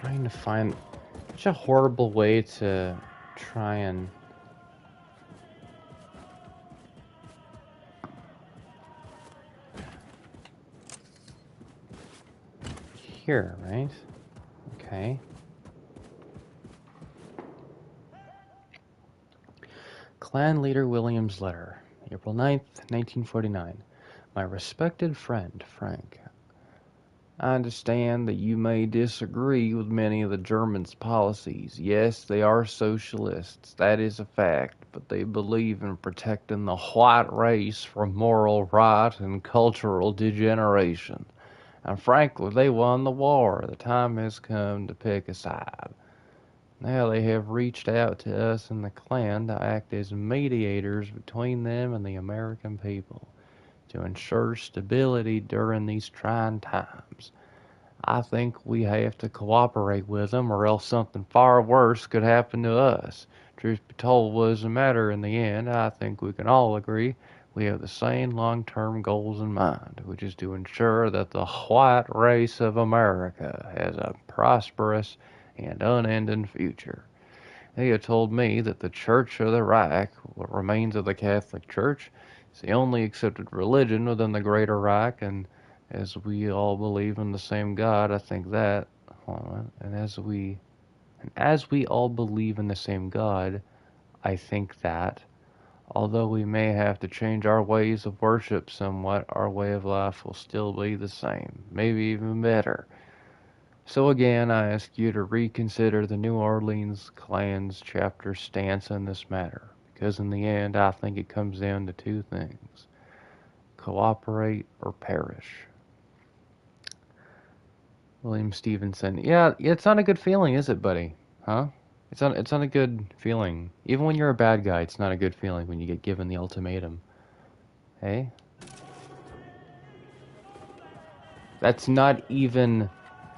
Trying to find such a horrible way to try and here, right? Okay. Clan Leader William's letter, April 9th, 1949. My respected friend, Frank. I understand that you may disagree with many of the Germans' policies. Yes, they are socialists, that is a fact, but they believe in protecting the white race from moral rot and cultural degeneration. And frankly, they won the war. The time has come to pick a side. Now they have reached out to us in the Klan to act as mediators between them and the American people, to ensure stability during these trying times. I think we have to cooperate with them, or else something far worse could happen to us. Truth be told, what does it matter in the end? I think we can all agree we have the same long-term goals in mind, which is to ensure that the white race of America has a prosperous and unending future. They have told me that the Church of the Reich, what remains of the Catholic Church, is the only accepted religion within the Greater Reich, and as we all believe in the same God, I think that, and as we all believe in the same God, I think that, although we may have to change our ways of worship somewhat, our way of life will still be the same, maybe even better. So again, I ask you to reconsider the New Orleans Klan's chapter stance on this matter, because in the end, I think it comes down to two things: cooperate or perish. William Stevenson. Yeah, it's not a good feeling, is it, buddy? Huh? It's not a good feeling. Even when you're a bad guy, it's not a good feeling when you get given the ultimatum. Hey? That's not even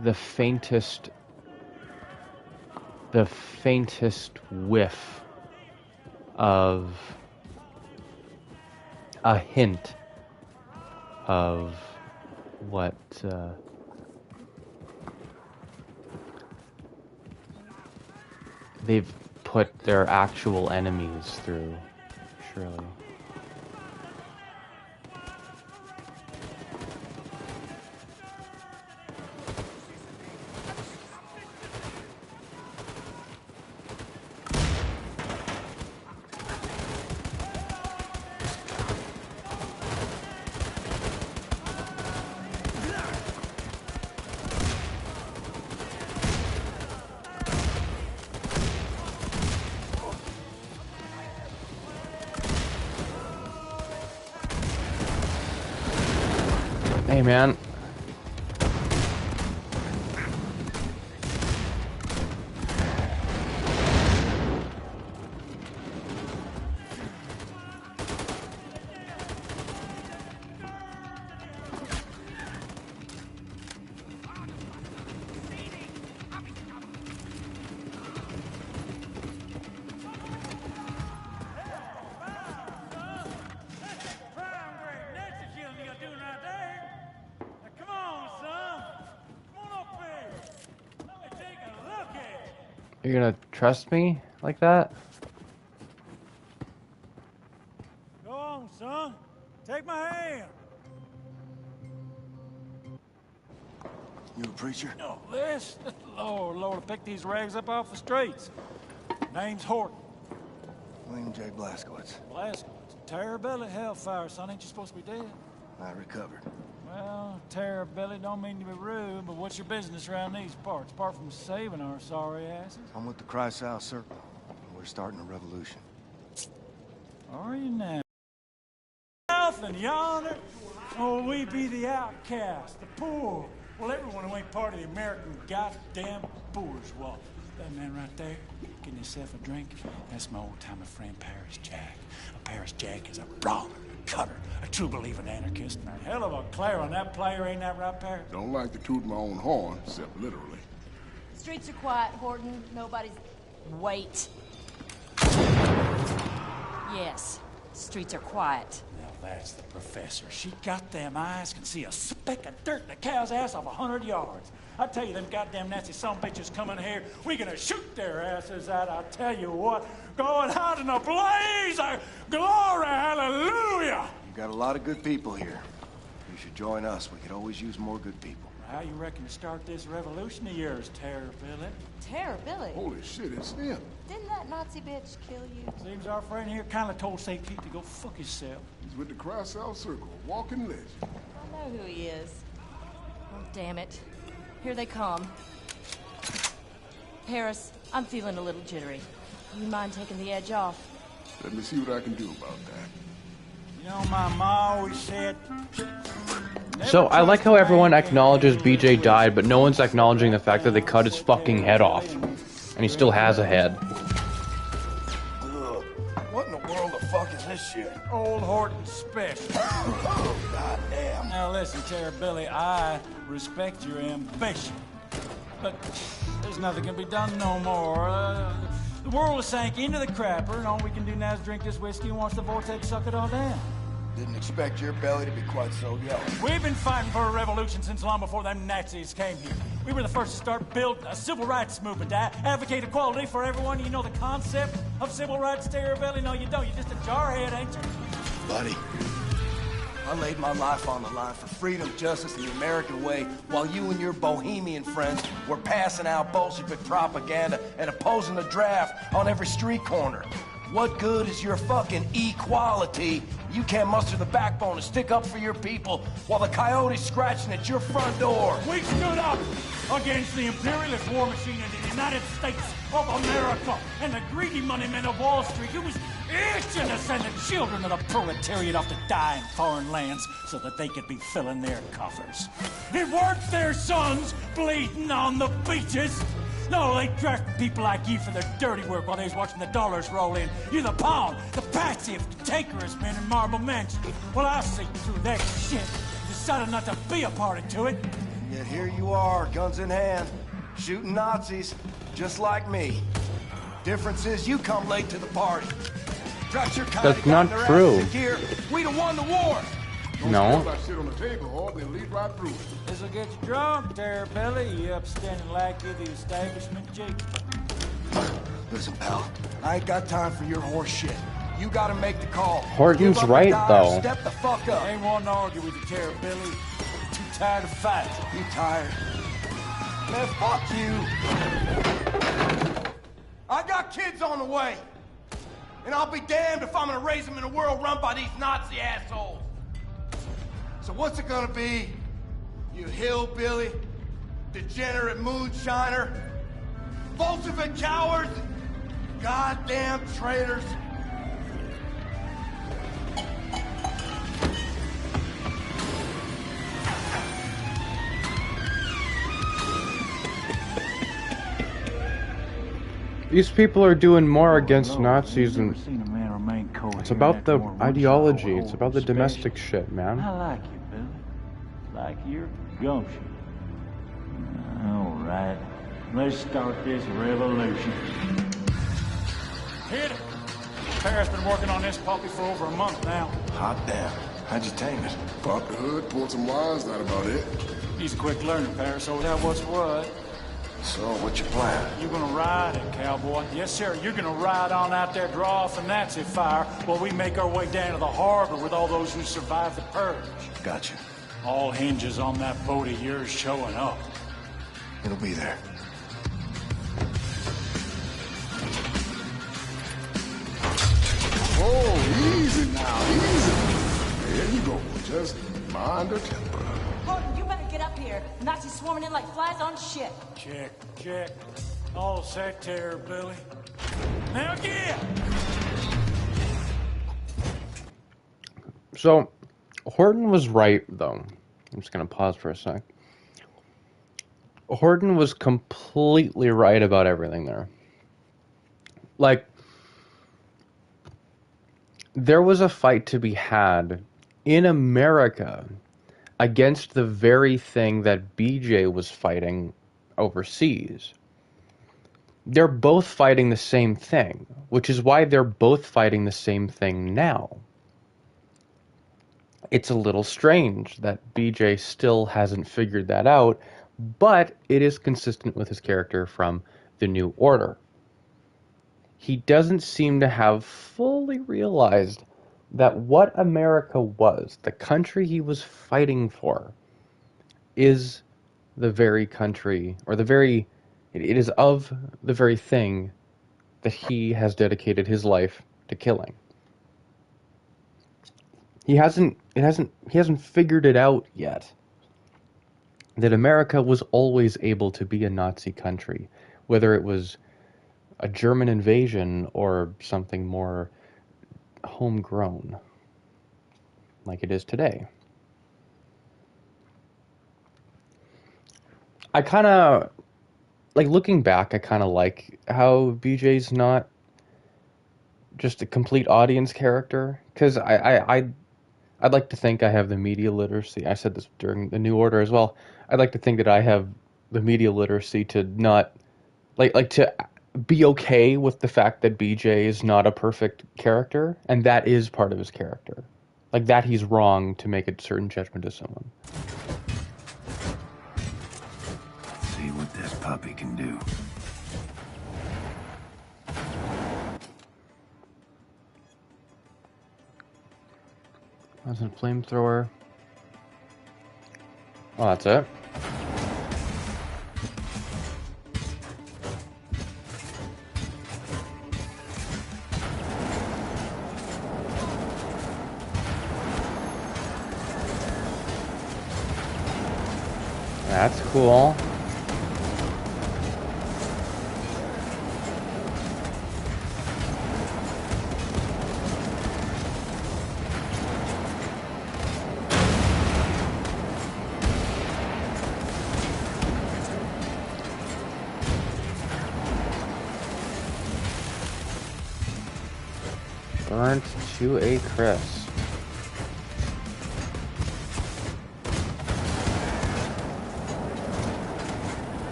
the faintest whiff of a hint of what they've put their actual enemies through, surely. Hey, man. You're gonna trust me like that? Go on, son. Take my hand. You a preacher? No, this? Lord, Lord, pick these rags up off the streets. Name's Horton. William J. Blazkowicz. Blazkowicz. Terror-belly hellfire, son. Ain't you supposed to be dead? I recovered. Well, terror-belly don't mean to be rude, but what's your business around these parts, apart from saving our sorry asses? I'm with the Christ-Hour Circle. We're starting a revolution. Are you now? South and yonder? Oh, we be the outcast, the poor. Well, everyone who ain't part of the American goddamn bourgeois. That man right there, getting himself a drink, that's my old-timer friend Paris Jack. Paris Jack is a brawler, cutter, a true believing anarchist, and a hell of a clarinet player, ain't that right, Paris? Don't like to toot my own horn, except literally. Streets are quiet, Horton. Nobody's... Wait. Yes, streets are quiet. Now that's the professor. She got them eyes, can see a speck of dirt in a cow's ass off 100 yards. I tell you, them goddamn Nazi son bitches coming here, we gonna shoot their asses out. I tell you what, going out in a blaze of glory, hallelujah! You got a lot of good people here. You should join us. We could always use more good people. How you reckon to start this revolution of yours, Terror-Billy? Terror-Billy? Holy shit, it's him. Didn't that Nazi bitch kill you? Seems our friend here kind of told St. Pete to go fuck himself. He's with the Christ-Hour Circle, a walking legend. I know who he is. Oh, damn it. Here they come. Paris, I'm feeling a little jittery. You mind taking the edge off? Let me see what I can do about that. You know, my ma always said... So, I like how everyone acknowledges BJ died, but no one's acknowledging the fact that they cut his fucking head off. And he still has a head. What in the world the fuck is this shit? Old Horton special. Oh, goddamn. Now listen, Terror-Billy, I respect your ambition. But there's nothing can be done no more. The world has sank into the crapper, and all we can do now is drink this whiskey and watch the vortex suck it all down. Didn't expect your belly to be quite so yellow. We've been fighting for a revolution since long before them Nazis came here. We were the first to start building a civil rights movement to advocate equality for everyone. You know the concept of civil rights, Terror-Billy? No, you don't. You're just a jarhead, ain't you? Buddy, I laid my life on the line for freedom, justice, and the American way, while you and your bohemian friends were passing out Bolshevik propaganda and opposing the draft on every street corner. What good is your fucking equality? You can't muster the backbone to stick up for your people while the coyote's scratching at your front door. We stood up against the imperialist war machine in the United States of America and the greedy money men of Wall Street who was itching to send the children of the proletariat off to die in foreign lands so that they could be filling their coffers. It weren't their sons bleeding on the beaches. No, they drafted people like you for their dirty work while they was watching the dollars roll in. You're the pawn, the passive, cantankerous men in Marble Mansion. Well, I see through that shit. Decided not to be a party to it. And yet here you are, guns in hand, shooting Nazis, just like me. Difference is you come late to the party. Your kind That's not true. We'd have won the war. No. Sit on the table, or they'll lead right through it. This'll get you drunk, Terror-Billy. You upstanding like you're the establishment chief. Listen, pal, I ain't got time for your horse shit. You gotta make the call. Horton's right, though. Step the fuck up. I ain't wanting to argue with you, Terror-Billy. I'm too tired of fighting. You tired? Man, fuck you. I got kids on the way. And I'll be damned if I'm gonna raise them in a world run by these Nazi assholes. So what's it gonna be? You hillbilly, degenerate moonshiner, Bolshevik cowards, goddamn traitors. These people are doing more against Nazis and Seen a man remain coherent it's about the after one ideology, shot it's about the special. domestic shit, man. I like you, Billy. Like your gumption. All right. Let's start this revolution. Hit it! Paris been working on this puppy for over a month now. Hot damn. How'd you tame it? Pop the hood, pulled some wires, not about it. He's a quick learner, Paris, so that what's what. So, what's your plan? You're gonna ride it, cowboy. Yes, sir. You're gonna ride on out there, draw off a Nazi fire, while we make our way down to the harbor with all those who survived the purge. Gotcha. All hinges on that boat of yours showing up. It'll be there. Oh, easy now, easy. There you go. Just mind her temper. Horton, you better get up here. Nazis swarming in like flies on shit. Check, check. All set there, Billy. Now get! So, Horton was right, though. I'm just gonna pause for a sec. Horton was completely right about everything there. Like, there was a fight to be had in America against the very thing that BJ was fighting overseas. They're both fighting the same thing, which is why they're both fighting the same thing now. It's a little strange that BJ still hasn't figured that out, but it is consistent with his character from The New Order. He doesn't seem to have fully realized that what America was, the country he was fighting for, is the very country, or it is of the very thing that he has dedicated his life to killing. He hasn't figured it out yet. That America was always able to be a Nazi country, whether it was a German invasion or something more homegrown, like it is today. I kind of, like, looking back, I kind of like how BJ's not just a complete audience character, because I'd like to think I have the media literacy. I said this during The New Order as well. I'd like to think that I have the media literacy to not, like to be okay with the fact that BJ is not a perfect character, and that is part of his character. Like, that he's wrong to make a certain judgment of someone. See what this puppy can do. That's a flamethrower. Oh, that's it. That's cool. Burnt to a crisp.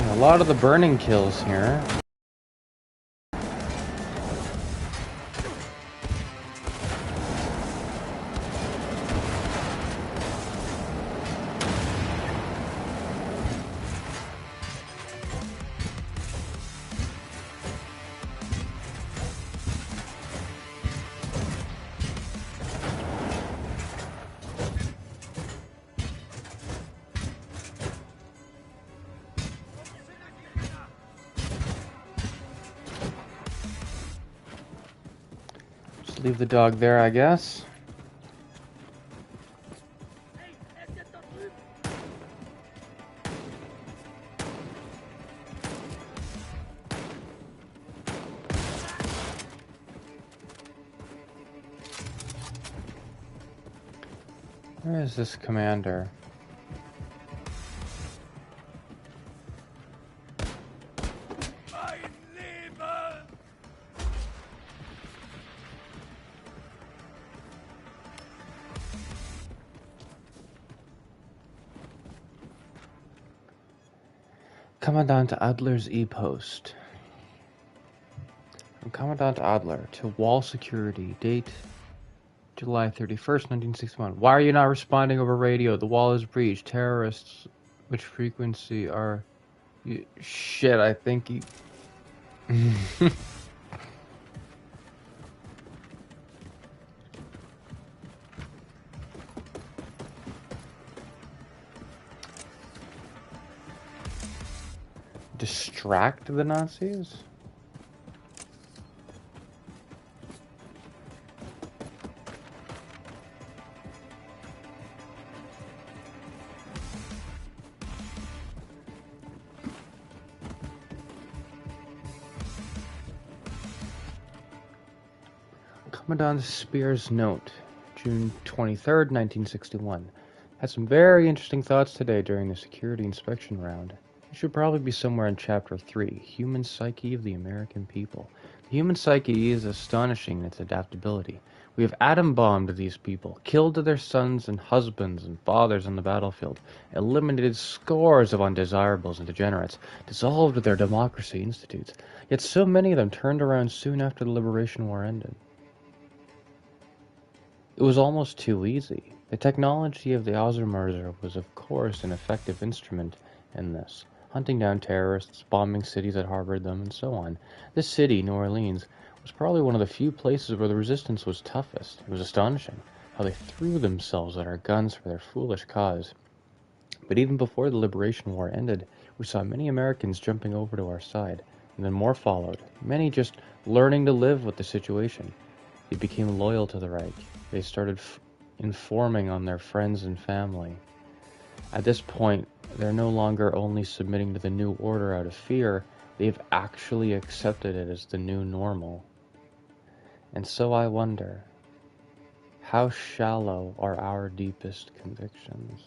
A lot of the burning kills here. Leave the dog there, I guess. Where is this commander? Commandant Adler's e-post. From Commandant Adler to Wall Security. Date July 31st, 1961. Why are you not responding over radio? The wall is breached. Terrorists, which frequency are... Shit, I think you... Distract the Nazis? Commandant Spear's note, June 23rd, 1961. Had some very interesting thoughts today during the security inspection round. It should probably be somewhere in Chapter 3, Human Psyche of the American People. The human psyche is astonishing in its adaptability. We have atom-bombed these people, killed their sons and husbands and fathers on the battlefield, eliminated scores of undesirables and degenerates, dissolved their democracy institutes, yet so many of them turned around soon after the Liberation War ended. It was almost too easy. The technology of the Außenmörser was of course an effective instrument in this, hunting down terrorists, bombing cities that harbored them, and so on. This city, New Orleans, was probably one of the few places where the resistance was toughest. It was astonishing how they threw themselves at our guns for their foolish cause. But even before the Liberation War ended, we saw many Americans jumping over to our side, and then more followed, many just learning to live with the situation. They became loyal to the Reich. They started informing on their friends and family. At this point, they're no longer only submitting to the new order out of fear, they've actually accepted it as the new normal. And so I wonder, how shallow are our deepest convictions?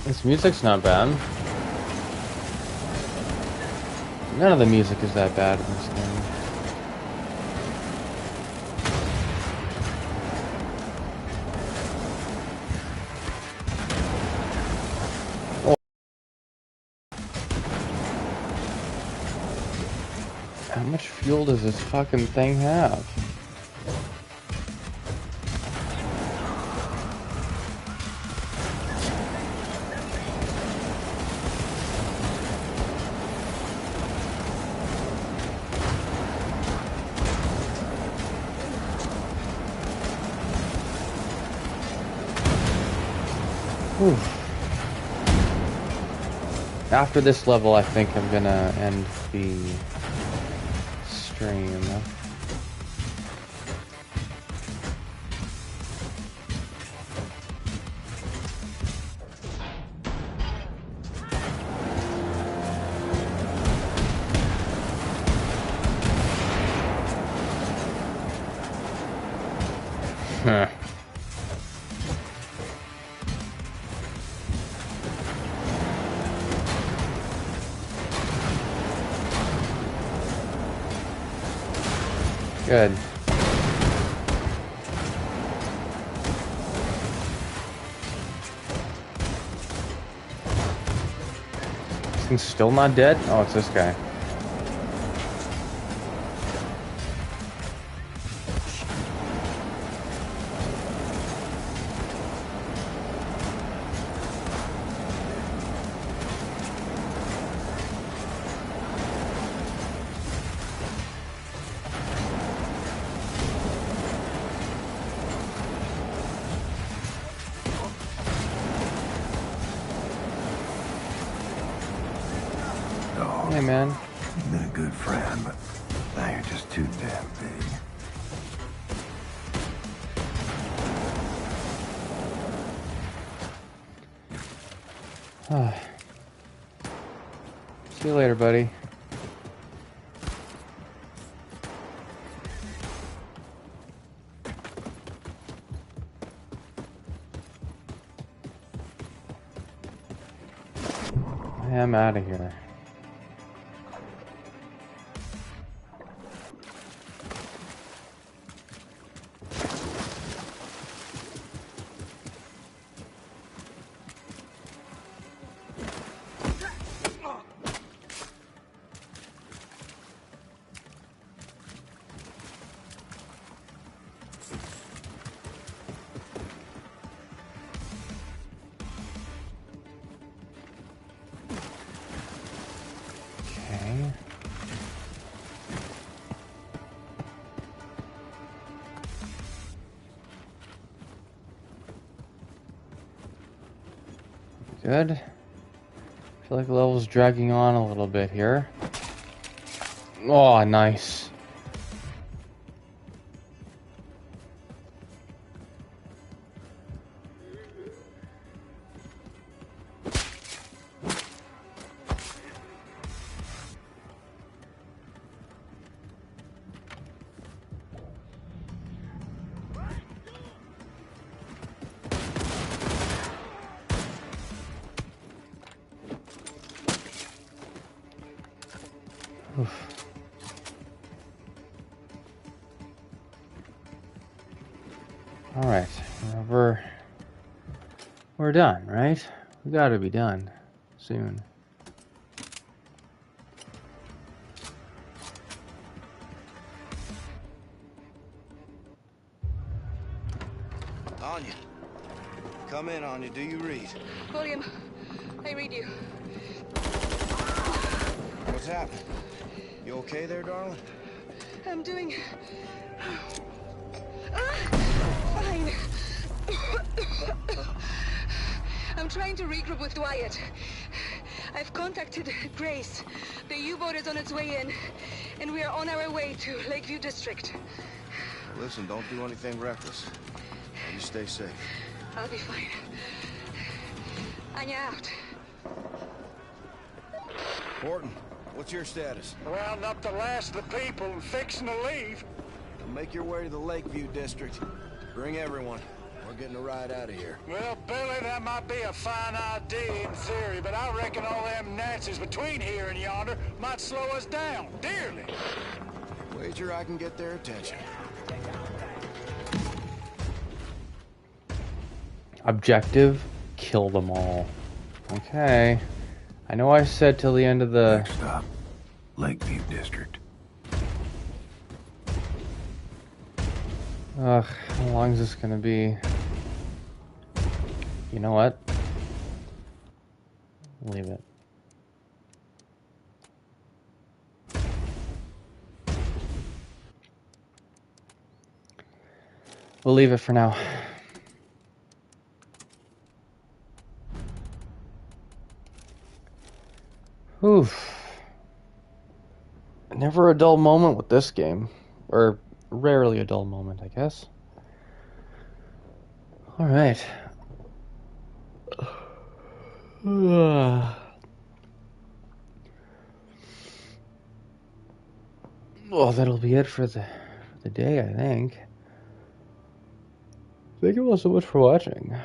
This music's not bad. None of the music is that bad in this game. Oh. How much fuel does this fucking thing have? After this level, I think I'm gonna end the stream. Huh. Good. This thing's still not dead? Oh, it's this guy. Hey, man. You've been a good friend, but now you're just too damn big. See you later, buddy. I am out of here. Good. I feel like the level's dragging on a little bit here. Oh, nice. Alright, we're done, right? We gotta be done soon. Anya. Come in, Anya. Do you read? William, I read you. What's happening? You okay there, darling? I'm doing... fine. I'm trying to regroup with Wyatt. I've contacted Grace. The U-boat is on its way in, and we are on our way to Lakeview District. Listen, don't do anything reckless. You stay safe. I'll be fine. Anya out. Horton, what's your status? Rounding up the last of the people and fixing to leave. Make your way to the Lakeview District. Bring everyone. We're getting a ride out of here. Well, Billy, that might be a fine idea in theory, but I reckon all them Nazis between here and yonder might slow us down, dearly. Wager I can get their attention. Objective, kill them all. Okay. I know I said till the end of the... Next stop, Lakeview District. Ugh, how long is this gonna be? You know what? Leave it. We'll leave it for now. Oof. Never a dull moment with this game. Or rarely a dull moment, I guess. Alright. Well, that'll be it for the day, I think. Thank you all so much for watching.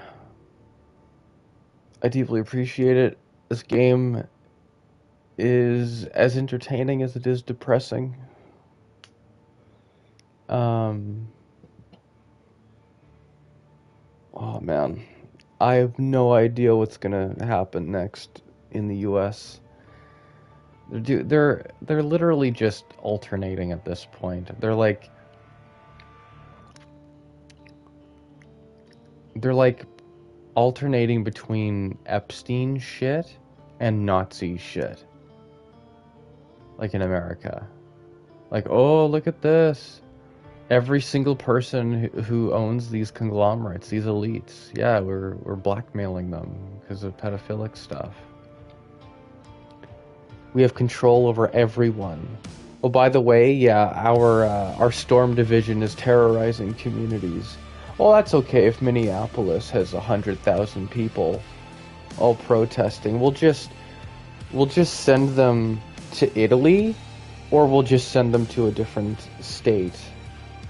I deeply appreciate it. This game is as entertaining as it is depressing. Oh man, I have no idea what's gonna happen next in the US. They're literally just alternating at this point. They're like alternating between Epstein shit and Nazi shit. Like in America. Like, oh, look at this. Every single person who owns these conglomerates, these elites, yeah, we're blackmailing them because of pedophilic stuff. We have control over everyone. Oh, by the way, yeah, our Storm Division is terrorizing communities. Well, that's okay if Minneapolis has 100,000 people all protesting. We'll just send them to Italy, or we'll just send them to a different state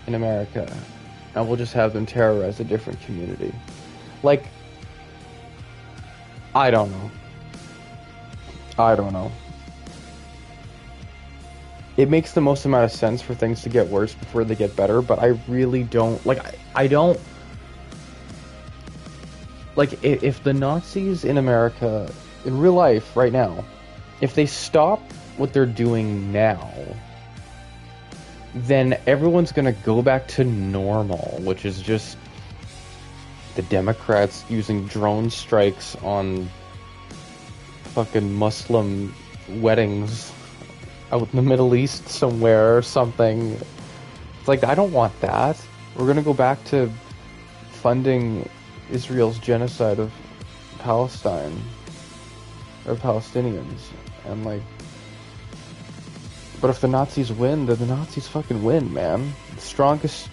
in America, and we'll just have them terrorize a different community. Like, I don't know. It makes the most amount of sense for things to get worse before they get better, but I really don't, like, I don't, like, if the Nazis in America, in real life, right now, if they stop what they're doing now, then everyone's gonna go back to normal, which is just the Democrats using drone strikes on fucking Muslim weddings out in the Middle East somewhere or something. It's like, I don't want that. We're gonna go back to funding Israel's genocide of Palestine, or Palestinians, and like, but if the Nazis win, then the Nazis fucking win, man.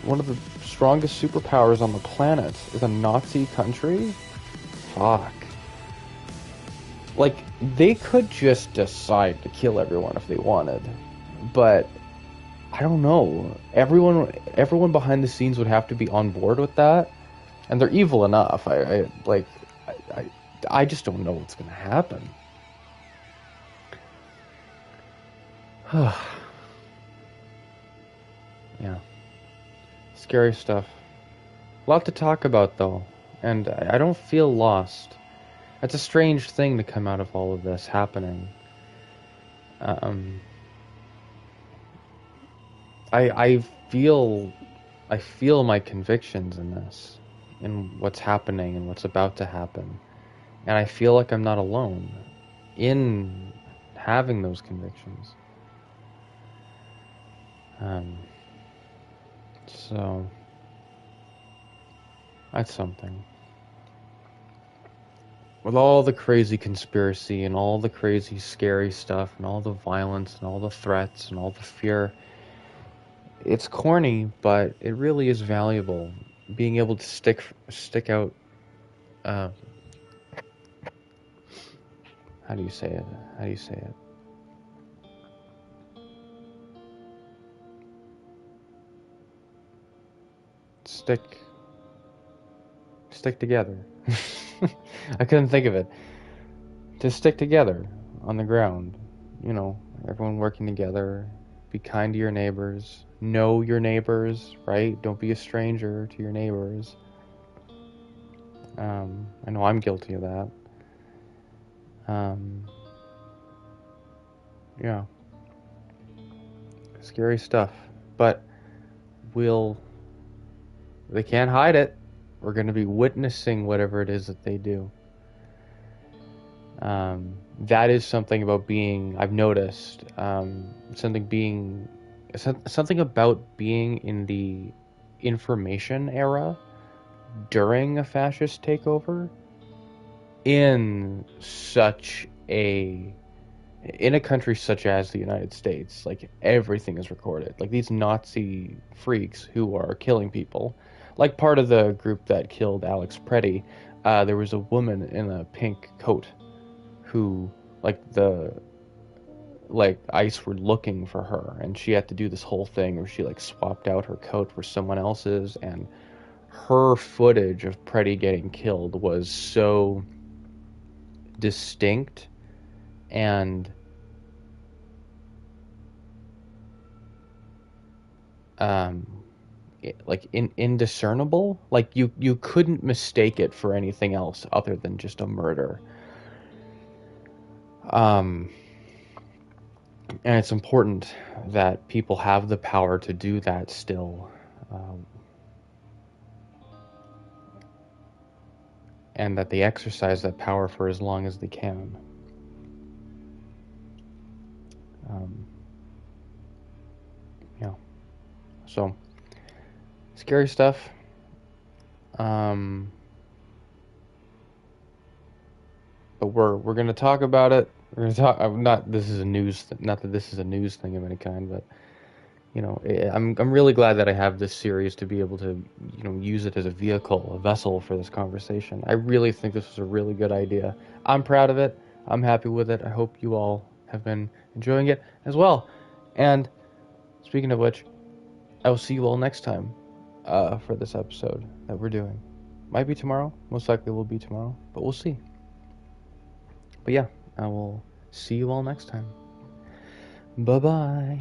One of the strongest superpowers on the planet is a Nazi country? Fuck. Like, they could just decide to kill everyone if they wanted, but I don't know. Everyone behind the scenes would have to be on board with that, and they're evil enough. I just don't know what's gonna happen. Yeah. Scary stuff. A lot to talk about, though, and I don't feel lost. It's a strange thing to come out of all of this happening. I feel my convictions in this, in what's happening and what's about to happen, and I feel like I'm not alone in having those convictions. So that's something. With all the crazy conspiracy and all the crazy scary stuff and all the violence and all the threats and all the fear, it's corny, but it really is valuable. Being able to stick out. How do you say it? Stick together. I couldn't think of it. To stick together on the ground. You know, everyone working together. Be kind to your neighbors. Know your neighbors, right? Don't be a stranger to your neighbors. I know I'm guilty of that. Yeah. Scary stuff. But they can't hide it. We're going to be witnessing whatever it is that they do. That is something about I've noticed, something about being in the information era during a fascist takeover in a country such as the United States. Like, everything is recorded. Like, these Nazi freaks who are killing people, like part of the group that killed Alex Preddy, there was a woman in a pink coat who, ICE were looking for her, and she had to do this whole thing where she swapped out her coat for someone else's, and her footage of Preddy getting killed was so distinct and indiscernible. Like, you couldn't mistake it for anything else other than just a murder. And it's important that people have the power to do that still. And that they exercise that power for as long as they can. Yeah. So, scary stuff. But we're gonna talk about it. We're gonna talk. Not this is a news. Not that this is a news thing of any kind, but you know, I'm really glad that I have this series to be able to, you know, use it as a vehicle, a vessel for this conversation. I really think this was a really good idea. I'm proud of it. I'm happy with it. I hope you all have been enjoying it as well. And speaking of which, I will see you all next time for this episode that we're doing. Might be tomorrow. Most likely will be tomorrow, but we'll see. But yeah, I will see you all next time. Bye-bye.